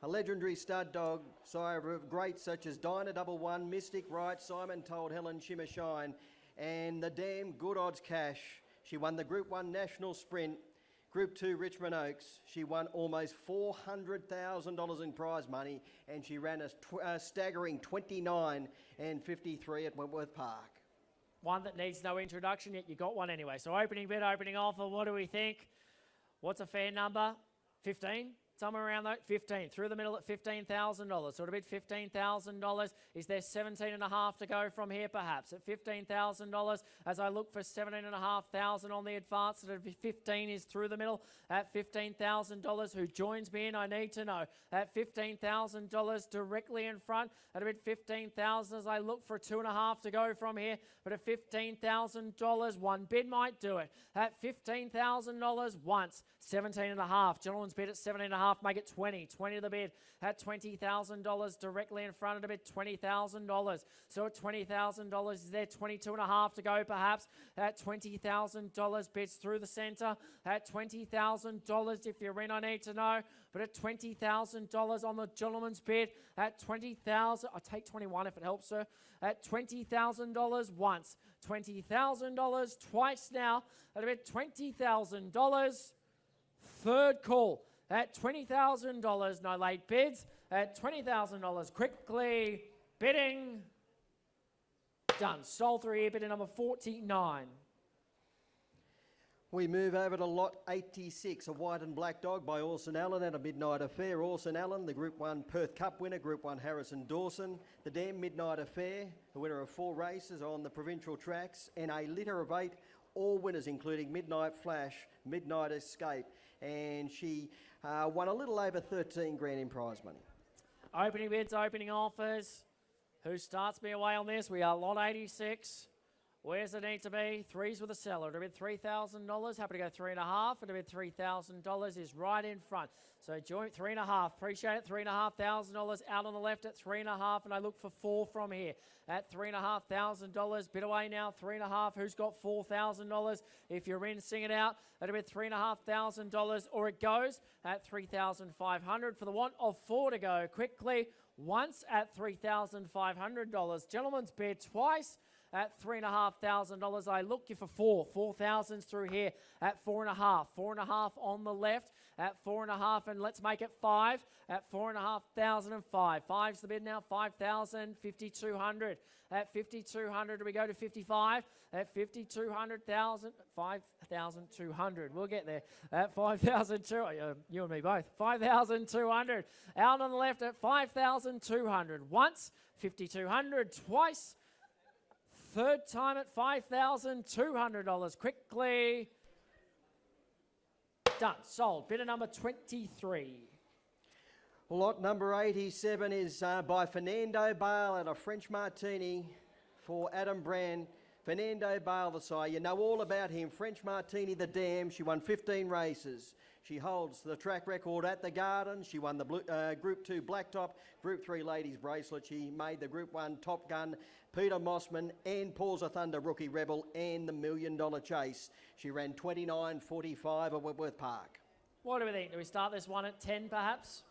S1: A legendary stud dog, sire of greats such as Dinah Double One, Mystic Right, Simon Told Helen, Shimmer Shine, and the Damn Good Odds Cash. She won the Group 1 National Sprint, Group 2 Richmond Oaks. She won almost $400,000 in prize money, and she ran a staggering 29 and 53 at Wentworth Park.
S2: One that needs no introduction, yet you got one anyway. So opening bid, opening offer, what do we think? What's a fair number? 15? Somewhere around that, 15. Through the middle at $15,000. So it'll bid $15,000. Is there 17.5 to go from here, perhaps? At $15,000, as I look for 17,500 on the advance, it'll be 15 is through the middle at $15,000. Who joins me in? I need to know. At $15,000 directly in front, it'll bid $15,000 as I look for 2.5 to go from here. But at $15,000, one bid might do it. At $15,000 once, 17.5. Gentleman's bid at 17.5, make it 20. 20 to the bid at $20,000 directly in front of the bid, $20,000. So at $20,000, is there 22.5 to go perhaps? At $20,000, bids through the centre. At $20,000, if you're in, I need to know. But at $20,000 on the gentleman's bid, at $20,000, I'll take 21 if it helps, sir. At $20,000 once, $20,000 twice now. At about $20,000. Third call at $20,000. No late bids at $20,000. Quickly bidding. Done. Sold through here, bidding number 49.
S1: We move over to lot 86, a white and black dog by Orson Allen at a midnight affair. Orson Allen, the Group 1 Perth Cup winner, Group 1 Harrison Dawson. The Damn Midnight Affair, the winner of 4 races on the provincial tracks, and a litter of 8, all winners including Midnight Flash, Midnight Escape, and she won a little over 13 grand in prize money.
S2: Opening bids, opening offers. Who starts me away on this? We are lot 86. Where's it need to be? Threes with a seller. It'll bid $3,000. Happy to go 3.5. It'll bid $3,000 is right in front. So joint 3.5. Appreciate it. $3,500 out on the left at 3.5. And I look for 4 from here at $3,500. Bid away now. 3.5. Who's got $4,000? If you're in, sing it out. It'll bid $3,500 or it goes at $3,500 for the want of 4 to go. Quickly once at $3,500. Gentleman's bid twice at $3,500. I look you for 4. 4,000s through here at 4.5. 4.5 on the left at 4.5, and let's make it 5 at 4,500 and 5. 5's the bid now. 5,000, 5,200. At 5,200, we go to 55. At 5,200,000, 5,200. We'll get there. At 5,200, you and me both. 5,200. Out on the left at 5,200. Once, 5,200. Twice. Third time at $5,200. Quickly. Done. Sold. Bidder number 23.
S1: Lot number 87 is by Fernando Bale at a French Martini for Adam Brand. Fernando Bale, the sire. You know all about him. French Martini, the Dam. She won 15 races. She holds the track record at the Garden. She won the Group 2 Blacktop, Group 3 Ladies Bracelet. She made the Group 1 Top Gun, Peter Mossman and Paws of Thunder Rookie Rebel and the $1 Million Chase. She ran 29.45 at Wentworth Park.
S2: What do we think? Do we start this one at 10 perhaps?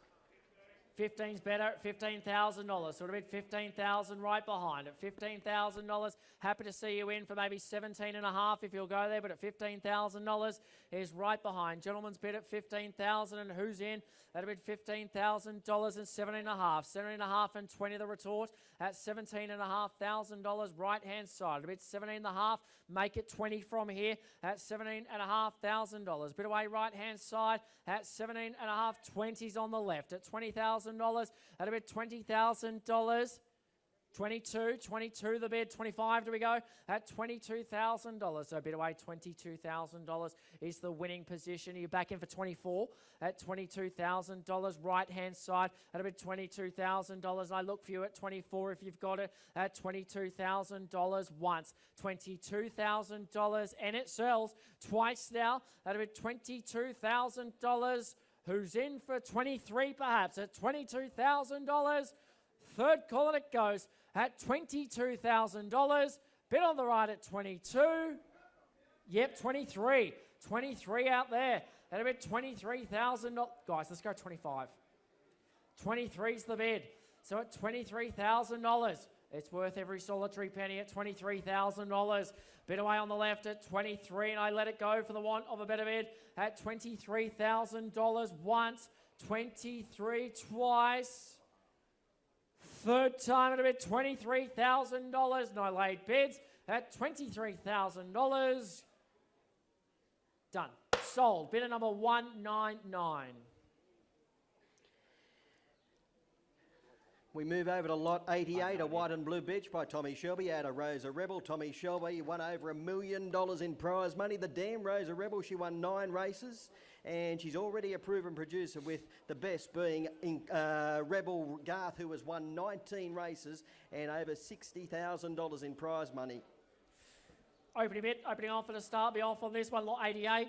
S2: 15's better at $15,000. So it'll be $15,000 right behind. At $15,000, happy to see you in for maybe 17.5 if you'll go there, but at $15,000 is right behind. Gentleman's bid at $15,000, and who's in? That'll be $15,000 and 17.5. 17.5 and 20 the retort at $17,500 right hand side. It'll be 17.5. Make it 20 from here at $17,500. Bit away right hand side at 17.5. 20's on the left at $20,000. At a bit $20,000. 22 the bid, 25 do we go at $22,000. So a bit away, $22,000 is the winning position. Are you back in for 24 at $22,000 right hand side at a bit $22,000. I look for you at 24 if you've got it at $22,000 once, $22,000, and it sells twice now at a bit $22,000. Who's in for 23 perhaps at $22,000? Third call and it goes at $22,000. Bid on the right at 22. Yep, 23. 23 out there. At about $23,000. Guys, let's go 25. 23's the bid. So at $23,000, it's worth every solitary penny at $23,000. Bid away on the left at 23, and I let it go for the want of a better bid at $23,000 once, 23 twice. Third time at a bid, $23,000. No late bids at $23,000. Done. Sold. Bidder number 199.
S1: We move over to lot 88, a white and blue bitch by Tommy Shelby out of Rosa Rebel. Tommy Shelby won over $1 million in prize money. The damn Rosa Rebel, she won 9 races, and she's already a proven producer, with the best being Rebel Garth, who has won 19 races and over $60,000 in prize money.
S2: Opening bid, opening off at a start. Be off on this one, lot 88.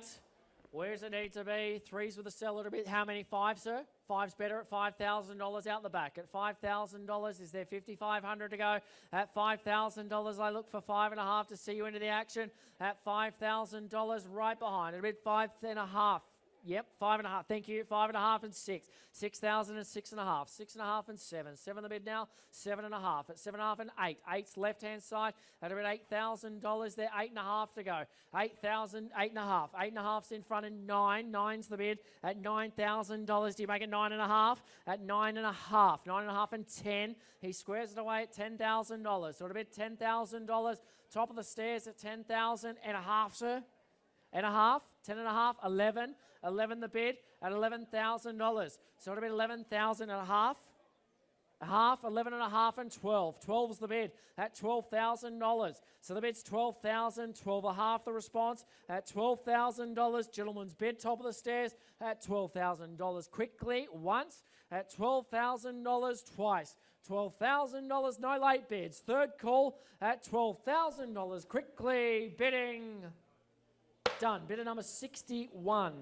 S2: Where does it need to be? 3's with a sell a little bit. How many 5s, sir? 5's better at $5,000 out the back. At $5,000, is there $5,500 to go? At $5,000, I look for 5.5 to see you into the action. At $5,000, right behind. A bit 5.5. Yep, 5.5. Thank you. 5.5 and 6. 6,000 and 6.5. 6.5 and 7. 7 the bid now. 7.5. At 7.5 and 8. 8's left hand side. At about $8,000 there. 8.5 to go. 8,000. 8.5. 8.5's in front and 9. 9's the bid. At $9,000. Do you make it 9.5? At 9.5. 9.5 and 10. He squares it away at $10,000. So it'll be $10,000. Top of the stairs at 10,000 and a half, sir. And a half, 10.5, 11. 11 the bid at $11,000. So it'll be 11,000 and a half. A half, 11.5 and 12. 12's the bid at $12,000. So the bid's 12,000, 12.5 the response at $12,000. Gentleman's bid, top of the stairs at $12,000. Quickly, once at $12,000 twice. $12,000, no late bids. Third call at $12,000. Quickly bidding. Done. Bidder number 61.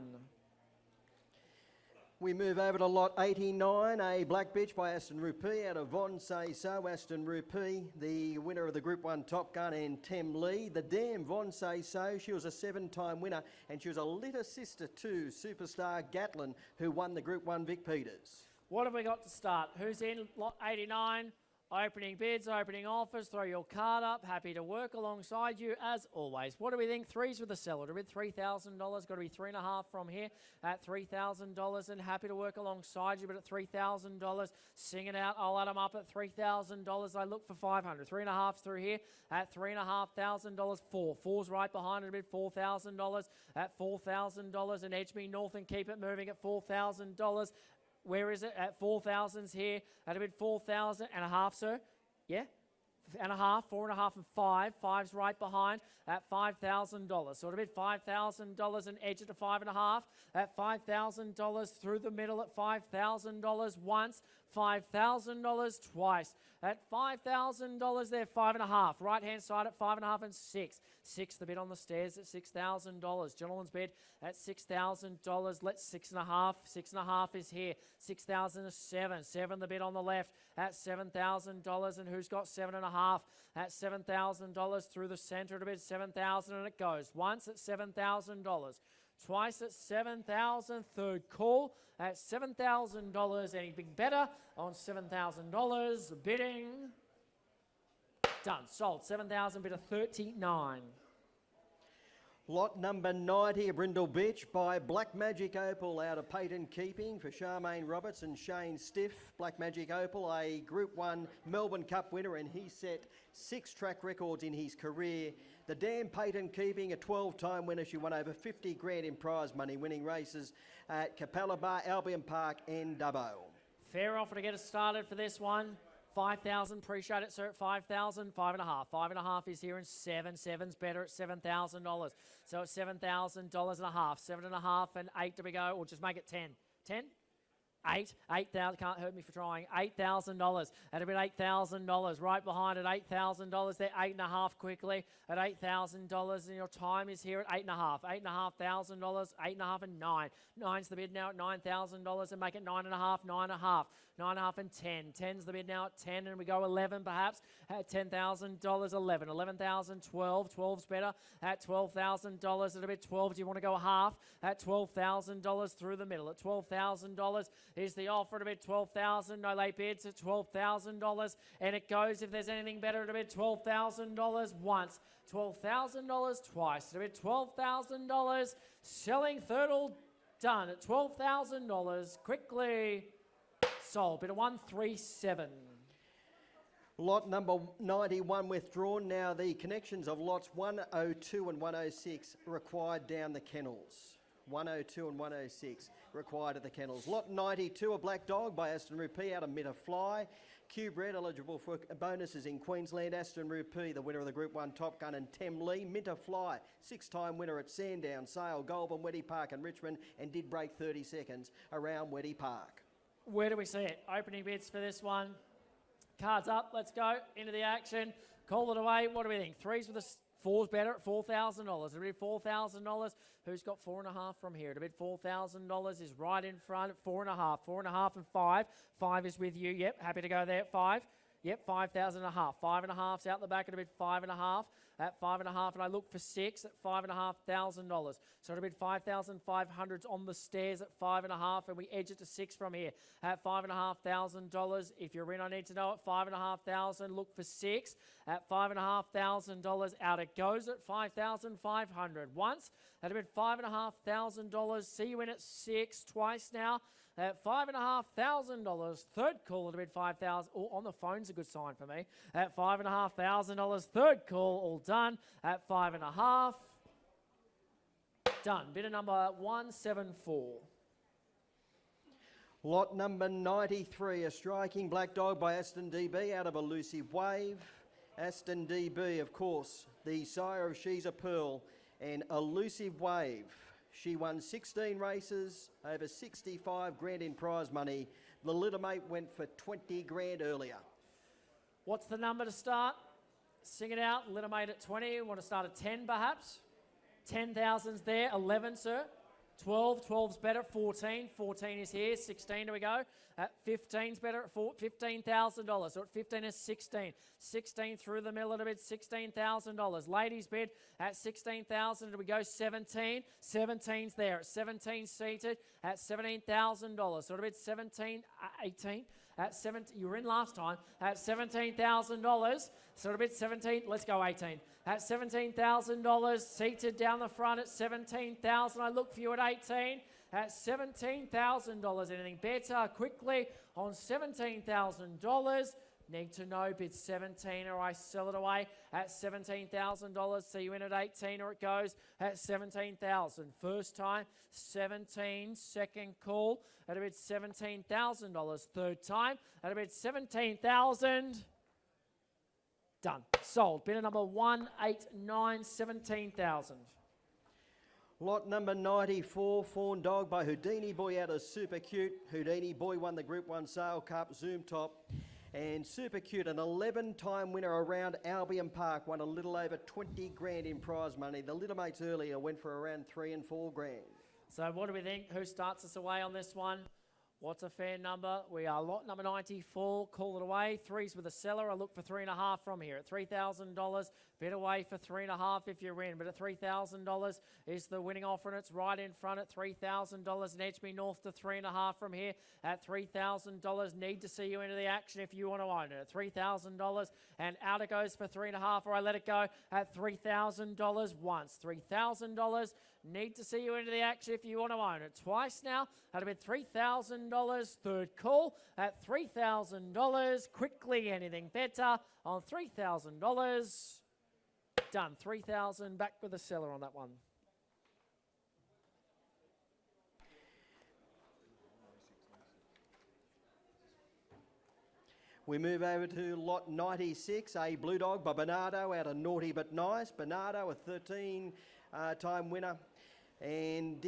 S1: We move over to lot 89, a black bitch by Aston Rupee out of Von Say So. Aston Rupee, the winner of the Group 1 Top Gun, and Tem Lee. The damn Von Say So, she was a 7-time winner, and she was a litter sister to Superstar Gatlin, who won the Group 1 Vic Peters.
S2: What have we got to start? Who's in lot 89? Opening bids, opening offers, throw your card up. Happy to work alongside you as always. What do we think? 3's with a seller. To bid $3,000. Got to be 3.5 from here at $3,000, and happy to work alongside you, but at $3,000. Sing it out. I'll add them up at $3,000. I look for 500. 3.5's through here at $3,500. 4. 4's right behind it. To bid $4,000 at $4,000, and edge me north and keep it moving at $4,000. Where is it? At 4,000's here. At a bid 4,000 and a half, sir. Yeah? And a half, 4.5 and 5. 5's right behind at $5,000. So at a bid $5,000 and edge it to 5.5. At $5,000 through the middle at $5,000 once. $5,000 twice. At $5,000 there, 5.5. Right hand side at 5.5 and 6. 6 the bid on the stairs at $6,000. Gentleman's bid at $6,000. Let's 6.5. 6.5 is here. 6,007. 7 the bid on the left at $7,000. And who's got 7.5? At $7,000 through the centre at a bid 7,000, and it goes. Once at $7,000. Twice at $7,000. Third call at $7,000. Anything better on $7,000. Bidding. Done. Sold. 7,000. Bid of 39.
S1: Lot number 90, a brindle bitch by Black Magic Opal out of Peyton Keeping for Charmaine Roberts and Shane Stiff. Black Magic Opal, a Group 1 Melbourne Cup winner, and he set 6 track records in his career. The damn Peyton Keeping, a 12-time winner. She won over 50 grand in prize money, winning races at Capella Bar, Albion Park and Dubbo.
S2: Fair offer to get us started for this one. 5,000, appreciate it, sir, at 5,000, 5.5. 5.5 is here, and 7. 7's better at $7,000. So it's $7,000 and a half. 7.5 and 8 to we go, or just make it 10. 10? 8. 8,000, can't hurt me for trying. $8,000. At about $8,000. Right behind at $8,000. They're 8.5 quickly at $8,000. And your time is here at 8.5. $8,500. 8.5 and 9. 9's the bid now at $9,000, and make it 9.5. 9.5. 9.5 and 10. 10's the bid now at 10, and we go 11 perhaps at $10,000. 11. 11,000. 12. 12's better at $12,000. At a bit 12. Do you want to go half at $12,000 through the middle? At $12,000 is the offer. At a bit 12,000. No late bids at $12,000, and it goes if there's anything better at a bit $12,000 once. $12,000 twice. At a bit $12,000. Selling third all done at $12,000. Quickly sold. Bid of 137.
S1: Lot number 91 withdrawn. Now the connections of lots 102 and 106 required down the kennels. 102 and 106 required at the kennels. Lot 92, a black dog by Aston Rupee out of Mitta Fly. Cube Red, eligible for bonuses in Queensland. Aston Rupee, the winner of the Group 1 Top Gun, and Tem Lee. Minter Fly, 6-time winner at Sandown, Sale, Goulburn, Weddy Park and Richmond, and did break 30 seconds around Weddy Park.
S2: Where do we see it? Opening bids for this one. Cards up. Let's go into the action. Call it away. What do we think? Threes with the fours better at $4,000. A bid $4,000. Who's got 4.5 from here? A bid $4,000 is right in front at 4.5. 4.5 and 5. 5 is with you. Yep, happy to go there. 5. Yep, 5,000 and a half. 5.5's out the back at a bid 5.5. At 5.5, and I look for 6 at $5,500. So it'll bid 5,500's on the stairs at 5.5, and we edge it to 6 from here at $5,500. If you're in, I need to know at 5,500. Look for 6 at $5,500. Out it goes at 5,500. Once at a bid $5,500. See you in at 6 twice now. At $5,500, third call at a bid 5,000. Oh, on the phone's a good sign for me. At $5,500, third call, all done. At 5.5, done. Bidder number 174.
S1: Lot number 93, a striking black dog by Aston DB out of Elusive Wave. Aston DB, of course, the sire of She's a Pearl, and Elusive Wave. She won 16 races, over 65 grand in prize money. The little mate went for 20 grand earlier.
S2: What's the number to start? Sing it out. Little mate at 20. Want to start at 10 perhaps? 10,000's there. 11, sir. 12. 12's better. 14. 14 is here. 16, do we go? At 15's better at $15,000. So at 15 is 16. 16 through the middle at a bid, $16,000. Ladies bid at 16,000. Do we go 17? 17's there. At 17 seated at $17,000. So at a bid 17, 18. At 17, you were in last time. At $17,000. So at a bid 17. Let's go 18. At $17,000. Seated down the front at $17,000. I look for you at 18. At $17,000. Anything better? Quickly on $17,000. Need to know bid 17 or I sell it away at $17,000. See you in at 18 or it goes at 17,000. First time 17. Second call at a bid $17,000. Third time at a bid 17,000. Done. Sold. Bidder number 189, 17,000.
S1: Lot number 94, Fawn Dog by Houdini Boy out of Super Cute. Houdini Boy won the Group 1 Sale Cup, Zoom Top. And Super Cute, an 11-time winner around Albion Park, won a little over 20 grand in prize money. The little mates earlier went for around 3 and 4 grand.
S2: So what do we think? Who starts us away on this one? What's a fair number? We are lot number 94. Call it away. Threes with a seller. I look for 3.5 from here at $3,000. Bid away for 3.5 if you're in. But at $3,000 is the winning offer, and it's right in front at $3,000. And edge me north to 3.5 from here at $3,000. Need to see you into the action if you want to own it at $3,000. And out it goes for 3.5, or I let it go at $3,000 once. $3,000. Need to see you into the action if you want to own it twice now. At a bid $3,000. Third call at $3,000. Quickly, anything better on $3,000. Done. 3,000. Back with the seller on that one.
S1: We move over to lot 96, a Blue Dog by Bernardo out of Naughty But Nice. Bernardo, a 13-time winner, and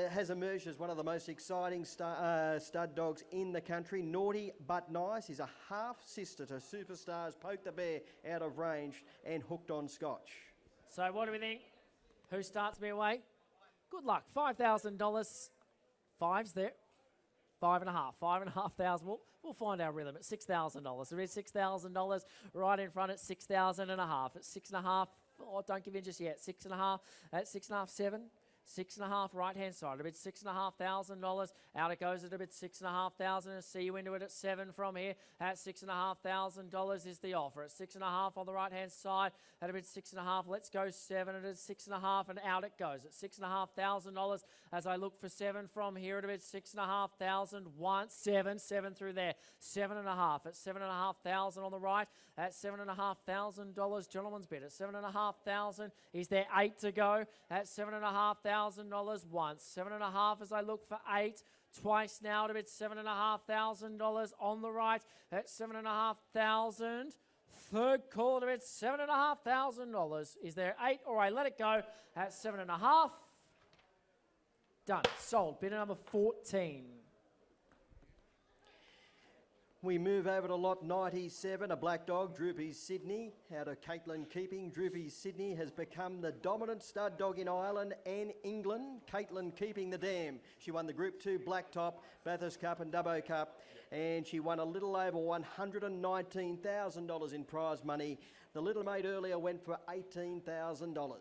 S1: has emerged as one of the most exciting stud dogs in the country. Naughty But Nice is a half-sister to superstars Poke the Bear out of range and Hooked on Scotch.
S2: So what do we think? Who starts me away? Good luck. $5,000. Fives there. 5.5, 5,500. We'll find our rhythm at $6,000. There is $6,000 right in front at 6,500. At 6.5, oh, don't give in just yet. 6.5, at 6.5, 7. 6.5 right hand side, a bit $6,500. Out it goes at a bit $6,500. See you into it at 7 from here. At $6,500 is the offer. At 6.5 on the right hand side, at a bit 6.5. Let's go 7 at 6.5 and out it goes at $6,500 as I look for 7 from here at a bit 6,500. 1, 7 through there. 7.5 at 7,500 on the right. At $7,500, gentleman's bid at 7,500. Is there 8 to go? At $7,500 once. 7.5 as I look for 8. Twice now to bid $7,500 on the right at 7,500. Third call to bid $7,500. Is there 8 or I let it go at 7.5? Done. Sold. Bidder number 14.
S1: We move over to lot 97, a black dog, Droopy Sydney, out of Caitlin Keeping. Droopy Sydney has become the dominant stud dog in Ireland and England. Caitlin Keeping the dam. She won the Group 2 Blacktop, Bathurst Cup and Dubbo Cup, and she won a little over $119,000 in prize money. The little mate earlier went for $18,000.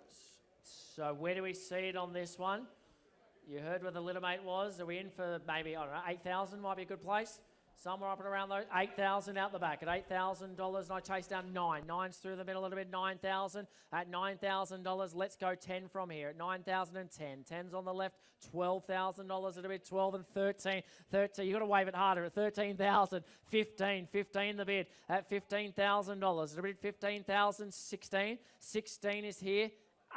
S2: So where do we see it on this one? You heard where the little mate was. Are we in for maybe, I don't know, 8,000 might be a good place? Somewhere up and around those, 8,000 out the back. At $8,000, and I chase down 9. 9's through the middle a little bit, 9,000. At $9,000, let's go 10 from here. At 9,010. 10's on the left, $12,000 at a bit, 12 and 13. 13, you've got to wave it harder. At 13,000, 15. 15 the bid. At $15,000, at a bit, 15,000, 16. 16 is here.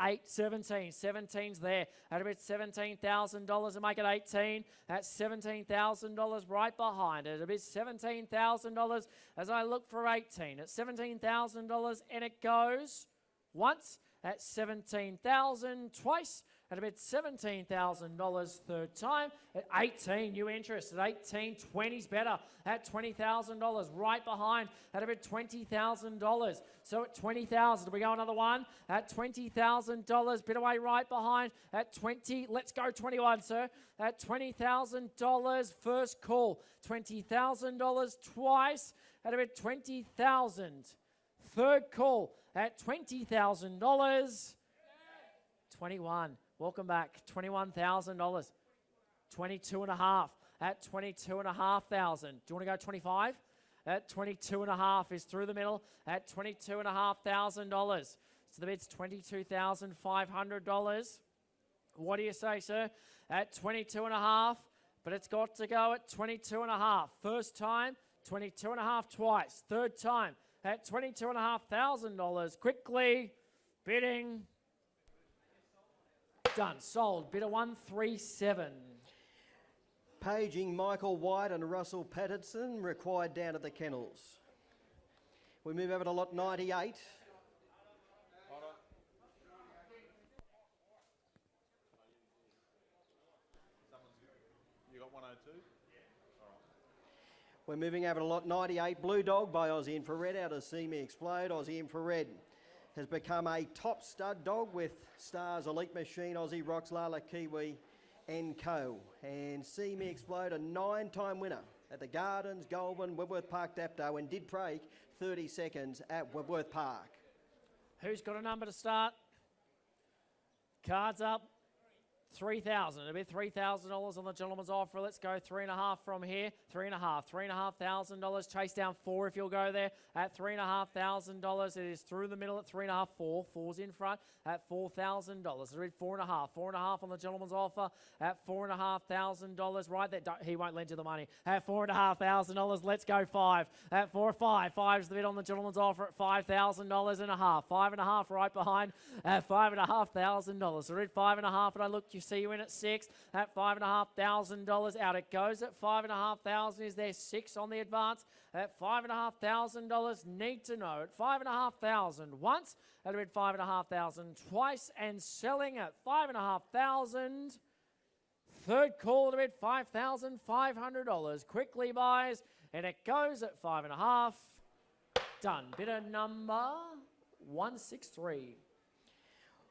S2: 8, 17. 17's there. At about $17,000 and make it 18. At $17,000 right behind it. It'll be $17,000 as I look for 18. At $17,000 and it goes once. At $17,000 twice. At about $17,000 third time. At 18, new interest. At 18, 20's better. At $20,000 right behind. At about $20,000. So at $20,000, we go another one. At $20,000, bit away right behind. At 20, let's go 21, sir. At $20,000, first call. $20,000 twice. At about $20,000. Third call at $20,000. 21. Welcome back. $21,000. 22.5 at 22,500. Do you want to go 25? At 22.5 is through the middle at $22,500. So the bid's $22,500. What do you say, sir? At 22.5, but it's got to go at 22.5. First time, 22.5 twice. Third time at $22,500. Quickly bidding. Done. Sold. Bidder 137.
S1: Paging Michael White and Russell Patterson required down at the kennels. We move over to lot 98.
S3: You got 102?
S1: We're moving over to lot 98. Blue Dog by Aussie Infrared out of See Me Explode. Aussie Infrared has become a top stud dog with stars Elite Machine, Aussie Rocks, Lala Kiwi and Co. And See Me Explode, a 9-time winner at the Gardens, Goulburn, Webworth Park Dapto, and did break 30 seconds at Webworth Park.
S2: Who's got a number to start? Cards up. 3,000. It'll be $3,000 on the gentleman's offer. Let's go 3.5 from here. 3.5. $3,500. Chase down 4 if you'll go there. At $3,500. It is through the middle at 3.5. 4. 4's in front at $4,000. It'll be 4.5. 4.5 on the gentleman's offer at $4,500. Right there. He won't lend you the money. At $4,500. Let's go 5. At 4 5. 5's the bid on the gentleman's offer at $5,000 and a half. 5.5 right behind at $5,500. So we're at 5.5 and I look, you see you in at 6 at $5,500. Out it goes at $5,500. Is there 6 on the advance at $5,500? Need to know at $5,500 once. That'll be $5,500 twice and selling at $5,500. Third call to bid $5,500. Quickly buys and it goes at 5.5. Done. Bidder number 163.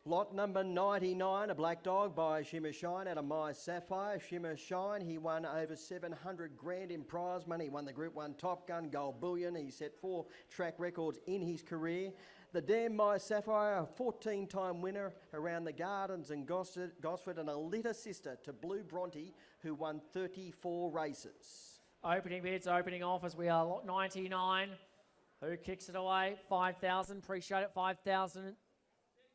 S1: Lot number 99, a black dog by Shimmer Shine out of My Sapphire. Shimmer Shine, he won over 700 grand in prize money. He won the Group 1 Top Gun Gold Bullion. He set 4 track records in his career. The Damn My Sapphire, a 14-time winner around the Gardens and Gosford, and a litter sister to Blue Bronte, who won 34 races.
S2: Opening bids, opening offers. We are lot 99. Who kicks it away? 5,000. Appreciate it. 5,000.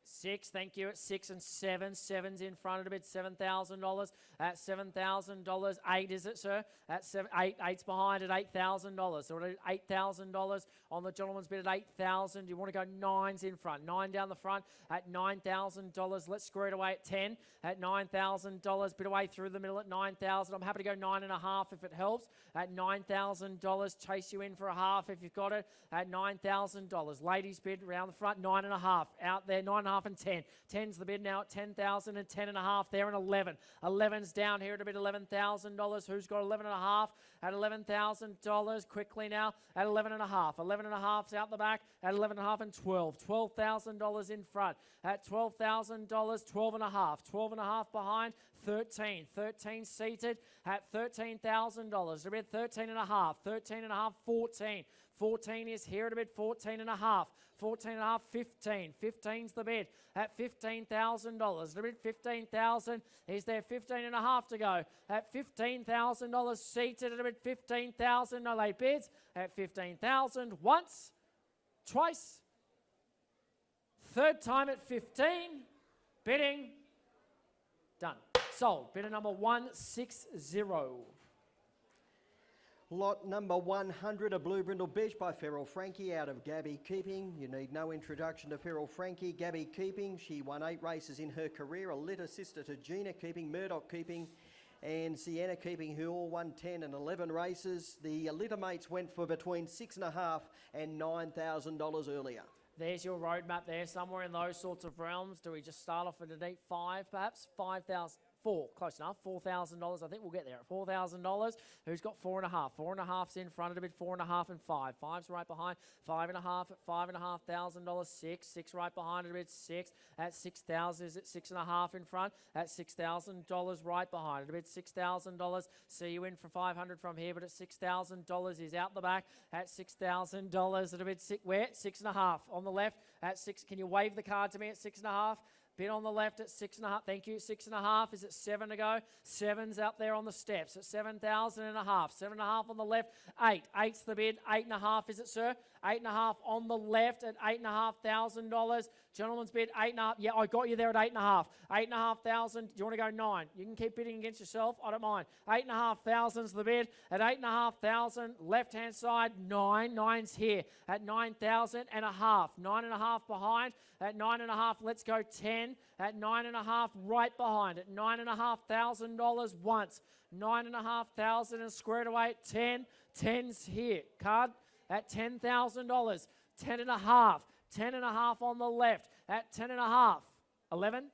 S2: 6, thank you, at 6 and 7. 7's in front of the bid, $7,000. At $7,000, 8 is it, sir? At 7, 8, 8's behind at $8,000. So we're at $8,000 on the gentleman's bid at 8,000. You want to go 9's in front, 9 down the front at $9,000. Let's screw it away at 10 at $9,000. Bit away through the middle at 9,000. I'm happy to go 9.5 if it helps. At $9,000, chase you in for a half if you've got it at $9,000. Ladies bid around the front, 9.5 out there, 9.5 and 10. 10's the bid now at 10,000 and 10.5 there and 11. 11's down here at a bid $11,000. Who's got 11.5 at $11,000? Quickly now at 11.5. 11.5's out the back at 11.5 and 12. $12,000 in front at $12,000. 12.5. 12.5 behind. 13. 13 seated at $13,000. A bid 13.5. 13.5. 14. 14 is here at a bid 14.5. 14.5, 15. 15's the bid at $15,000. The bid 15,000 is there 15.5 to go at $15,000 seated at a bid 15,000. No late bids at 15,000 once, twice, third time at 15. Bidding done. Sold. Bidder number 160.
S1: Lot number 100, a Blue Brindle Beach by Feral Frankie out of Gabby Keeping. You need no introduction to Feral Frankie. Gabby Keeping, she won 8 races in her career, a litter sister to Gina Keeping, Murdoch Keeping and Sienna Keeping, who all won 10 and 11 races. The litter mates went for between $6.5 and $9,000 earlier.
S2: There's your roadmap there, somewhere in those sorts of realms. Do we just start off at a deep 5 perhaps? 5,000. 4, close enough. $4,000. I think we'll get there at $4,000. Who's got 4.5? 4.5's in front of a bit. 4.5 and 5. 5's right behind. 5.5 at $5,500. 6. 6 right behind it a bit. 6 at 6,000. Is it 6.5 in front? At $6,000 right behind it a bit. $6,000. See you in for 500 from here, but at $6,000 is out the back at $6,000 at a bit. Where? 6.5 on the left at 6. Can you wave the card to me at 6.5? Bid on the left at 6.5. Thank you. 6.5. Is it 7 to go? 7's out there on the steps at 7,000.5. 7.5 on the left. 8. 8's the bid. 8.5. Is it, sir? 8.5 on the left at $8,500. Gentleman's bid 8.5. Yeah, I got you there at 8.5. 8,500. Do you want to go 9? You can keep bidding against yourself. I don't mind. 8,500's the bid at 8,500. Left hand side 9. 9's here at 9,000.5. 9.5 behind at 9.5. Let's go 10 at 9.5. Right behind at $9,500 once. 9,500 and squared away at 10. 10's here. Card at $10,000. 10.5. 10.5 on the left at 10.5. 11.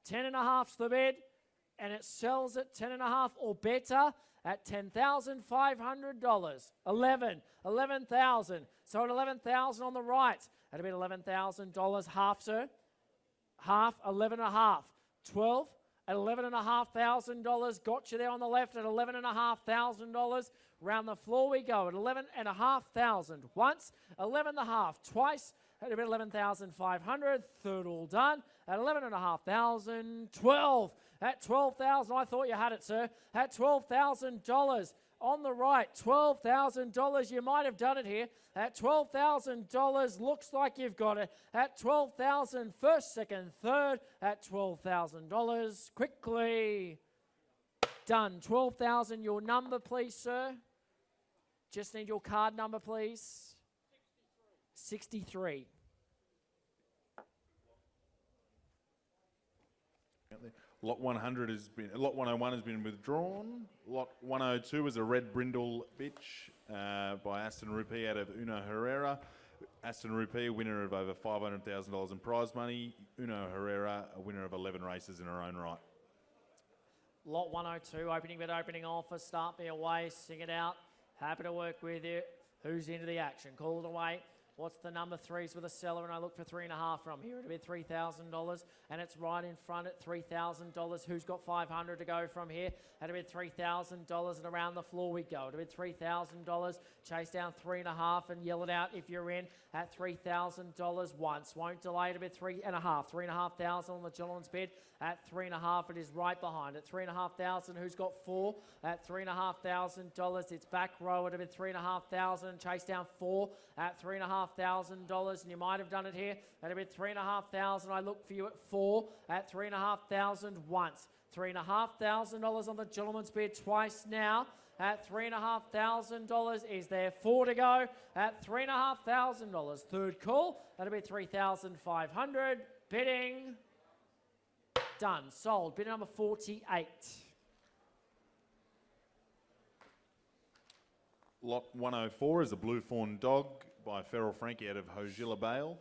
S2: 10.5's the bid, and it sells at 10.5 or better at $10,500. 11. 11,000. So at 11,000 on the right at a bit $11,000. Half, sir. Half. 11.5. 12. At $11,500, got you there on the left at $11,500. Round the floor we go at $11,500. Once, 11.5. Twice, at about $11,500. Third all done at $11,500. 12. At $12,000, I thought you had it, sir. At $12,000 on the right, $12,000. You might have done it here. At $12,000, looks like you've got it. At $12,000, first, second, third. At $12,000, quickly done. $12,000. Your number, please, sir. Just need your card number, please. 63.
S3: Lot 100 has been. Lot 101 has been withdrawn. Lot 102 is a red brindle bitch by Aston Rupee out of Uno Herrera. Aston Rupee, a winner of over $500,000 in prize money. Uno Herrera, a winner of 11 races in her own right.
S2: Lot 102, opening bid, opening offer. Start me away, sing it out. Happy to work with you. Who's into the action? Call it away. What's the number? Threes with a seller, and I look for 3.5 from here. It'll be $3,000, and it's right in front at $3,000. Who's got 500 to go from here? It'll be $3,000, and around the floor we go. It'll be $3,000. Chase down 3.5 and yell it out if you're in at $3,000 once. Won't delay. It'll be 3.5. 3,500 on the gentleman's bid at 3.5. It is right behind at 3,500. Who's got 4 at $3,500? It's back row. It'll be 3,500. Chase down 4 at $3,500, and you might have done it here. It'll be 3,500. I look for you at 4 at 3,500 once. $3,500 on the gentleman's bid twice now at $3,500. Is there 4 to go at $3,500? Third call. That'll be 3,500. Bidding done. Sold. Bid number 48.
S3: Lot 104 is a Blue Fawn dog by Feral Frankie out of Hogilla Bale.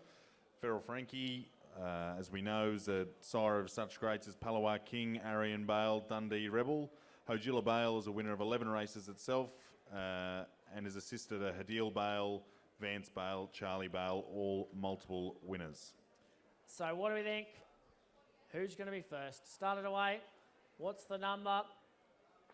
S3: Feral Frankie, as we know, is a sire of such greats as Palawa King, Arian Bale, Dundee Rebel. Hogilla Bale is a winner of 11 races itself and is a sister to Hadil Bale, Vance Bale, Charlie Bale, all multiple winners.
S2: So what do we think? Who's going to be first? Start it away. What's the number?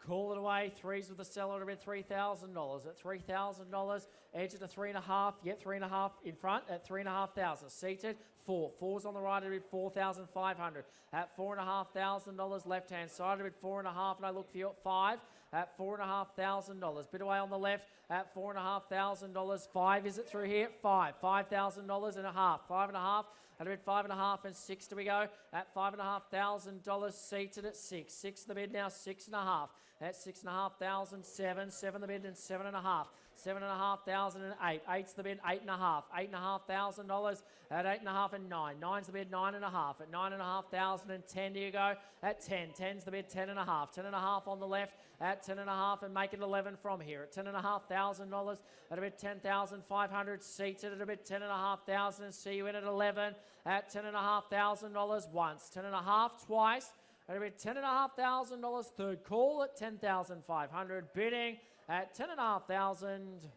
S2: Call it away. Threes with the seller to bid $3,000. At $3,000, edge it to 3.5. Yet 3.5 in front at 3,500. Seated, 4. 4's on the right to bid $4,500. At $4,500, left hand side to bid 4.5, and I look for you at 5 at $4,500. Bid away on the left at $4,500. 5 is it through here? 5. $5,000 and a half. 5.5. At a bid 5.5 and 6 do we go at $5,500. Seated at 6. 6 the bid now 6.5. At 6,500. 7. 7 the bid and 7.5. 7,500 and 8. 8's the bid 8.5. $8,500 at 8.5 and 9. 9's the bid 9.5. At 9,500 and 10 do you go at 10. 10's the bid 10.5. 10.5 on the left at 10.5 and make it 11 from here at $10,500 at a bid 10,500. Seated at a bid 10,500 and see you in at 11 at $10,500 once. 10.5 twice at a bid $10,500. Third call at 10,500. Bidding at 10,500.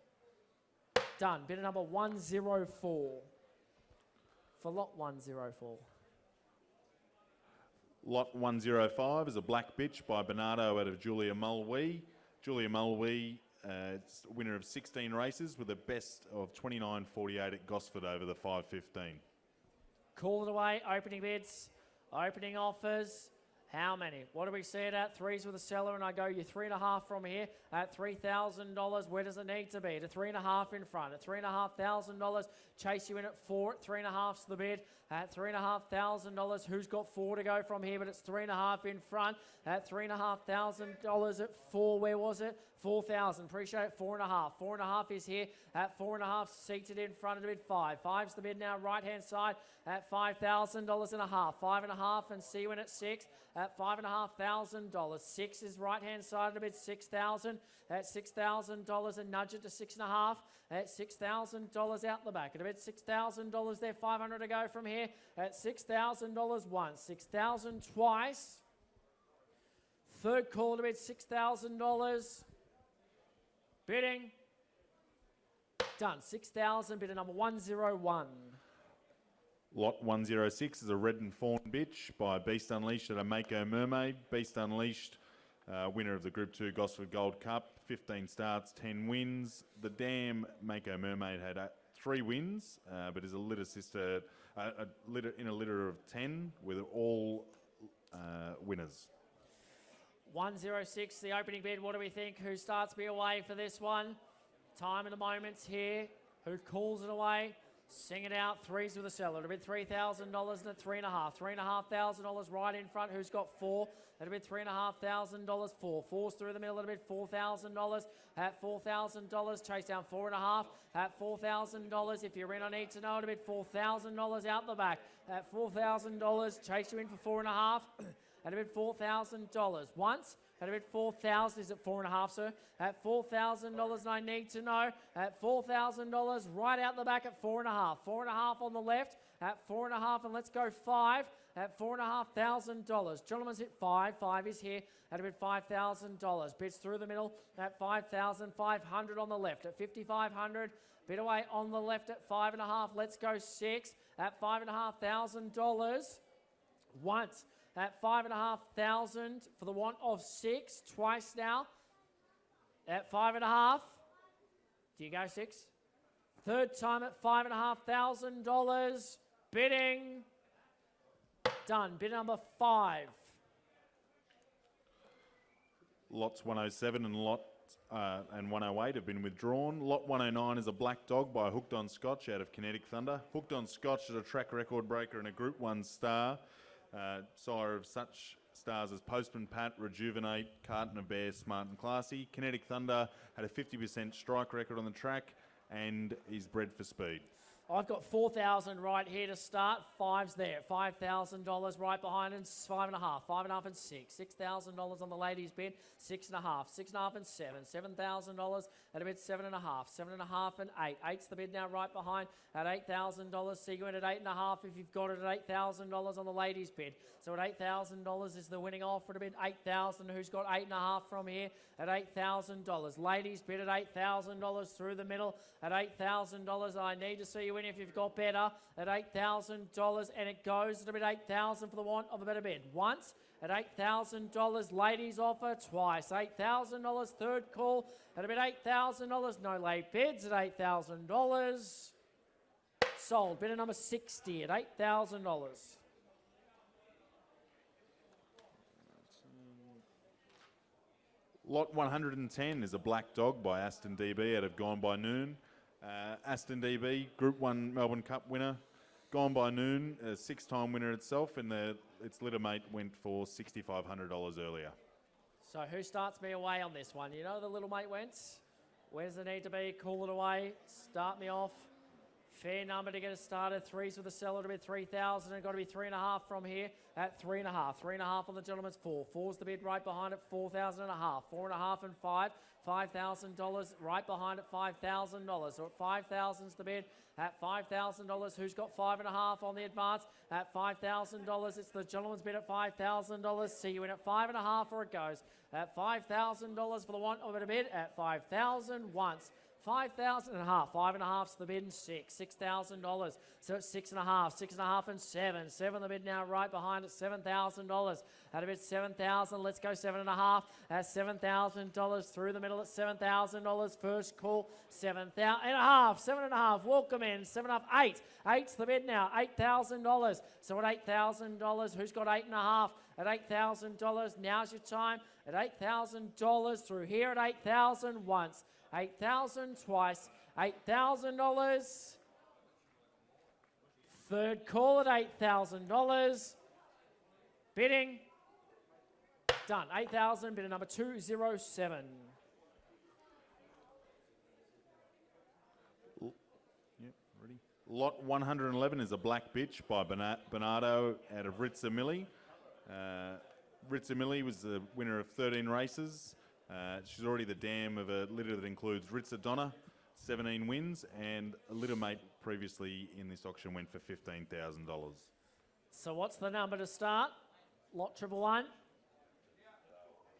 S2: Done. Bidder number 104 for lot 104.
S3: Lot 105 is a Black Bitch by Bernardo out of Julia Mulwee. Julia Mulwee, it's winner of 16 races with a best of 29.48 at Gosford over the 5:15.
S2: Call it away. Opening bids. Opening offers. How many? What do we see it at? Threes with a seller, and I go you 3.5 from here at $3,000. Where does it need to be? To 3.5 in front at $3,500. Chase you in at 4 at 3.5's the bid at $3,500. Who's got 4 to go from here? But it's 3.5 in front at $3,500 at 4. Where was it? 4,000. Appreciate it. 4.5. 4.5 is here at 4.5. Seated in front of the bid 5. 5's the bid now right hand side at $5,000 and a half. 5.5 and see you in at 6 at $5,500. 6 is right hand side of the bid 6,000 at $6,000 and nudge it to 6.5 at $6,000 out the back. At a bid $6,000 there. 500 to go from here at $6,000 once. 6,000 twice. Third call to bid $6,000. Bidding done. 6,000. Bidder number 101.
S3: Lot 106 is a Red and Fawn Bitch by Beast Unleashed at a Mako Mermaid. Beast Unleashed, winner of the Group 2 Gosford Gold Cup, 15 starts, 10 wins. The Dam Mako Mermaid had 3 wins, but is a litter sister, in a litter of 10 with all winners.
S2: 106, the opening bid. What do we think? Who starts me away for this one? Time and the moments here. Who calls it away? Sing it out. Threes with a seller. It'll bid $3,000 and at 3.5. $3,500 right in front. Who's got 4? It'll bid $3,500. 4. 4's through the middle. It'll bid $4,000. At $4,000, chase down 4.5. At $4,000, if you're in, I need to know. It'll bid $4,000 out the back. At $4,000, chase you in for 4.5. at a bid $4,000. Once, at a bid 4,000, is it 4.5, sir? At $4,000, I need to know. At $4,000, right out the back at 4.5. 4.5 on the left, at 4.5, and let's go 5 at $4,500. Gentlemen's hit 5. 5 is here at a bid $5,000. Bids through the middle at 5,500 on the left. At 5,500, bid away on the left at 5.5. Let's go 6 at $5,500. Once at 5,500 for the want of 6. Twice now at 5.5. Do you go 6? Third time at $5,500. Bidding. Done. Bid number 5.
S3: Lots 107 and 108 have been withdrawn. Lot 109 is a black dog by Hooked on Scotch out of Kinetic Thunder. Hooked on Scotch is a track record breaker and a Group 1 star. Sire of such stars as Postman Pat, Rejuvenate, Carton of Bear, Smart and Classy. Kinetic Thunder had a 50% strike record on the track and is bred for speed.
S2: I've got 4,000 right here to start. 5's there. $5,000 right behind and 5.5. 5.5 and 6. $6,000 on the ladies' bid. 6.5. 6.5 and 7. $7,000 at a bid 7.5. 7.5 and 8. 8's the bid now right behind at $8,000. See you in at 8.5 if you've got it at $8,000 on the ladies' bid. So at $8,000 is the winning offer to bid 8,000. Who's got 8.5 from here at $8,000? Ladies' bid at $8,000 through the middle at $8,000. I need to see you in if you've got better at $8,000, and it goes to bid 8,000 for the want of a better bid. Once at $8,000, ladies offer twice. $8,000, third call at a bid $8,000. No late bids at $8,000. Sold. Bidder number 60 at $8,000.
S3: Lot 110 is a black dog by Aston DB out of Gone by Noon. Aston DB, Group 1 Melbourne Cup winner. Gone by Noon, a 6-time winner itself, and its litter mate went for $6,500 earlier.
S2: So who starts me away on this one? You know the little mate went. Where does it need to be? Call it away. Start me off. Fair number to get us started. 3's with the seller to bid 3,000. And got to be 3.5 from here at 3.5. 3.5 on the gentleman's 4. 4's the bid right behind at 4,500. 4.5 and 5. $5,000 right behind at $5,000. So at 5,000's the bid at $5,000. Who's got 5.5 on the advance at $5,000? It's the gentleman's bid at $5,000. See you in at 5.5 or it goes at $5,000 for the want of it a bid at $5,000 once. 5,000 and a half. 5.5's the bid and 6. $6,000. So it's 6.5. 6.5 and 7. 7 the bid now right behind at $7,000. At a bid 7,000. Let's go 7.5 at $7,000 through the middle at $7,000. First call 7,000 and a half. 7.5. Welcome in. 7.5. 8. 8's the bid now. $8,000. So at $8,000, who's got 8.5 at $8,000? Now's your time at $8,000 through here at 8,000 once. 8,000 twice, $8,000. Third call at $8,000. Bidding. Done. 8,000, bidder number 207.
S3: Yep, ready. Lot 111 is a black bitch by Bernardo out of Ritzamilli. Ritzamilli was the winner of 13 races. She's already the dam of a litter that includes Ritzadonna, 17 wins, and a litter mate previously in this auction went for $15,000.
S2: So what's the number to start? Lot 111.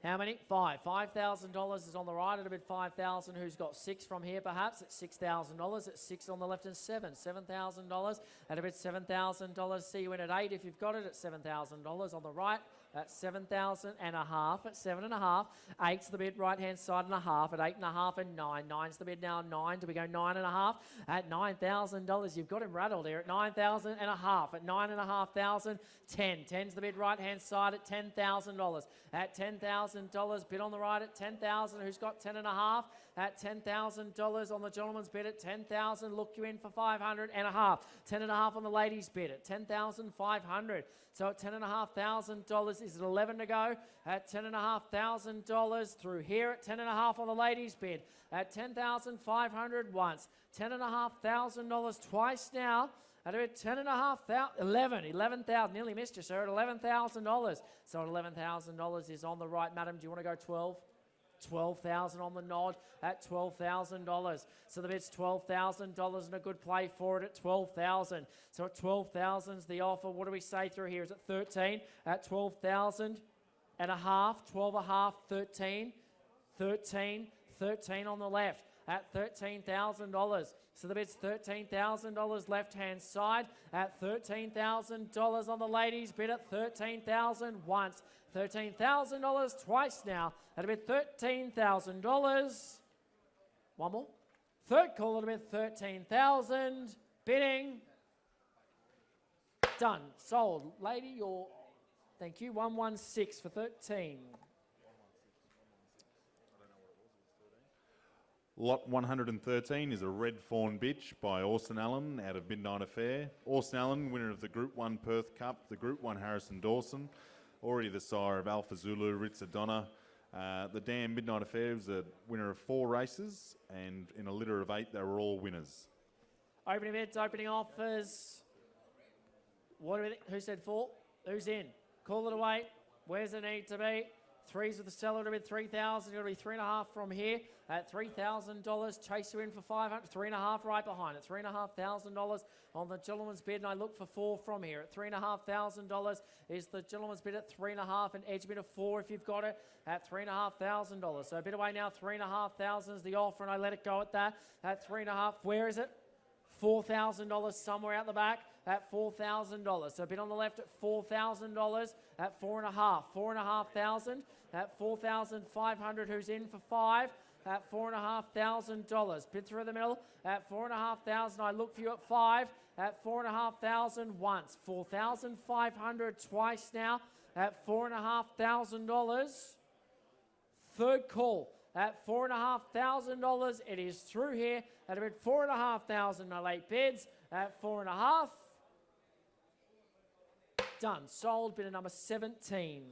S2: How many? 5. $5,000 is on the right at a bid 5,000. Who's got 6 from here perhaps? At $6,000. At 6 on the left and 7. $7,000 at a bid $7,000. See you in at 8 if you've got it at $7,000 on the right. At 7,000 and a half at 7.5. 8's the bid right hand side and a half at 8.5 and 9. 9's the bid now 9. Do we go 9.5 at $9,000? You've got him rattled here at 9,000 and a half at 9,500. 10. 10's the bid right hand side at $10,000. At $10,000 bid on the right at 10,000. Who's got 10.5 at $10,000 on the gentleman's bid at 10,000. Look you in for 500 and a half. 10 and a half on the ladies' bid at 10,500. So at $10,500 is it 11 to go at $10,500 through here at 10 and a half on the ladies' bid at 10,500 once. $10,500 twice now. At about 11,000, nearly missed you, sir, at $11,000. So at $11,000 is on the right, madam. Do you want to go 12? 12,000 on the nod at $12,000. So the bid's $12,000 and a good play for it at 12,000. So at 12,000 is the offer. What do we say through here? Is it 13 at 12,000 and a half, 12 and a half, 13, 13, 13 on the left at $13,000. So the bid's $13,000 left-hand side at $13,000 on the ladies' bid at $13,000 once. $13,000 twice now at a bid $13,000. One more. Third call at a bid $13,000. Bidding. Done. Sold. Lady, your... Thank you. 116 for 13.
S3: Lot 113 is a Red Fawn Bitch by Orson Allen out of Midnight Affair. Orson Allen, winner of the Group 1 Perth Cup, the Group 1 Harrison Dawson, already the sire of Alpha Zulu, Ritzadonna. The Dam Midnight Affair was a winner of 4 races, and in a litter of 8, they were all winners.
S2: Opening bids, opening offers. What do we think? Who said 4? Who's in? Call it away. Where's it need to be? 3s with the seller to bid 3,000. It'll be 3.5 from here at $3,000. Chase you in for 500. 3.5 right behind it. $3,500 on the gentleman's bid, and I look for 4 from here at $3,500 is the gentleman's bid at 3.5, and edge bid of 4 if you've got it at $3,500. So a bid away now. 3,500 is the offer, and I let it go at that at 3.5. Where is it? $4,000 somewhere out the back at $4,000. So a bid on the left at $4,000 at 4.5. 4,500 at 4,500. Who's in for 5 at $4,500. Bid through the middle at 4,500. I look for you at 5 at 4,500 once. 4,500 twice now at $4,500. Third call at $4,500. It is through here at a bid $4,500. No late bids at 4.5. Done. Sold. Bid number 17.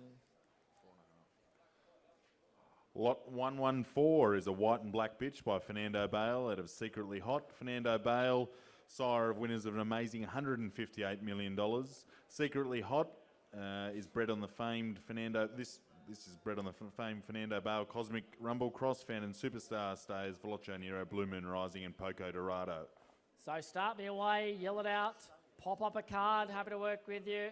S3: Lot 114 is a White and Black Bitch by Fernando Bale out of Secretly Hot. Fernando Bale, sire of winners of an amazing $158 million. Secretly Hot is bred on the famed Fernando... This is bred on the famed Fernando Bale Cosmic Rumble Cross, found in Superstar Stays, Velocio Nero, Blue Moon Rising and Poco Dorado.
S2: So start me away, yell it out, pop up a card, happy to work with you.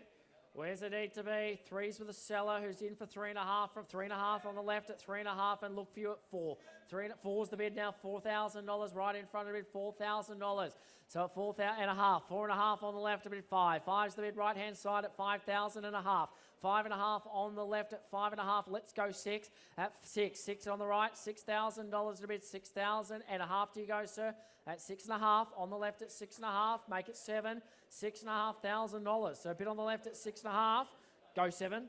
S2: Where's it need to be? 3s with the seller who's in for 3.5 from 3.5 on the left at 3.5 and look for you at 4. 4's the bid now, $4,000 right in front of it, $4,000. So at 4,500, 4.5 on the left, a bid 5. 5's the bid right hand side at 5,500. 5.5 on the left at 5.5. Let's go 6 at 6. 6 on the right, $6,000 to bid, 6,500 do you go, sir? At 6.5 on the left at 6.5. Make it 7. $6,500. So bid on the left at 6.5. Go 7.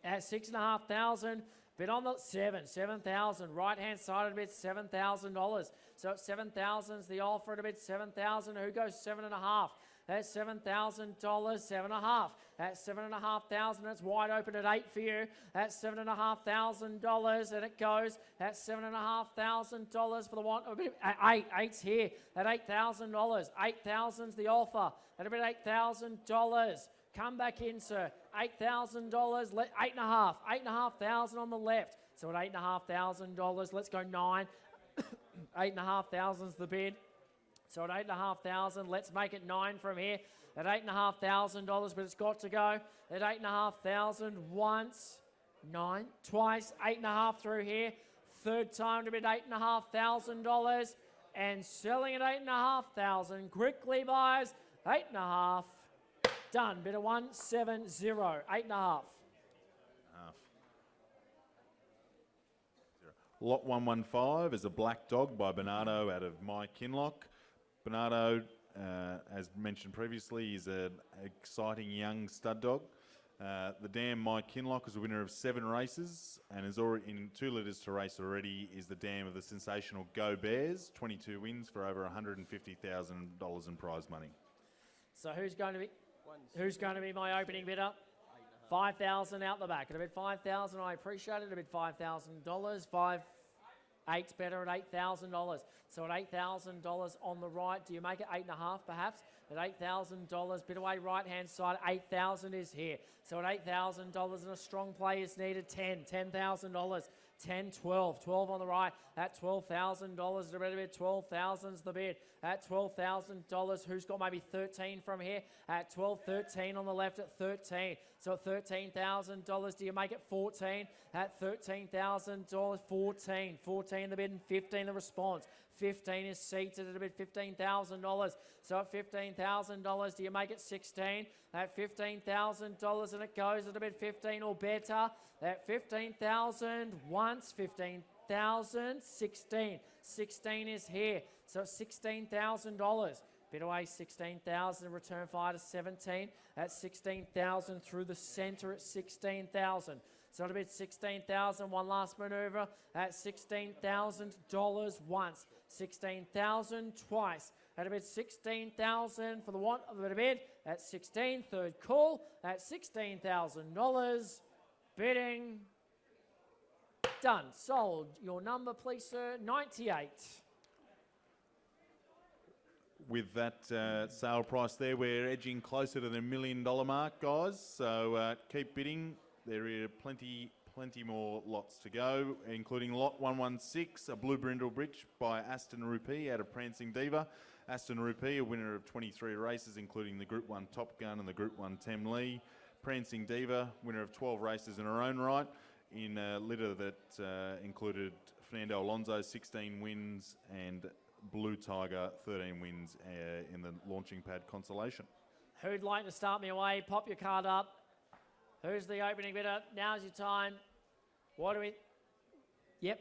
S2: At 6,500. Bid on the 7,000. Right hand side of the bid, $7,000. So at 7,000 is the offer at a bid, 7,000. Who goes 7.5? That's $7,000, 7.5. At 7,500, it's wide open at 8 for you. That's $7,500, and it goes at $7,500 for the one. At 8, 8's here at $8,000. $8,000's the offer at about $8,000. Come back in, sir. $8,000. 8.5. $8,500 on the left. So at $8,500, let's go 9. $8,500's the bid. So at $8,500, let's make it 9 from here. At $8,500, but it's got to go. At $8,500 once, 9 twice, 8.5 through here. Third time to bid $8,500 and selling at $8,500. Quickly buyers, 8.5. Done. Bid of 170. 8.5.
S3: Lot 115 is a Black Dog by Bernardo out of My Kinloch. Bernardo, as mentioned previously, is an exciting young stud dog. The dam Mike Kinlock is a winner of 7 races and is already in 2 litres to race already. Is the dam of the sensational Go Bears, 22 wins for over $150,000 in prize money.
S2: So who's going to be my opening bidder? 5,000 out the back. At a bid 5,000, I appreciate it. At a bid $5,000. 8's better at $8,000. So at $8,000 on the right, do you make it 8.5 perhaps? At $8,000, bid away right-hand side, 8,000 is here. So at $8,000 and a strong play is needed, $10,000. 10, 12 on the right, at $12,000, the bid, 12,000's the bid, at $12,000, who's got maybe 13 from here, at 12, 13 on the left at 13, so at $13,000, do you make it 14, at $13,000, 14 the bid, and 15 the response, 15 is seated at a bid, $15,000, so at $15,000, do you make it 16, at $15,000, and it goes at a bid 15 or better, at 15,000 once, 15,000, 16. 16 is here, so it's $16,000. Bid away 16,000, return fire to 17 at 16,000 through the centre at 16,000. So it'll be 16,000, one last manoeuvre at $16,000 once, 16,000 twice. At a bid 16,000 for the want of a bid at 16, third call at $16,000. Bidding done. Sold. Your number, please, sir. 98.
S3: With that sale price there, we're edging closer to the $1 million mark, guys. So keep bidding. There are plenty more lots to go, including lot 116, a Blue Brindle Bridge by Aston Rupee out of Prancing Diva. Aston Rupee, a winner of 23 races, including the Group 1 Top Gun and the Group 1 Tem Lee. Prancing Diva, winner of 12 races in her own right, in a litter that included Fernando Alonso, 16 wins, and Blue Tiger, 13 wins in the launching pad consolation.
S2: Who'd like to start me away? Pop your card up. Who's the opening bidder? Now's your time. What do we... Yep.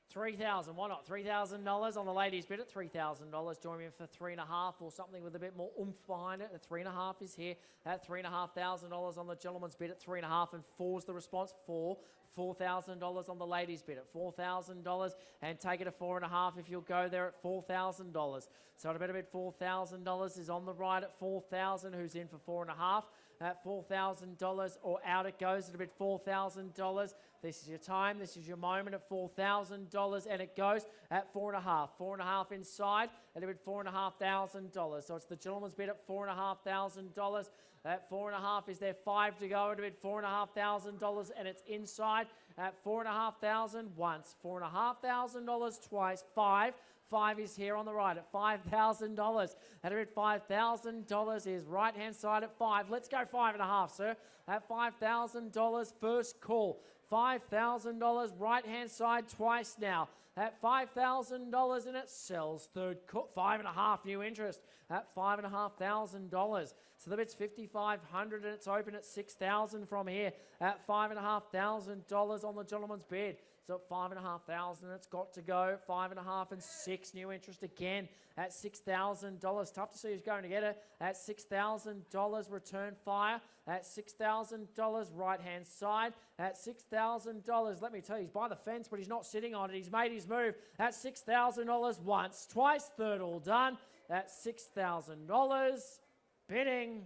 S2: 3,000. Why not? $3,000 on the ladies' bid at $3,000. Join me for 3.5 or something with a bit more oomph behind it. The 3.5 is here at $3,500 on the gentleman's bid at 3.5, and 4's the response. $4,000 on the ladies' bid at $4,000, and take it to 4.5 if you'll go there at $4,000. So at a better bid, $4,000 is on the right at $4,000. Who's in for 4.5? At $4,000 or out it goes at a bid $4,000. This is your time. This is your moment at $4,000, and it goes at 4.5. 4.5 inside at a bid $4,500. So it's the gentleman's bid at $4,500. At 4.5 is there 5 to go at a bid $4,500, and it's inside at $4,500 once, $4,500 twice, 5. 5 is here on the right at $5,000. At a bid $5,000 is right-hand side at 5. Let's go 5.5, sir. At $5,000, first call. $5,000 right-hand side twice now. At $5,000 and it sells. Third call, 5.5 new interest at $5,500. So the bid's $5,500 and it's open at $6,000 from here at $5,500 on the gentleman's bid. So at $5,500, it's got to go. 5.5 and 6 new interest again at $6,000. Tough to see who's going to get it. At $6,000, return fire. At $6,000, right hand side. At $6,000, let me tell you, he's by the fence, but he's not sitting on it. He's made his move. At $6,000 once, twice, third all done. At $6,000, bidding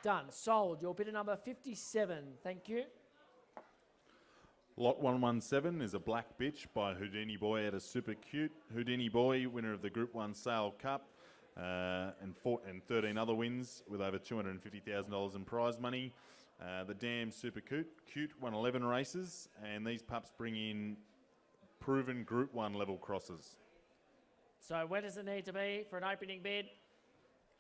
S2: done. Sold. Your bidder number 57. Thank you.
S3: Lot 117 is a Black Bitch by Houdini Boy out of Super Cute. Houdini Boy, winner of the Group 1 Sale Cup and 13 other wins with over $250,000 in prize money. The Dam Super Cute won 11 races, and these pups bring in proven Group 1 level crosses.
S2: So where does it need to be for an opening bid?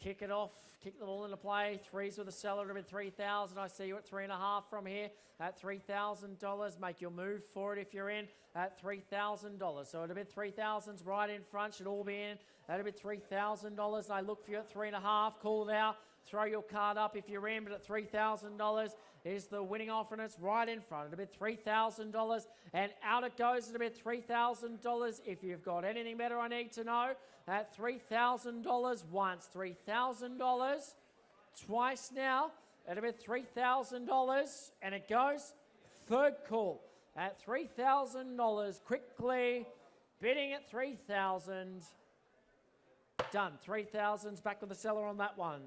S2: Kick it off, kick the ball into play. 3's with a seller to bid 3,000. I see you at 3.5 from here at $3,000. Make your move for it if you're in at $3,000. So at a bid 3,000's right in front, should all be in. At a bid $3,000, I look for you at 3.5. Call now. Throw your card up if you're in, but at $3,000 is the winning offer, and it's right in front. At a bid $3,000, and out it goes at a bid $3,000. If you've got anything better, I need to know. At $3,000 once, $3,000 twice now. It'll be $3,000, and it goes third call at $3,000. Quickly bidding at 3,000. Done. 3,000's back with the seller on that one.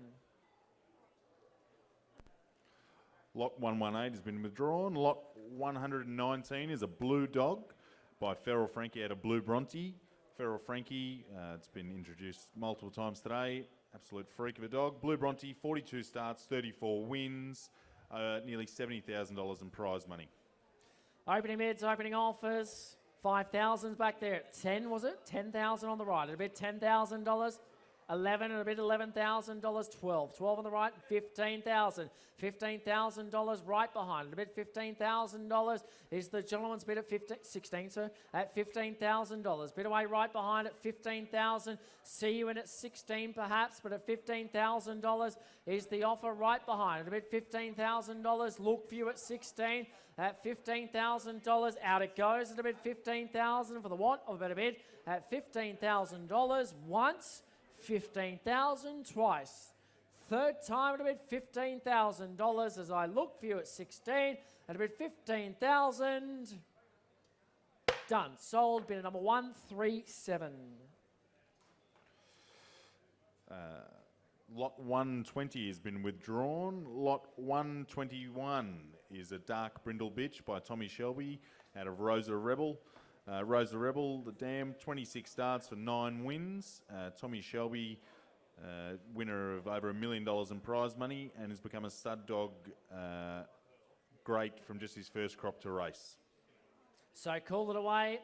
S3: Lot 118 has been withdrawn. Lot 119 is a blue dog by Feral Frankie out of Blue Bronte. Feral Frankie, it's been introduced multiple times today. Absolute freak of a dog. Blue Bronte, 42 starts, 34 wins, nearly $70,000 in prize money.
S2: Opening bids, opening offers. 5,000's back there at 10, was it? 10,000 on the right. It'll bid $10,000. 11 and a bit $11,000, 12. 12 on the right, 15,000. $15,000 right behind. A bit $15,000 is the gentleman's bid at 16, sir, at $15,000. Bid away right behind at 15,000. See you in at 16 perhaps, but at $15,000 is the offer right behind. A bit $15,000. Look for you at 16. At $15,000, out it goes at a bid $15,000 for the want of a better bid at $15,000 once. 15,000 twice. Third time at a bid $15,000 as I look for you at 16. At a bid 15,000. Done. Sold. Bid number 137.
S3: Lot 120 has been withdrawn. Lot 121 is a dark brindle bitch by Tommy Shelby out of Rosa Rebel. Rosa Rebel, the dam, 26 starts for 9 wins. Tommy Shelby, winner of over $1 million in prize money, and has become a stud dog great from just his first crop to race.
S2: So call it away.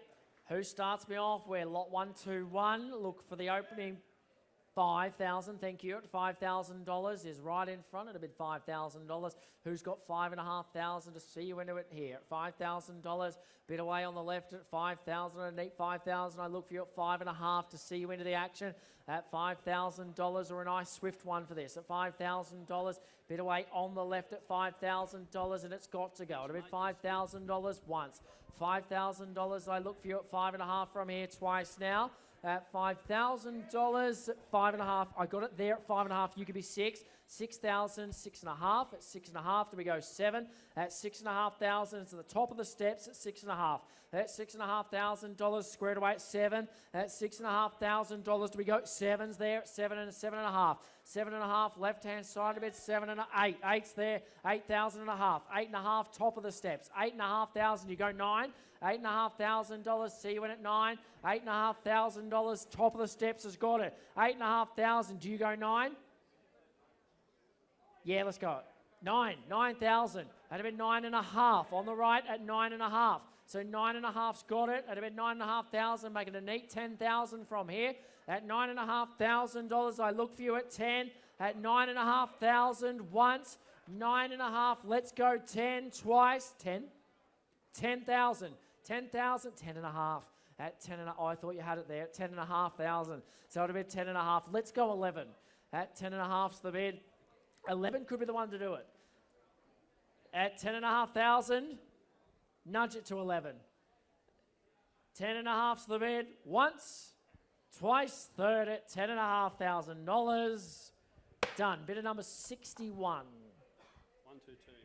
S2: Who starts me off? We're lot 121. Look for the opening 5,000. Thank you. At $5,000 is right in front at a bid $5,000. Who's got 5,500 to see you into it here? $5,000. Bid away on the left at 5,000. Underneath 5,000. I look for you at 5,500 to see you into the action at $5,000, or a nice swift one for this at $5,000. Bid away on the left at $5,000, and it's got to go. At a bid $5,000 once. $5,000. I look for you at 5,500 from here twice now. At $5,000, 5,500. I got it there at 5,500. You could be 6. 6,000, 6,500. At 6,500, do we go 7? At 6,500, it's at the top of the steps at 6,500. At $6,500, squared away at 7. At $6,500, do we go 7's there at 7 and 7,500. 7,500, left-hand side of it, 7 and 8. 8's there, 8,000 and a half. 8,500, top of the steps. 8,500, you go 9. $8,500, see you in at 9. $8,500, top of the steps has got it. 8,500, do you go 9? Yeah, let's go. 9, 9,000. That'd have been 9.5 on the right at 9.5. So 9.5's got it. That'd have been 9,500, making a neat 10,000 from here. At $9,500, I look for you at 10. At 9,500 once, 9.5. Let's go 10 twice. 10. 10,000. 10,000. 10.5. At 10.5. Oh, I thought you had it there. 10,500. So it'll be 10.5. Let's go 11. At 10.5's the bid. 11 could be the one to do it. At 10,500, nudge it to 11. 10.5's the bid. Once, twice, third at $10,500. Done. Bidder number 61.
S4: 1, 2, 2, yeah.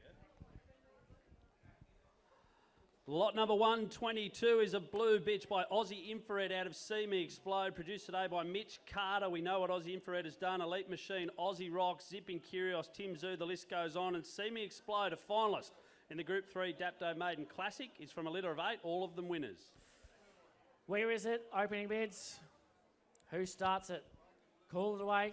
S4: Lot number 122 is a blue bitch by Aussie Infrared out of See Me Explode, produced today by Mitch Carter. We know what Aussie Infrared has done. Elite Machine, Aussie Rock, Zipping Curios, Tim Zoo, the list goes on. And See Me Explode, a finalist in the Group 3 Dapto Maiden Classic, is from a litter of 8, all of them winners.
S2: Where is it? Opening bids. Who starts it? Call it away.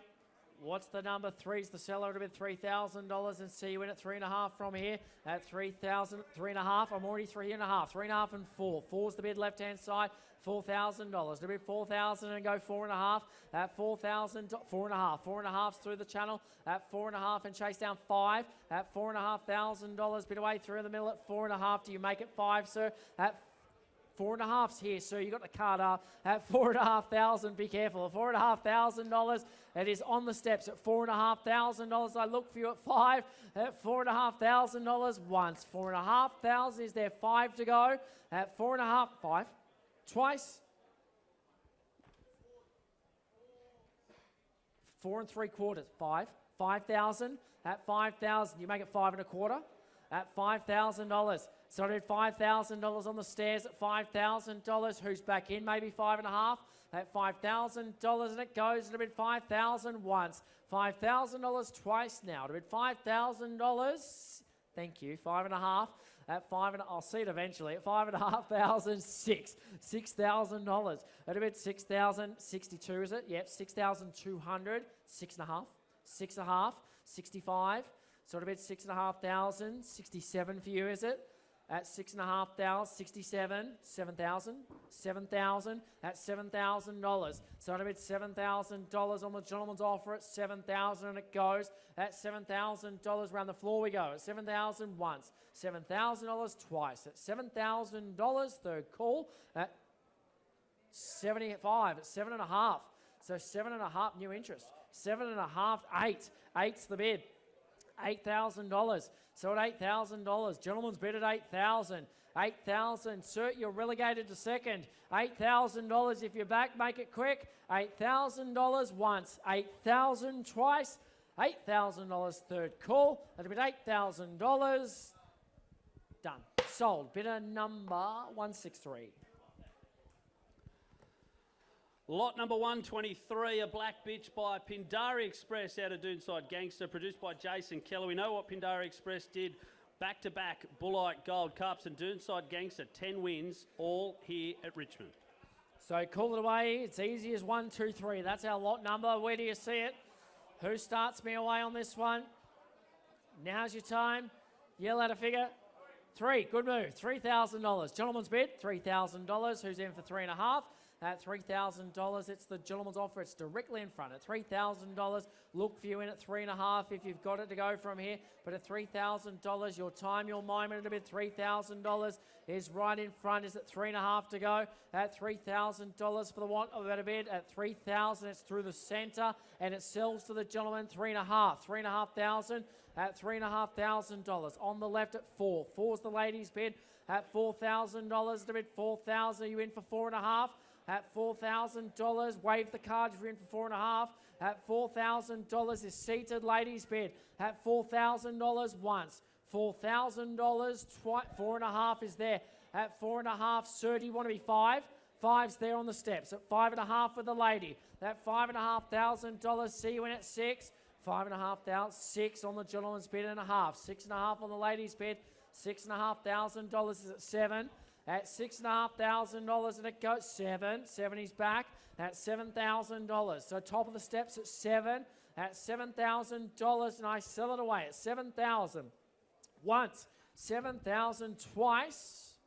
S2: What's the number? 3's the seller at a bid $3,000, and see you in at 3.5 from here at 3,000. 3.5. I'm already 3.5. 3.5 and 4. 4's the bid left hand side. $4,000. To bid 4,000 and go 4.5 at 4,000. 4.5. 4.5's through the channel at 4.5 and chase down 5 at $4,500. Bid away through the middle at 4.5. Do you make it 5, sir? At 4.5's here, sir. You got the card up at 4,500. Be careful. At $4,500. It is on the steps at $4,500. I look for you at 5 at $4,500 once. 4,500 is there. 5 to go at 4.5. 5 twice. 4 3/4. 5. 5,000. At 5,000, you make it 5 1/4. At $5,000. So I did $5,000 on the stairs at $5,000. Who's back in? Maybe 5 1/2. At $5,000, and it goes. It'll bid $5,000 once. $5,000 twice now. It'll bid $5,000. Thank you. 5 1/2. At 5 I'll see it eventually. At $5,500, $6,000. It'll bid 6,062, is it? Yep, 6,200. 6 1/2. 6 1/2. 65. So it'll bid 6,500. 67 for you, is it? At 6,500, 67, 7,000, 7,000 at $7,000. So it'll bid $7,000 on the gentleman's offer at 7,000, and it goes at $7,000 around the floor we go. At 7,000 once, $7,000 twice. At $7,000, third call at 75 at 7 1/2. So 7 1/2 new interest. 7 1/2, 8. 8's the bid. $8,000. So at $8,000, gentleman's bid at $8,000. 8,000, sir, you're relegated to second. $8,000 if you're back, make it quick. $8,000 once, 8,000 twice, $8,000 third call. That'll be $8,000. Done. Sold. Bidder number 163.
S4: Lot number 123, a black bitch by Pindari Express out of Doonside Gangster, produced by Jason Keller. We know what Pindari Express did. Back-to-back Bullite Gold Cups, and Doonside Gangster, 10 wins, all here at Richmond.
S2: So call it away. It's easy as 1, 2, 3. That's our lot number. Where do you see it? Who starts me away on this one? Now's your time. Yell out a figure. 3. Good move. $3,000. Gentleman's bid, $3,000. Who's in for 3 1/2? At $3,000, it's the gentleman's offer. It's directly in front. At $3,000, look for you in at 3 1/2 if you've got it to go from here. But at $3,000, your time, your moment, a bit $3,000 is right in front. Is at 3 1/2 to go. At $3,000 for the want of a better bid. At $3,000, it's through the centre, and it sells to the gentleman 3 1/2. 3 1/2,000 at $3,500. On the left at 4. 4's the ladies' bid. At $4,000 to bid 4,000. Are you in for 4 1/2? At $4,000, wave the card if you're in for 4 1/2. At $4,000 is seated ladies' bid. At $4,000 once. $4,000 twice. 4 1/2 is there. At 4 1/2, sir, do you want to be 5? 5's there on the steps. At 5 1/2 for the lady. At $5,500, see you in at 6. 5,500, 6 on the gentleman's bid and a half. 6 1/2 on the ladies' bid. $6,500 is at 7. At $6,500, and it goes 7. 7 is back at $7,000. So top of the steps at 7. At $7,000, and I sell it away at 7,000. Once, 7,000 twice,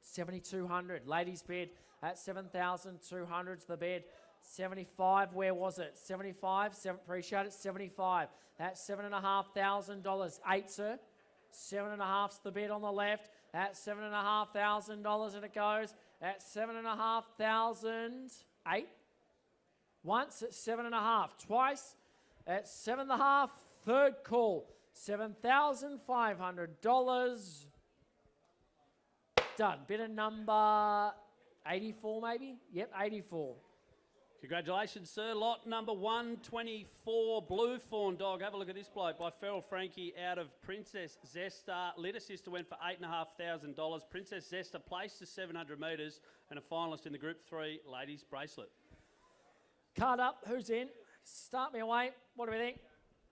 S2: 7,200. Ladies' bid at 7,200's the bid. 75, where was it? 75, appreciate it, 75. At $7,500. 8, sir. 7 1/2's the bid on the left. At $7,500, and it goes at 7,500. 8. Once at 7 1/2. Twice at 7 1/2. Third call. $7,500. Done. Bidder number 84, maybe? Yep, 84.
S4: Congratulations, sir. Lot number 124, Blue Fawn Dog. Have a look at this bloke by Feral Frankie out of Princess Zesta. Litter Sister went for $8,500. Princess Zesta placed to 700 metres and a finalist in the Group 3 ladies bracelet.
S2: Card up. Who's in? Start me away. What do we think?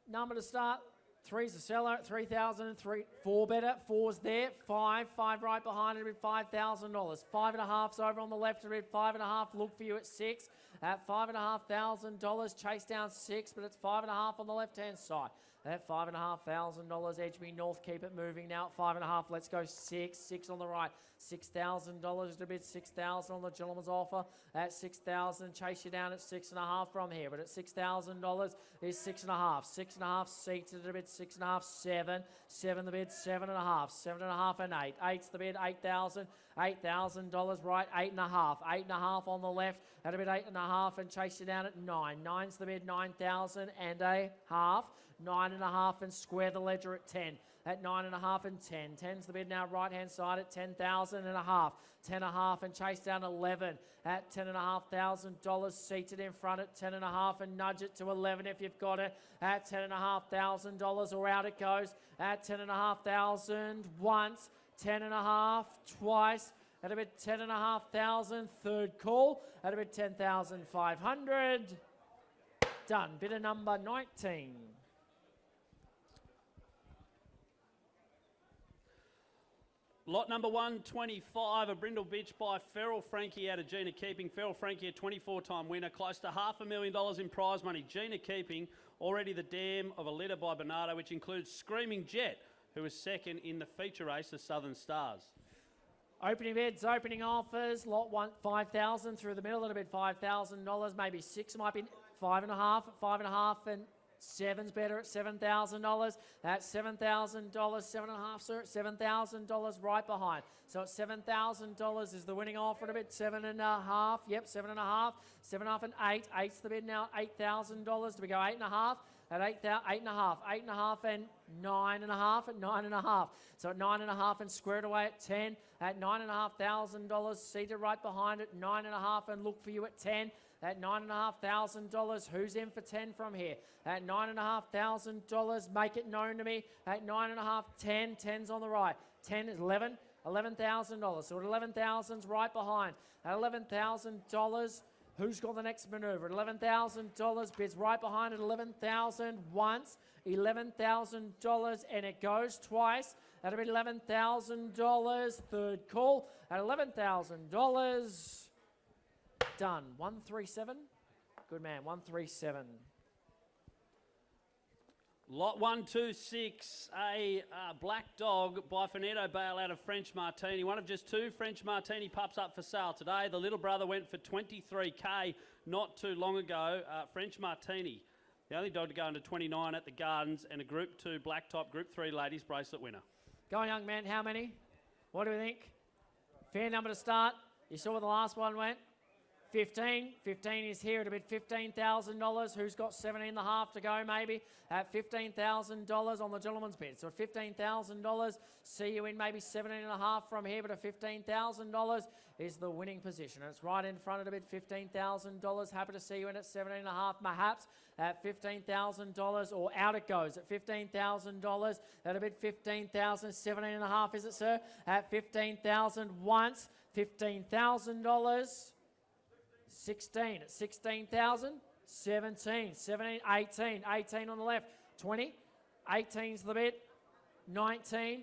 S2: Number to start. 3's the seller at 3,000. 4 better. 4's there. 5 right behind it at $5,000. 5 1/2's over on the left at 5 1/2. Look for you at 6. At $5,500, chase down 6, but it's 5 1/2 on the left-hand side. At $5,500, edge me north, keep it moving now at 5 1/2. Let's go 6. 6 on the right. $6,000 to bid. 6,000 on the gentleman's offer. At 6,000, chase you down at 6 1/2 from here. But at $6,000 is 6 1/2. 6 1/2 seated a bid. 6 1/2, 7. 7 the bid. 7 1/2. 7 1/2 and 8. 8's the bid. 8,000. $8,000 right. 8 1/2. 8 1/2 on the left. At a bid 8 1/2 and chase you down at 9. 9's the bid. 9,000 and a half. 9 1/2 and square the ledger at 10. at 9.5 and 10. 10's the bid now right hand side at 10,000 and a half. 10.5 and chase down 11 at $10,500. Seated in front at 10.5 and nudge it to 11 if you've got it at $10,500 or out it goes at 10,500 once, 10.5 twice. At a bit 10,500, third call. At a bit 10,500. Done. Bidder number 19.
S4: Lot number 125, a brindle bitch by Feral Frankie out of Gina Keeping. Feral Frankie, a 24-time winner, close to $500,000 in prize money. Gina Keeping, already the dam of a litter by Bernardo, which includes Screaming Jet, who was second in the feature race, the Southern Stars.
S2: Opening bids, opening offers. Lot 1, 5,000 through the middle. It'll bid $5,000, maybe 6, might be 5.5, 5.5 and 7's better at $7,000. At $7,000, 7.5, sir, at $7,000 right behind. So at $7,000 is the winning offer. A bit 7.5. Yep, 7.5, 7.5 and 8. 8's the bid now. $8,000. Do we go 8.5? At 8.5, 8.5 and 9.5 at 9.5. So at 9.5 and squared away at 10 at $9,500. Seated right behind at 9.5 and look for you at 10 at $9,500. Who's in for 10 from here? At $9,500. Make it known to me at 9.5, 10. 10's on the right. 10 is 11. $11,000. So at 11,000's right behind. At $11,000. Who's got the next manoeuvre? At $11,000, bids right behind at $11,000 once, $11,000, and it goes twice. That'll be $11,000, third call at $11,000. Done. 137. Good man, 137.
S4: Lot 126, a black dog by Finetto Bale out of French Martini. One of just 2 French Martini pups up for sale today. The little brother went for $23K not too long ago. French Martini, the only dog to go under 29 at the Gardens, and a Group 2 black top Group 3 ladies bracelet winner.
S2: Go on, young man, how many? What do we think? Fair number to start. You saw where the last one went? 15. 15 is here at a bid $15,000. Who's got 17.5 to go maybe? At $15,000 on the gentleman's bid. So at $15,000, see you in maybe 17.5 from here, but at $15,000 is the winning position. And it's right in front at a bid $15,000. Happy to see you in at 17.5 perhaps at $15,000 or out it goes at $15,000. At a bid 15,000, 17.5 is it, sir? At 15,000 once, $15,000. 16 at 16,000, 17, 17, 18, 18 on the left, 20, 18's the bid, 19,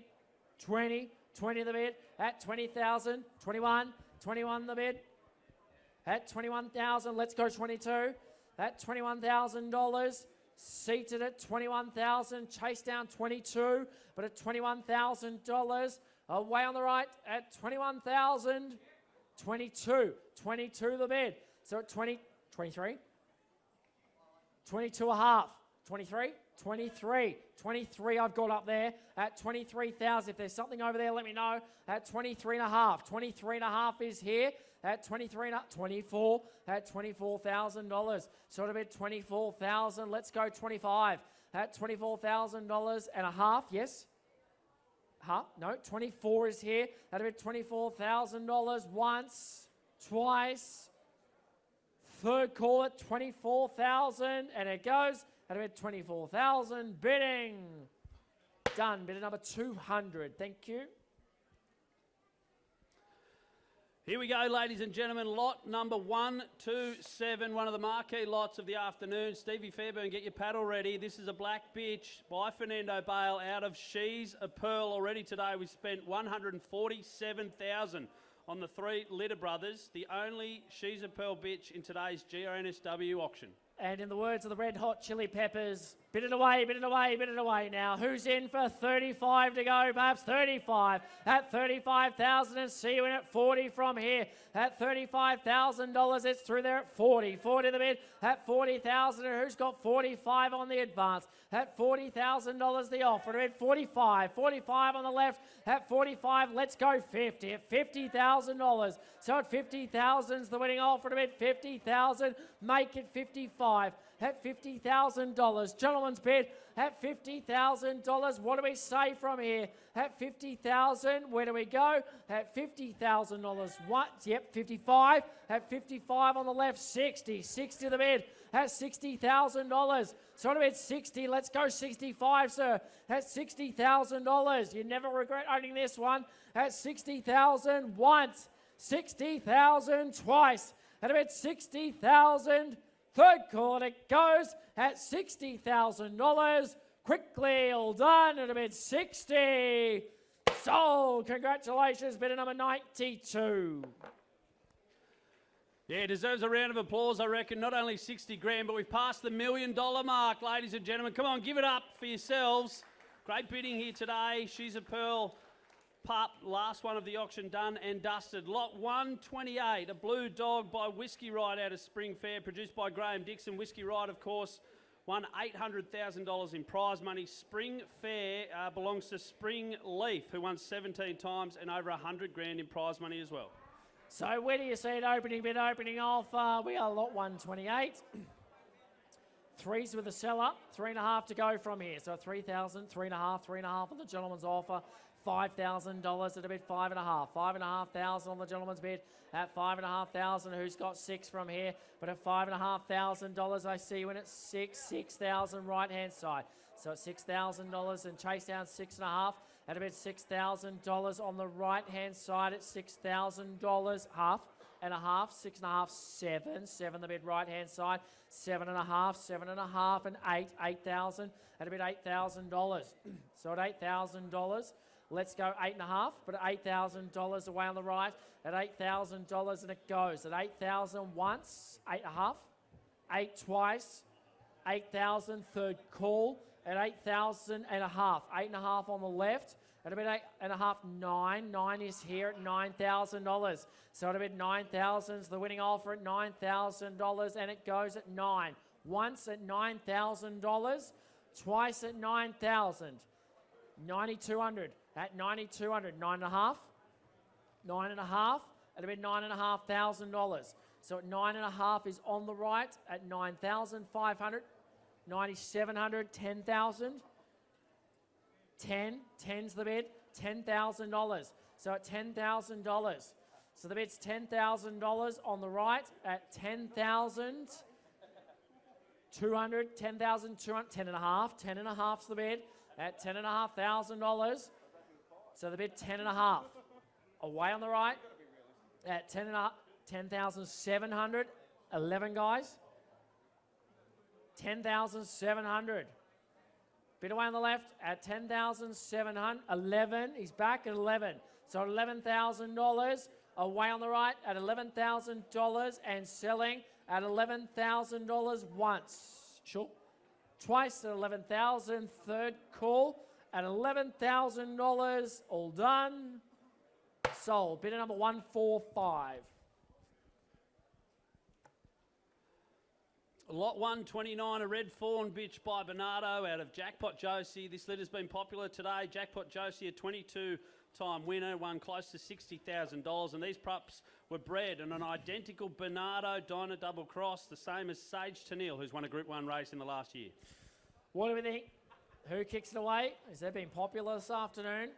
S2: 20, 20 the bid, at 20,000, 21, 21 the bid, at 21,000, let's go 22, at $21,000, seated at 21,000, chase down 22, but at $21,000, away on the right at 21,000, 22, 22 the bid. So at 20, 23, 22 a half, 23, 23, 23 I've got up there at 23,000. If there's something over there, let me know. At 23 and a half, 23 and a half is here. At 23 and a, 24, at $24,000. So it'll be 24,000. Let's go 25 at $24,000 and a half, yes? Half, no, 24 is here. That'll be $24,000 once, twice, third call at 24,000, and it goes at about 24,000. Bidding done. Bidder number 200. Thank you.
S4: Here we go, ladies and gentlemen. Lot number 127, one of the marquee lots of the afternoon. Stevie Fairburn, get your paddle ready. This is a black bitch by Fernando Bale out of She's a Pearl. Already today we spent $147,000 on the 3 Litter Brothers, the only She's a Pearl bitch in today's GRNSW auction. And in the words of the Red Hot Chili Peppers, bid it away, bid it away, bid it away now. Who's in for 35 to go? Perhaps 35 at 35,000 and see you in at 40 from here. At $35,000, it's through there at 40. 40 the bid at 40,000. And who's got 45 on the advance? At $40,000 the offer. At 45. 45 on the left. At 45, let's go 50. At $50,000. So at 50,000's the winning offer. To bid 50,000. Make it 55.
S2: 55 at $50,000. Gentleman's bid at $50,000. What do we say from here? At $50,000, where do we go? At $50,000. What? Yep, 55. At 55 on the left, 60. 60 the bid at $60,000. So what about 60? Let's go 65, sir. At $60,000. You never regret owning this one. At 60,000 once, 60,000 twice. At about 60,000. Third call, it goes at $60,000. Quickly, all done at about 60. Sold. Congratulations, bidder number 92.
S4: Yeah, deserves a round of applause, I reckon. Not only 60 grand, but we've passed the $1 million mark, ladies and gentlemen. Come on, give it up for yourselves. Great bidding here today. She's a Pearl pup, last one of the auction done and dusted. Lot 128, a blue dog by Whiskey Ride out of Spring Fair, produced by Graham Dixon. Whiskey Ride, of course, won $800,000 in prize money. Spring Fair belongs to Spring Leaf, who won 17 times and over 100 grand in prize money as well.
S2: So where do you see it opening bid opening off? We are lot 128. Threes with the seller, 3.5 to go from here. So 3,000, 3.5, 3.5 on the gentleman's offer. $5,000 at a bid, 5.5. 5,500 on the gentleman's bid at 5,500. Who's got 6 from here? But at $5,500, I see you in at 6,000 right hand side. So at $6,000 and chase down 6.5 at a bid, $6,000 on the right hand side at $6,000 half. And a half, 6.5, 7. 7 the bid right hand side, 7.5, 7.5, and 8. 8,000 at a bid, $8,000. So at $8,000, let's go 8.5, but at $8,000 away on the right at $8,000, and it goes at 8,000 once, 8.5, 8 twice, 8,000 third call at 8,000 and a half, 8.5 on the left. At about 8.5, 9. 9 is here at $9,000. So at about 9,000 is the winning offer at $9,000, and it goes at 9. Once at $9,000, twice at 9,000. 9,200 at 9,200. 9.5. 9.5 at about $9,500. So at 9.5 is on the right at 9,500. 9,700. 10,000. 10, 10's the bid, $10,000. So at $10,000. So the bid's $10,000 on the right at 10,200, 10,200, 10.5, 10.5's the bid at $10,500. So the bid 10.5. Away on the right at 10,700, 11 guys. 10,700. Bid away on the left at 10,700, 11. He's back at 11. So $11,000. Away on the right at $11,000 and selling at $11,000 once. Sure. Twice at $11,000. Third call at $11,000. All done. Sold. Bidder number 145.
S4: Lot 129, a red fawn bitch by Bernardo out of Jackpot Josie. This litter's been popular today. Jackpot Josie, a 22-time winner, won close to $60,000. And these pups were bred in an identical Bernardo Dinah double cross, the same as Sage Tennille, who's won a Group 1 race in the last year.
S2: What do we think? Who kicks it away? Has that been popular this afternoon?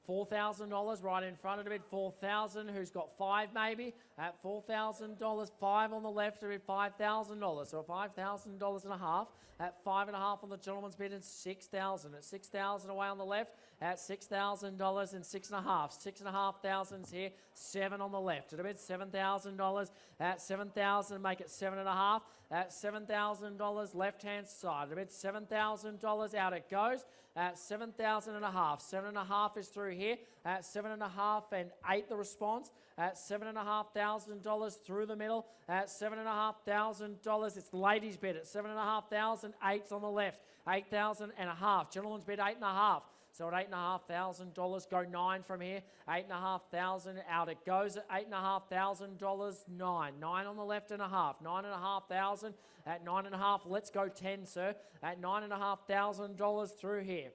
S2: $4,000 right in front of it, $4,000. Who's got 5 maybe? At $4,000, 5 on the left, at $5,000. So $5,000 and a half. At 5.5 on the gentleman's bid and 6,000. At 6,000 away on the left, at $6,000 and 6.5. 6,500 here, 7 on the left. At a bid $7,000. At 7,000, make it 7.5. At $7,000 left hand side. At a bid $7,000 out it goes. At 7,000 and a half. 7.5 is through here. At 7.5 and 8 the response. At $7,500 through the middle. At $7,500, it's the ladies' bid. At 7,500, 8's on the left. 8,000 and a half. Gentlemen's bid 8.5. So at $8,500, go 9 from here. 8,500 out it goes at $8,500, 9. 9 on the left and a half. 9,500 at 9.5. Let's go 10, sir. At $9,500 through here.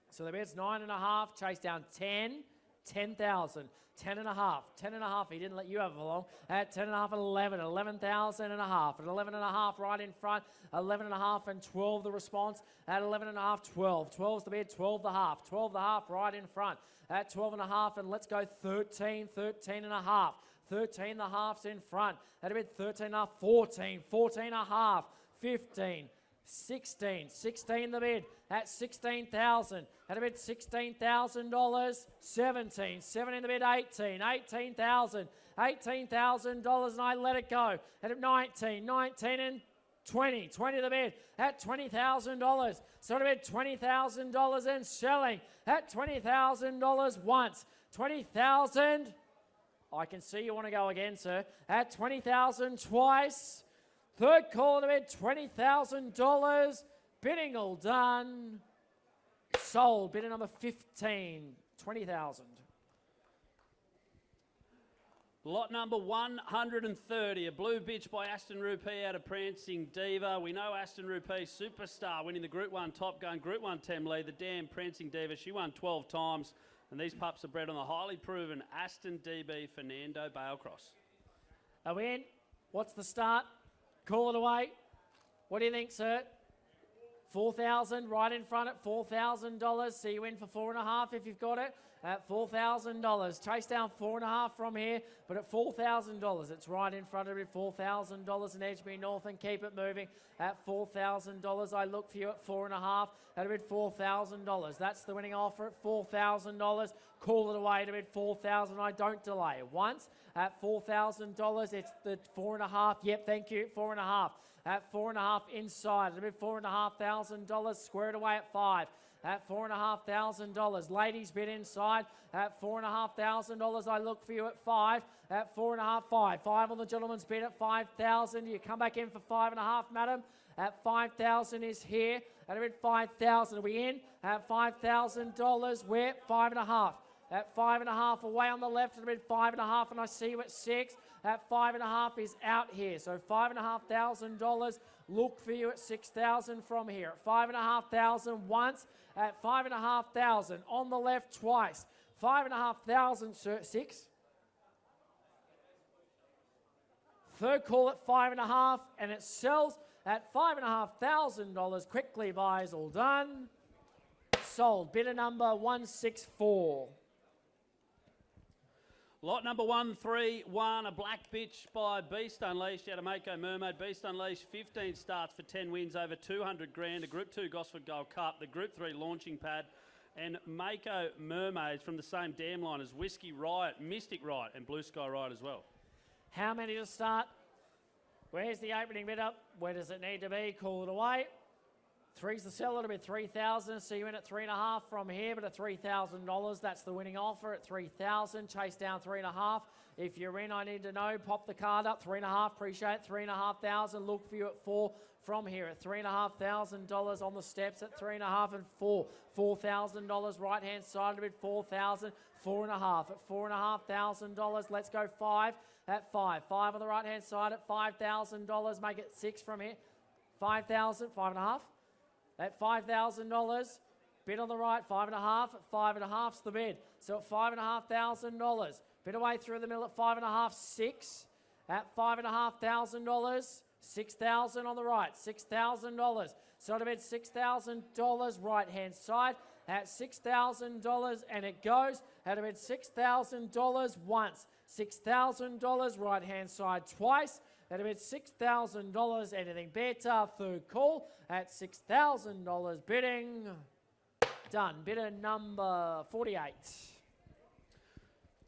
S2: So the bid's 9.5. Chase down 10, 10,000. 10 and a half. 10 and a half. He didn't let you have it for long. At 10 and a half and 11. 11,000 and a half. At 11 and a half right in front. 11 and a half and 12 the response. At 11 and a half, 12. 12's the bid. 12 the half. 12 the half right in front. At 12 and a half, and let's go 13. 13 and a half. 13 the halves in front. At a bid 13 and a half. 14. 14 and a half. 15. 16. 16 the bid at 16,000. At a bid $16,000. 17. 17 the bid 18. 18,000. $18,000 and I let it go. At 19. 19 and 20. 20 the bid at $20,000. So at a bid $20,000 and selling at $20,000 once. 20,000. I can see you want to go again, sir. At 20,000 twice. Third call to bid, $20,000. Bidding all done. Sold. Bidder number 15, 20,000.
S4: Lot number 130, a blue bitch by Aston Rupee out of Prancing Diva. We know Aston Rupee, superstar, winning the Group 1 Top Gun, Group 1 Temlee, the damn Prancing Diva. She won 12 times, and these pups are bred on the highly proven Aston DB Fernando Balecross.
S2: Are we in? What's the start? Call it away. What do you think, sir? 4,000 right in front at $4,000. See you in for 4.5 if you've got it at $4,000. Chase down 4.5 from here, but at $4,000. It's right in front of it, $4,000 and Edgemere North, and keep it moving at $4,000. I look for you at 4.5 at a bid $4,000. That's the winning offer at $4,000. Call it away to bid $4,000. I don't delay. Once at $4,000, it's the 4.5. Yep, thank you, 4.5. At 4.5 inside, at a bid $4,500. Square it away at 5. At $4,500. Ladies bid inside at $4,500. I look for you at 5. At 4.5, 5. 5 on the gentleman's bid at 5,000. You come back in for 5.5, madam. At 5,000 is here. At a bid 5,000. Are we in? At $5,000. We're 5.5. At 5.5 away on the left, at a bid 5.5, and I see you at 6. At 5.5 is out here. So $5,500. Look for you at 6,000 from here. At 5,500 once. At 5,500 on the left twice. 5,500, sir. 6. Third call at 5.5, and it sells at $5,500. Quickly buys all done. Sold. Bidder number 164.
S4: Lot number 131, a black bitch by Beast Unleashed out of Mako Mermaid. Beast Unleashed, 15 starts for 10 wins, over 200 grand. A Group 2 Gosford Gold Cup, the Group 3 launching pad, and Mako Mermaids from the same dam line as Whiskey Riot, Mystic Riot, and Blue Sky Riot as well.
S2: How many to start? Where's the opening bid up? Where does it need to be? Call it away. 3's the seller to bid 3,000. See you in at 3.5 from here, but at $3,000. That's the winning offer at 3,000. Chase down 3.5. If you're in, I need to know. Pop the card up. 3.5. Appreciate it. 3,500. Look for you at 4 from here at $3,500 on the steps at 3.5 and 4. $4,000 right hand side to bid 4,000. 4.5 at $4,500. Let's go 5 at 5. 5 on the right hand side at $5,000. Make it 6 from here. 5,000. 5.5. At $5,000, bid on the right, 5.5. At 5.5's the bid. So at $5,500, bid away through the middle at 5.5, 6. At $5,500, 6,000 on the right, $6,000. So to bid $6,000 right hand side at $6,000, and it goes at a bid $6,000 once, $6,000 right hand side twice. At a bid $6,000, anything better, third call at $6,000 bidding. Done. Bidder number 48.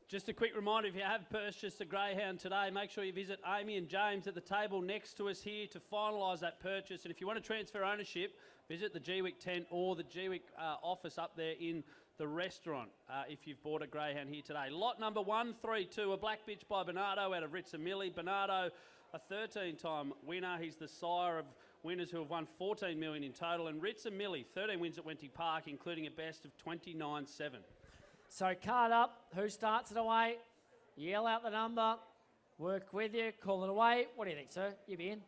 S4: Just a quick reminder, if you have purchased a Greyhound today, make sure you visit Amy and James at the table next to us here to finalise that purchase. And if you want to transfer ownership, visit the GWIC tent or the GWIC office up there in the restaurant if you've bought a Greyhound here today. Lot number 132, a black bitch by Bernardo out of Ritsamilli. Bernardo, a 13-time winner. He's the sire of winners who have won 14 million in total. And Ritsamilli, 13 wins at Wenty Park, including a best of 29-7.
S2: So card up. Who starts it away? Yell out the number. Work with you. Call it away. What do you think, sir? You be in.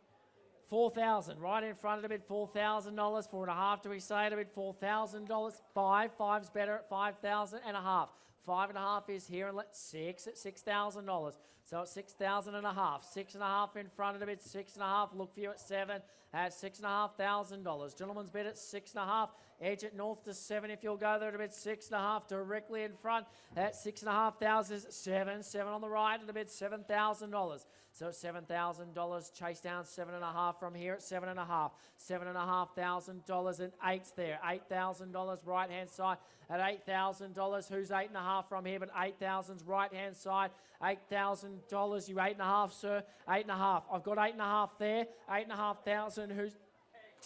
S2: 4,000. Right in front of the bid. $4,000. 4.5. Do we say to bid $4,000? 5. 5's better at 5,000 and a half. 5.5 is here, and let's 6 at $6,000. So it's 6,000 and a half. 6.5 in front of the bid, 6.5. Look for you at 7 at $6,500. Gentleman's bid at 6.5. Edge it north to 7 if you'll go there to bid 6.5 directly in front at 6,500. 7 on the right at a bid $7,000. So it's $7,000. Chase down 7.5 from here at 7.5. $7,500 and 8's there. $8,000 right hand side at $8,000. Who's 8.5 from here? But 8,000's right hand side. $8,000. You 8.5, sir. 8.5. I've got 8.5 there. 8,500. Who's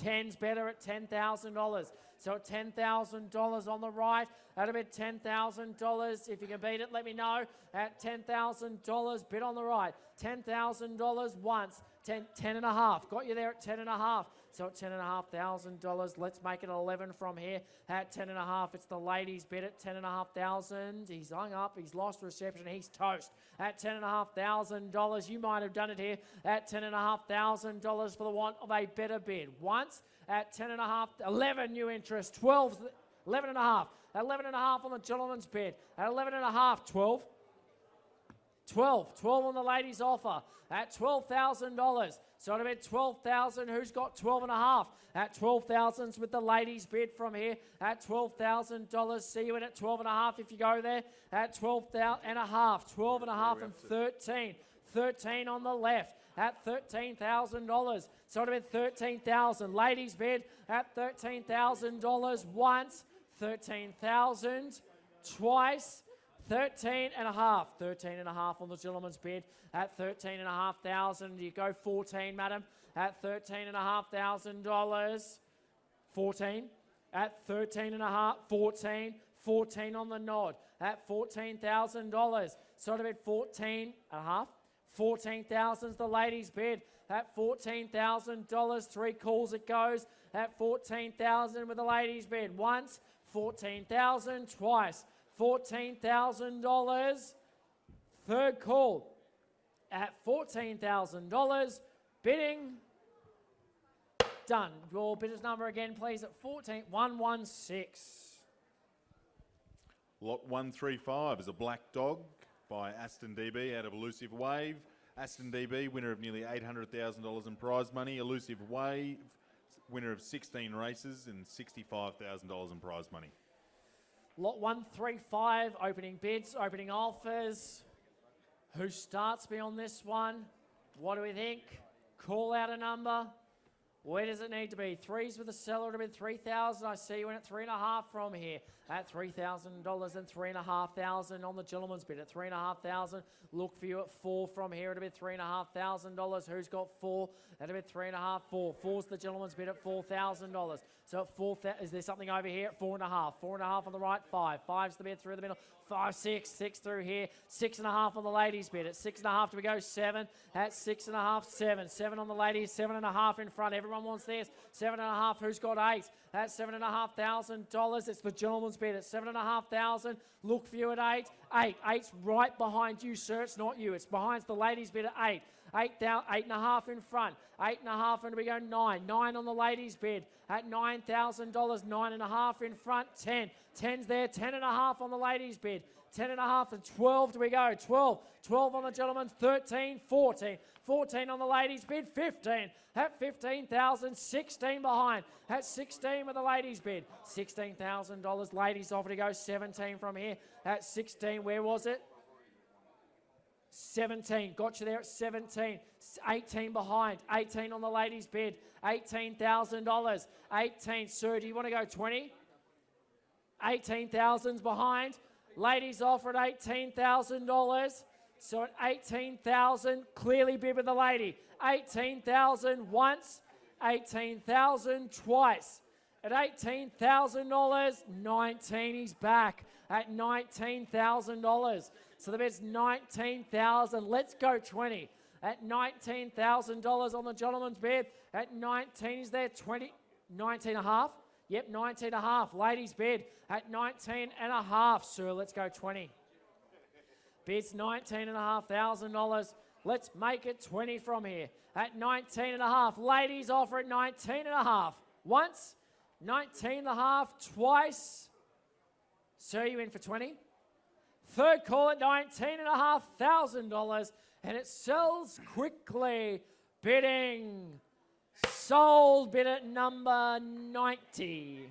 S2: 10's better at $10,000. So at $10,000 on the right, at about $10,000. If you can beat it, let me know. At $10,000, bid on the right. $10,000 once. 10.5. Got you there at 10.5. So at $10,500, let's make it 11 from here. At 10.5, it's the ladies' bid at 10,500. He's hung up. He's lost reception. He's toast. At $10,500, you might have done it here. At $10,500 for the want of a better bid. Once at 10.5, 11 new interest. 12, 11.5. 11.5 on the gentleman's bid. At 11.5, 12. 12 on the ladies' offer at $12,000. So it'll be 12,000. Who's got 12.5? At 12,000's with the ladies' bid from here at $12,000. See you in at 12.5 if you go there at 12.5. 12.5 and 13. 13 on the left at $13,000. So it'll be 13,000. Ladies' bid at $13,000 once, 13,000 twice. 13.5. 13.5 on the gentleman's bid at 13,500. You go 14, madam, at $13,500. 14 at 13.5. 14. 14 on the nod at $14,000. So it'll be 14.5. 14,000's the ladies' bid at $14,000. 3 calls it goes at 14,000 with the ladies' bid. Once, 14,000 twice. $14,000. Third call at $14,000. Bidding done. Your bidder's number again, please, at 116.
S3: Lot 135 is a black dog by Aston DB out of Elusive Wave. Aston DB, winner of nearly $800,000 in prize money. Elusive Wave, winner of 16 races and $65,000 in prize money.
S2: Lot 135, opening bids, opening offers. Who starts me on this one? What do we think? Call out a number. Where does it need to be? 3's with the seller to be 3,000. I see you in at 3.5 from here. At $3,000 and 3,500 on the gentleman's bid at 3,500. Look for you at 4 from here at a bit $3,500. Who's got 4? At a bit 3.5. 4. 4's the gentleman's bid at $4,000. So at 4,000, is there something over here at 4.5? 4.5 on the right. 5. 5's the bid through the middle. 5, 6. 6 through here. 6.5 on the ladies' bid. At 6.5 do we go 7? At 6.5, 7. 7 on the ladies. 7.5 in front. Everyone wants theirs. 7.5. Who's got 8? At $7,500. It's the gentleman's bid at 7,500. Look for you at 8. 8. 8's right behind you, sir. It's not you. It's behind the ladies' bid at 8. 8.5 in front. 8.5 and we go 9. 9 on the ladies' bid at $9,000. 9.5 in front. 10. 10's there. 10.5 on the ladies' bid. 10.5 and 12 do we go. 12. 12 on the gentleman's. 13. 14. 14 on the ladies' bid. 15. At 15,000. 16 behind. At 16 with the ladies' bid. $16,000. Ladies offer to go 17 from here. At 16. Where was it? 17. Got you there at 17. 18 behind. 18 on the ladies' bid. $18,000. 18. Sir, do you want to go 20? 18,000's behind. Ladies offer at $18,000. So at 18,000, clearly bid with the lady. 18,000 once, 18,000 twice. At $18,000, 19, he's back at $19,000. So the bid's 19,000. Let's go 20. At $19,000 on the gentleman's bid. At 19, is there 20? 19.5? Yep, 19.5. Ladies' bid at 19.5. Sir, let's go 20. Bids $19,500. Let's make it 20 from here. At 19.5. Ladies offer at 19.5. Once, 19.5 twice. Sir, you in for 20? Third call at $19,500, and it sells quickly. Bidding sold. Bid at number 90.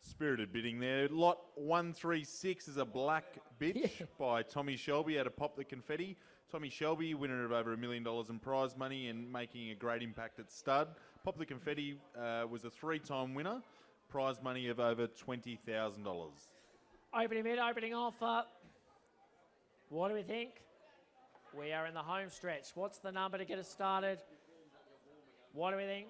S3: Spirited bidding there. Lot 136 is a black bitch by Tommy Shelby out of Pop the Confetti. Tommy Shelby, winner of over $1 million in prize money and making a great impact at stud. Pop the Confetti was a 3-time winner. Prize money of over $20,000.
S2: Opening bid, opening offer. What do we think? We are in the home stretch. What's the number to get us started? What do we think?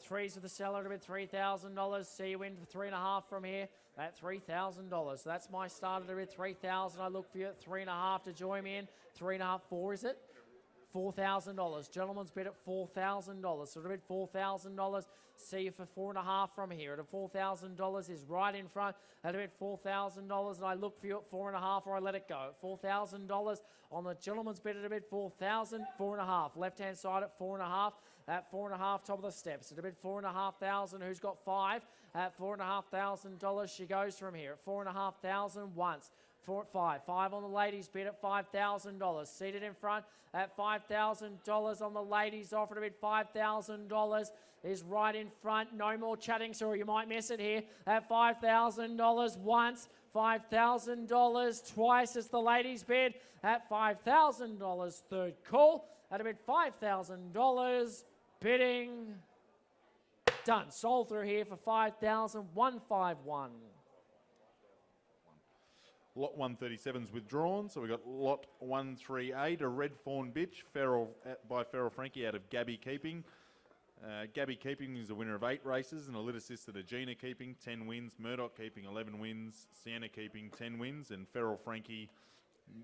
S2: Threes with the seller to bid $3,000. See you in for 3.5 from here at $3,000. That's my starter to bid $3,000. I look for you at 3.5 to join me in. 3.5, 4 is it? $4,000. Gentlemen's bid at $4,000. So to bid $4,000. See you for 4.5 from here. At $4,000 is right in front. At a bid $4,000, and I look for you at 4.5, or I let it go. At $4,000 on the gentleman's bid at a bid 4,000, 4.5. Left hand side at 4.5. At 4.5, top of the steps. At a bid 4,500. Who's got 5? At $4,500, she goes from here. At 4,500 once. 4 at 5. 5 on the ladies' bid at $5,000. Seated in front at $5,000 on the ladies' offer to bid $5,000 is right in front. No more chatting, so you might miss it here. At $5,000 once. $5,000 twice as the ladies' bid at $5,000. Third call at a bid $5,000. Bidding done. Sold through here for $5,151.
S3: Lot 137's withdrawn, so we've got lot 138, a red fawn bitch, by Feral Frankie out of Gabby Keeping. Gabby Keeping is the winner of 8 races, and a lit assisted Agena Keeping, 10 wins, Murdoch Keeping, 11 wins, Sienna Keeping, 10 wins, and Feral Frankie,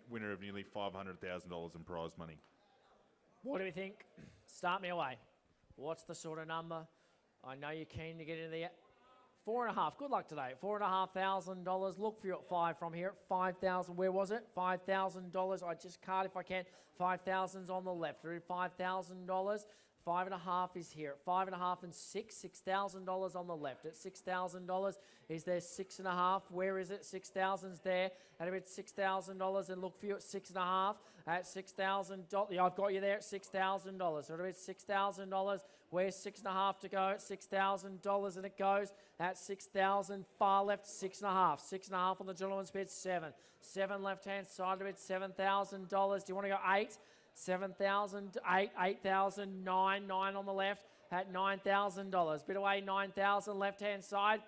S3: winner of nearly $500,000 in prize money.
S2: What do we think? Start me away. What's the sort of number? I know you're keen to get into the 4.5. Good luck today. $4,500. Look for you at 5 from here. 5,000. Where was it? $5,000. I just card if I can. 5,000's on the left. $5,000. 5.5 is here. 5.5 and 6. $6,000 on the left. At $6,000, is there 6.5? Where is it? 6,000's there. At about $6,000, and look for you at 6.5. At $6,000, yeah, I've got you there at $6,000. So at about $6,000. Where's 6.5 to go? At $6,000, and it goes at 6,000. Far left, 6.5. 6.5 on the gentleman's bid, 7. 7 left hand side of it, $7,000. Do you want to go 8? 7,000, 8, 8,000, 9, 9 on the left at $9,000. Bid away 9,000 left hand side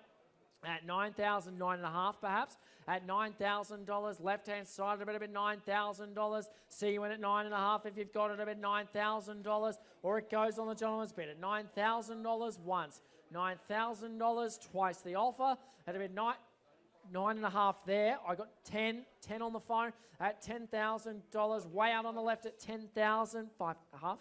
S2: at 9,000, 9.5 perhaps. At $9,000 left hand side, a bit of $9,000. See you in at 9.5 if you've got it, a bit $9,000, or it goes on the gentleman's bid at $9,000 once, $9,000 twice the offer at a bit 9.5 there. I got 10 on the phone at $10,000. Way out on the left at 10,000, 5.5.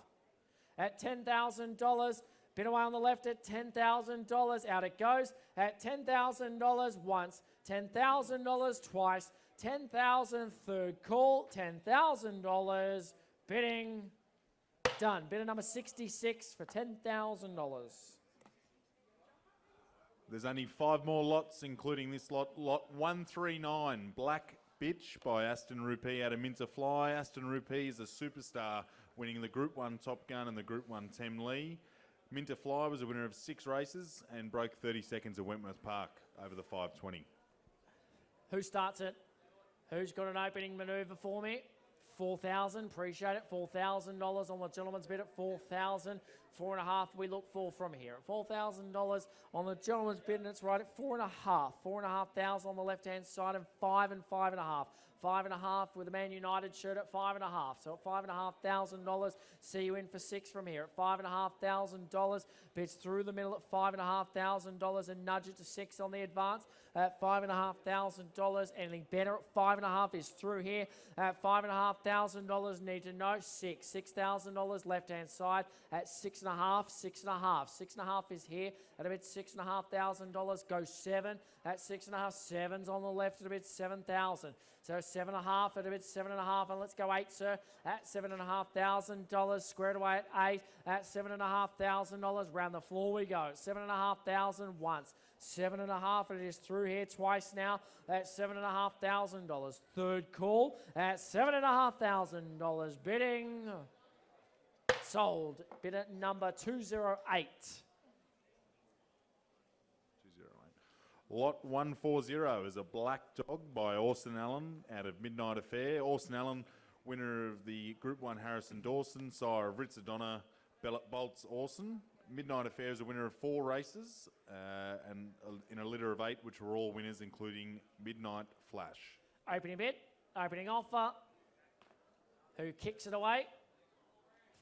S2: At $10,000, bit away on the left at $10,000. Out it goes at $10,000 once, $10,000 twice, $10,000 third call, $10,000 bidding done. Bidder number 66 for $10,000.
S3: There's only 5 more lots, including this lot, lot 139, Black Bitch by Aston Rupee out of Minter Fly. Aston Rupee is a superstar, winning the Group 1 Top Gun and the Group 1 Tem Lee. Minter Fly was a winner of 6 races and broke 30 seconds at Wentworth Park over the 520.
S2: Who starts it? Who's got an opening manoeuvre for me? 4,000, appreciate it. $4,000 on the gentleman's bid at 4,000. 4.5 we look for from here. $4,000 on the gentleman's bid, and it's right at 4.5. 4,500 on the left-hand side, and 5 and 5.5. 5.5 with the Man United shirt at 5.5. So at $5,500, see you in for 6 from here. At $5,500, bids through the middle at $5,500 and nudge it to 6 on the advance. At $5,500, anything better at 5.5 is through here. At $5,500, need to know 6. $6,000 left-hand side at 6.5. 6.5. 6.5 is here at a bit $6,500. Go 7 at 6.5. 7's on the left at a bit 7,000. So 7.5 at a bid 7.5, and let's go 8, sir. At $7,500, squared away at 8. At $7,500, round the floor we go. 7,500 once. 7.5, and it is through here twice now. At $7,500. Third call at $7,500. Bidding sold. Bid at number 208.
S3: 208. Lot 140 is a black dog by Orson Allen out of Midnight Affair. Orson Allen, winner of the Group 1 Harrison Dawson, sire of Ritzadonna Bolts Orson. Midnight Affair is a winner of 4 races and in a litter of 8, which were all winners, including Midnight Flash.
S2: Opening bid, opening offer. Who kicks it away?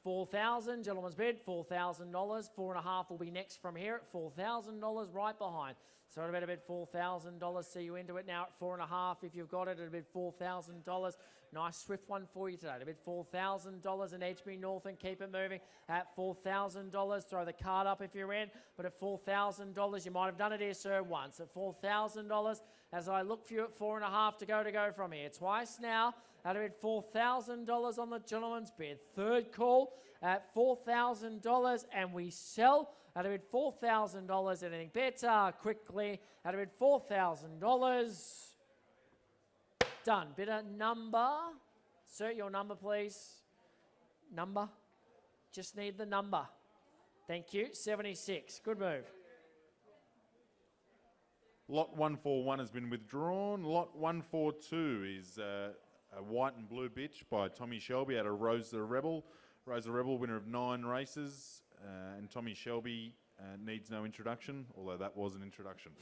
S2: 4,000, gentleman's bid, $4,000. 4.5 will be next from here at $4,000 right behind. So at a bid $4,000. See you into it now at 4.5. If you've got it, at a bid $4,000. Nice swift one for you today. At a bid $4,000 and Edgemere North and keep it moving at $4,000. Throw the card up if you're in, but at $4,000, you might have done it here, sir, once. At $4,000, as I look for you at 4.5 to go from here. Twice now. At a bid $4,000 on the gentleman's bid. Third call at $4,000, and we sell at a bid $4,000. Anything better quickly at a bid $4,000. Done. Bidder number. Insert your number, please. Number. Just need the number. Thank you. 76. Good move.
S3: Lot 141 has been withdrawn. Lot 142 is a white and blue bitch by Tommy Shelby out of Rose the Rebel. Rose the Rebel, winner of 9 races. And Tommy Shelby needs no introduction, although that was an introduction.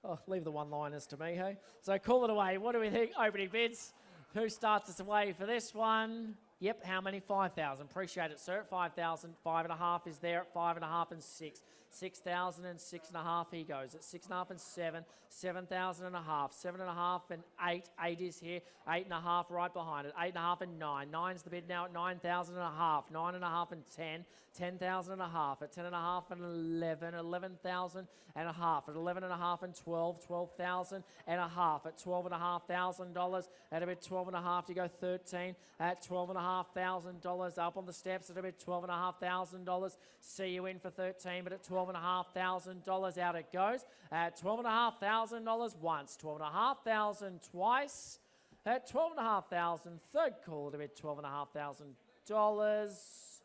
S2: Oh, leave the one-liners to me, hey? So call it away. What do we think? Opening bids. Who starts us away for this one? Yep, how many? 5,000. Appreciate it, sir. 5,000. 5.5 is there at 5.5 and 6. 6,000 and 6.5 he goes. At 6.5 and 7. 7,000 and a half. 7.5 and 8. 8 is here. 8.5 right behind it. 8.5 and 9. 9's the bid now at 9,000 and a half. 9.5 and 10. 10,000 and a half. At 10.5 and 11. 11,000 and a half. At 11.5 and 12. 12,000 and a half. At $12,500. At a bit 12.5 you go 13. At $12,500 up on the steps. At a bit $12,500. See you in for 13, but at $12,500 out it goes. At $12,500 once. $12,500 twice. At $12,500 third call at a bit $12,500.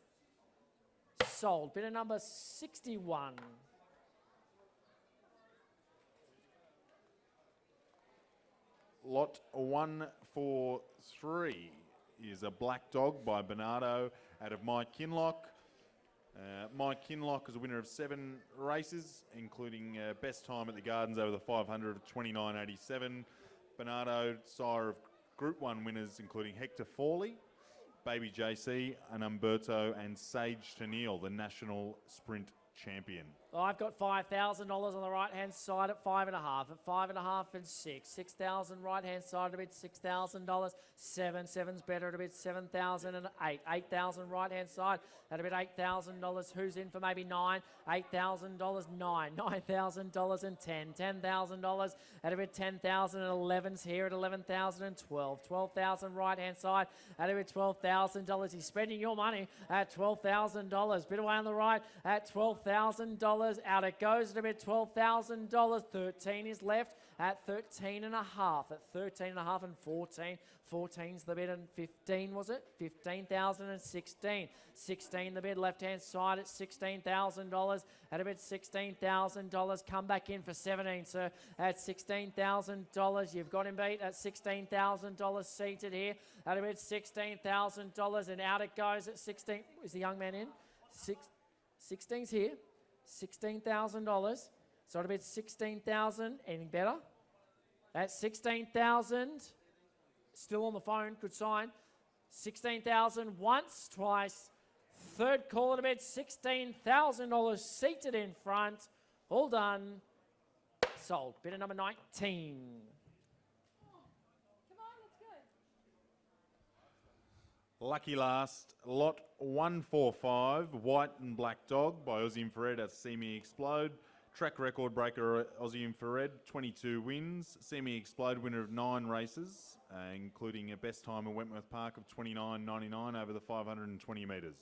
S2: Sold. Bidder number 61.
S3: Lot 143 is a black dog by Bernardo out of Mike Kinlock. Mike Kinlock is a winner of 7 races, including best time at the Gardens over the 500 of 29.87. Bernardo, sire of Group 1 winners, including Hector Fawley, Baby JC, and Umberto, and Sage Tennille, the national sprint champion.
S2: I've got $5,000 on the right-hand side at 5.5. At 5.5 and 6. 6,000 right-hand side at a bit $6,000. 7. 7's better at a bit 7,000 and 8. 8,000 right-hand side at a bit $8,000. Who's in for maybe 9? $8,000, 9. $9,000 and 10. $10,000 at a bit 10,000 and 11's here at 11,000 and 12. 12,000 right-hand side at a bit $12,000. He's spending your money at $12,000. Bit away on the right at $12,000. Out it goes at a bit $12,000. 13 is left at 13.5. At 13.5 and 14. 14's the bid and 15 was it? 15,000 and 16. 16 the bid left hand side at $16,000. At a bit $16,000. Come back in for 17, sir. At $16,000. You've got him beat at $16,000 seated here. At a bit $16,000 and out it goes at 16. Is the young man in? 16's here. $16,000. So it'll be 16,000. Anything better? At 16,000. Still on the phone. Good sign. 16,000 once, twice. Third call at a bit. $16,000 seated in front. All done. Sold. Bidder number 19.
S3: Lucky last, lot 145, White and Black Dog by Ozzy Infrared at See Me Explode. track record breaker Aussie Infrared, 22 wins. Semi-Explode winner of 9 races, including a best time at Wentworth Park of 29.99 over the 520 metres.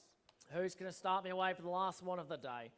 S2: Who's going to start me away for the last one of the day?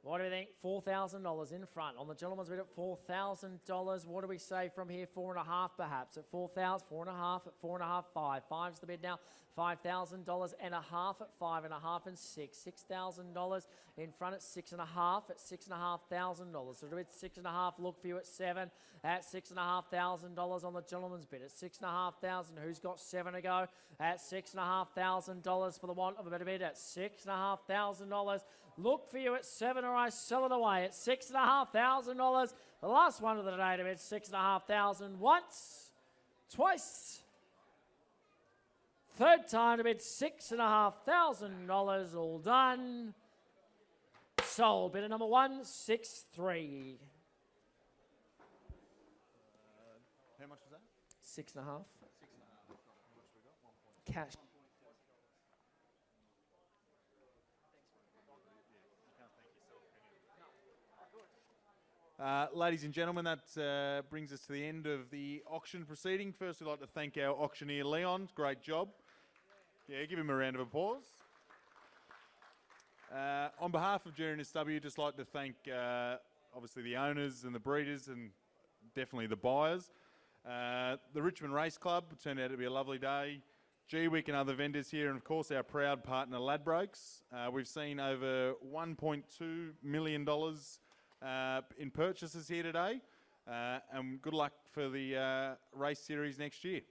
S2: What do we think? $4,000 in front. On the gentleman's bid at $4,000. What do we say from here? 4.5 perhaps. At 4,000, 4.5, at 4.5, 5. 5's the bid now. $5,000 and a half at 5.5 and 6. $6,000 in front at 6.5 at $6,500. So it's 6.5. Look for you at 7 at $6,500 on the gentleman's bid at 6,500. Who's got 7 to go? At $6,500 for the want of a better bid at $6,500. Look for you at 7 or I sell it away at $6,500. The last one of the day to bid $6,500 once, twice. Third time to bid $6,500. All done. Sold. Bidder number 163.
S3: How much was that?
S2: 6.5. Cash.
S3: Ladies and gentlemen, that brings us to the end of the auction proceeding. First, we'd like to thank our auctioneer, Leon. Great job. Yeah, give him a round of applause. On behalf of GRNSW, just like to thank, obviously, the owners and the breeders and definitely the buyers. The Richmond Race Club turned out to be a lovely day. GWIC and other vendors here, and of course our proud partner Ladbrokes. We've seen over $1.2 million in purchases here today, and good luck for the race series next year.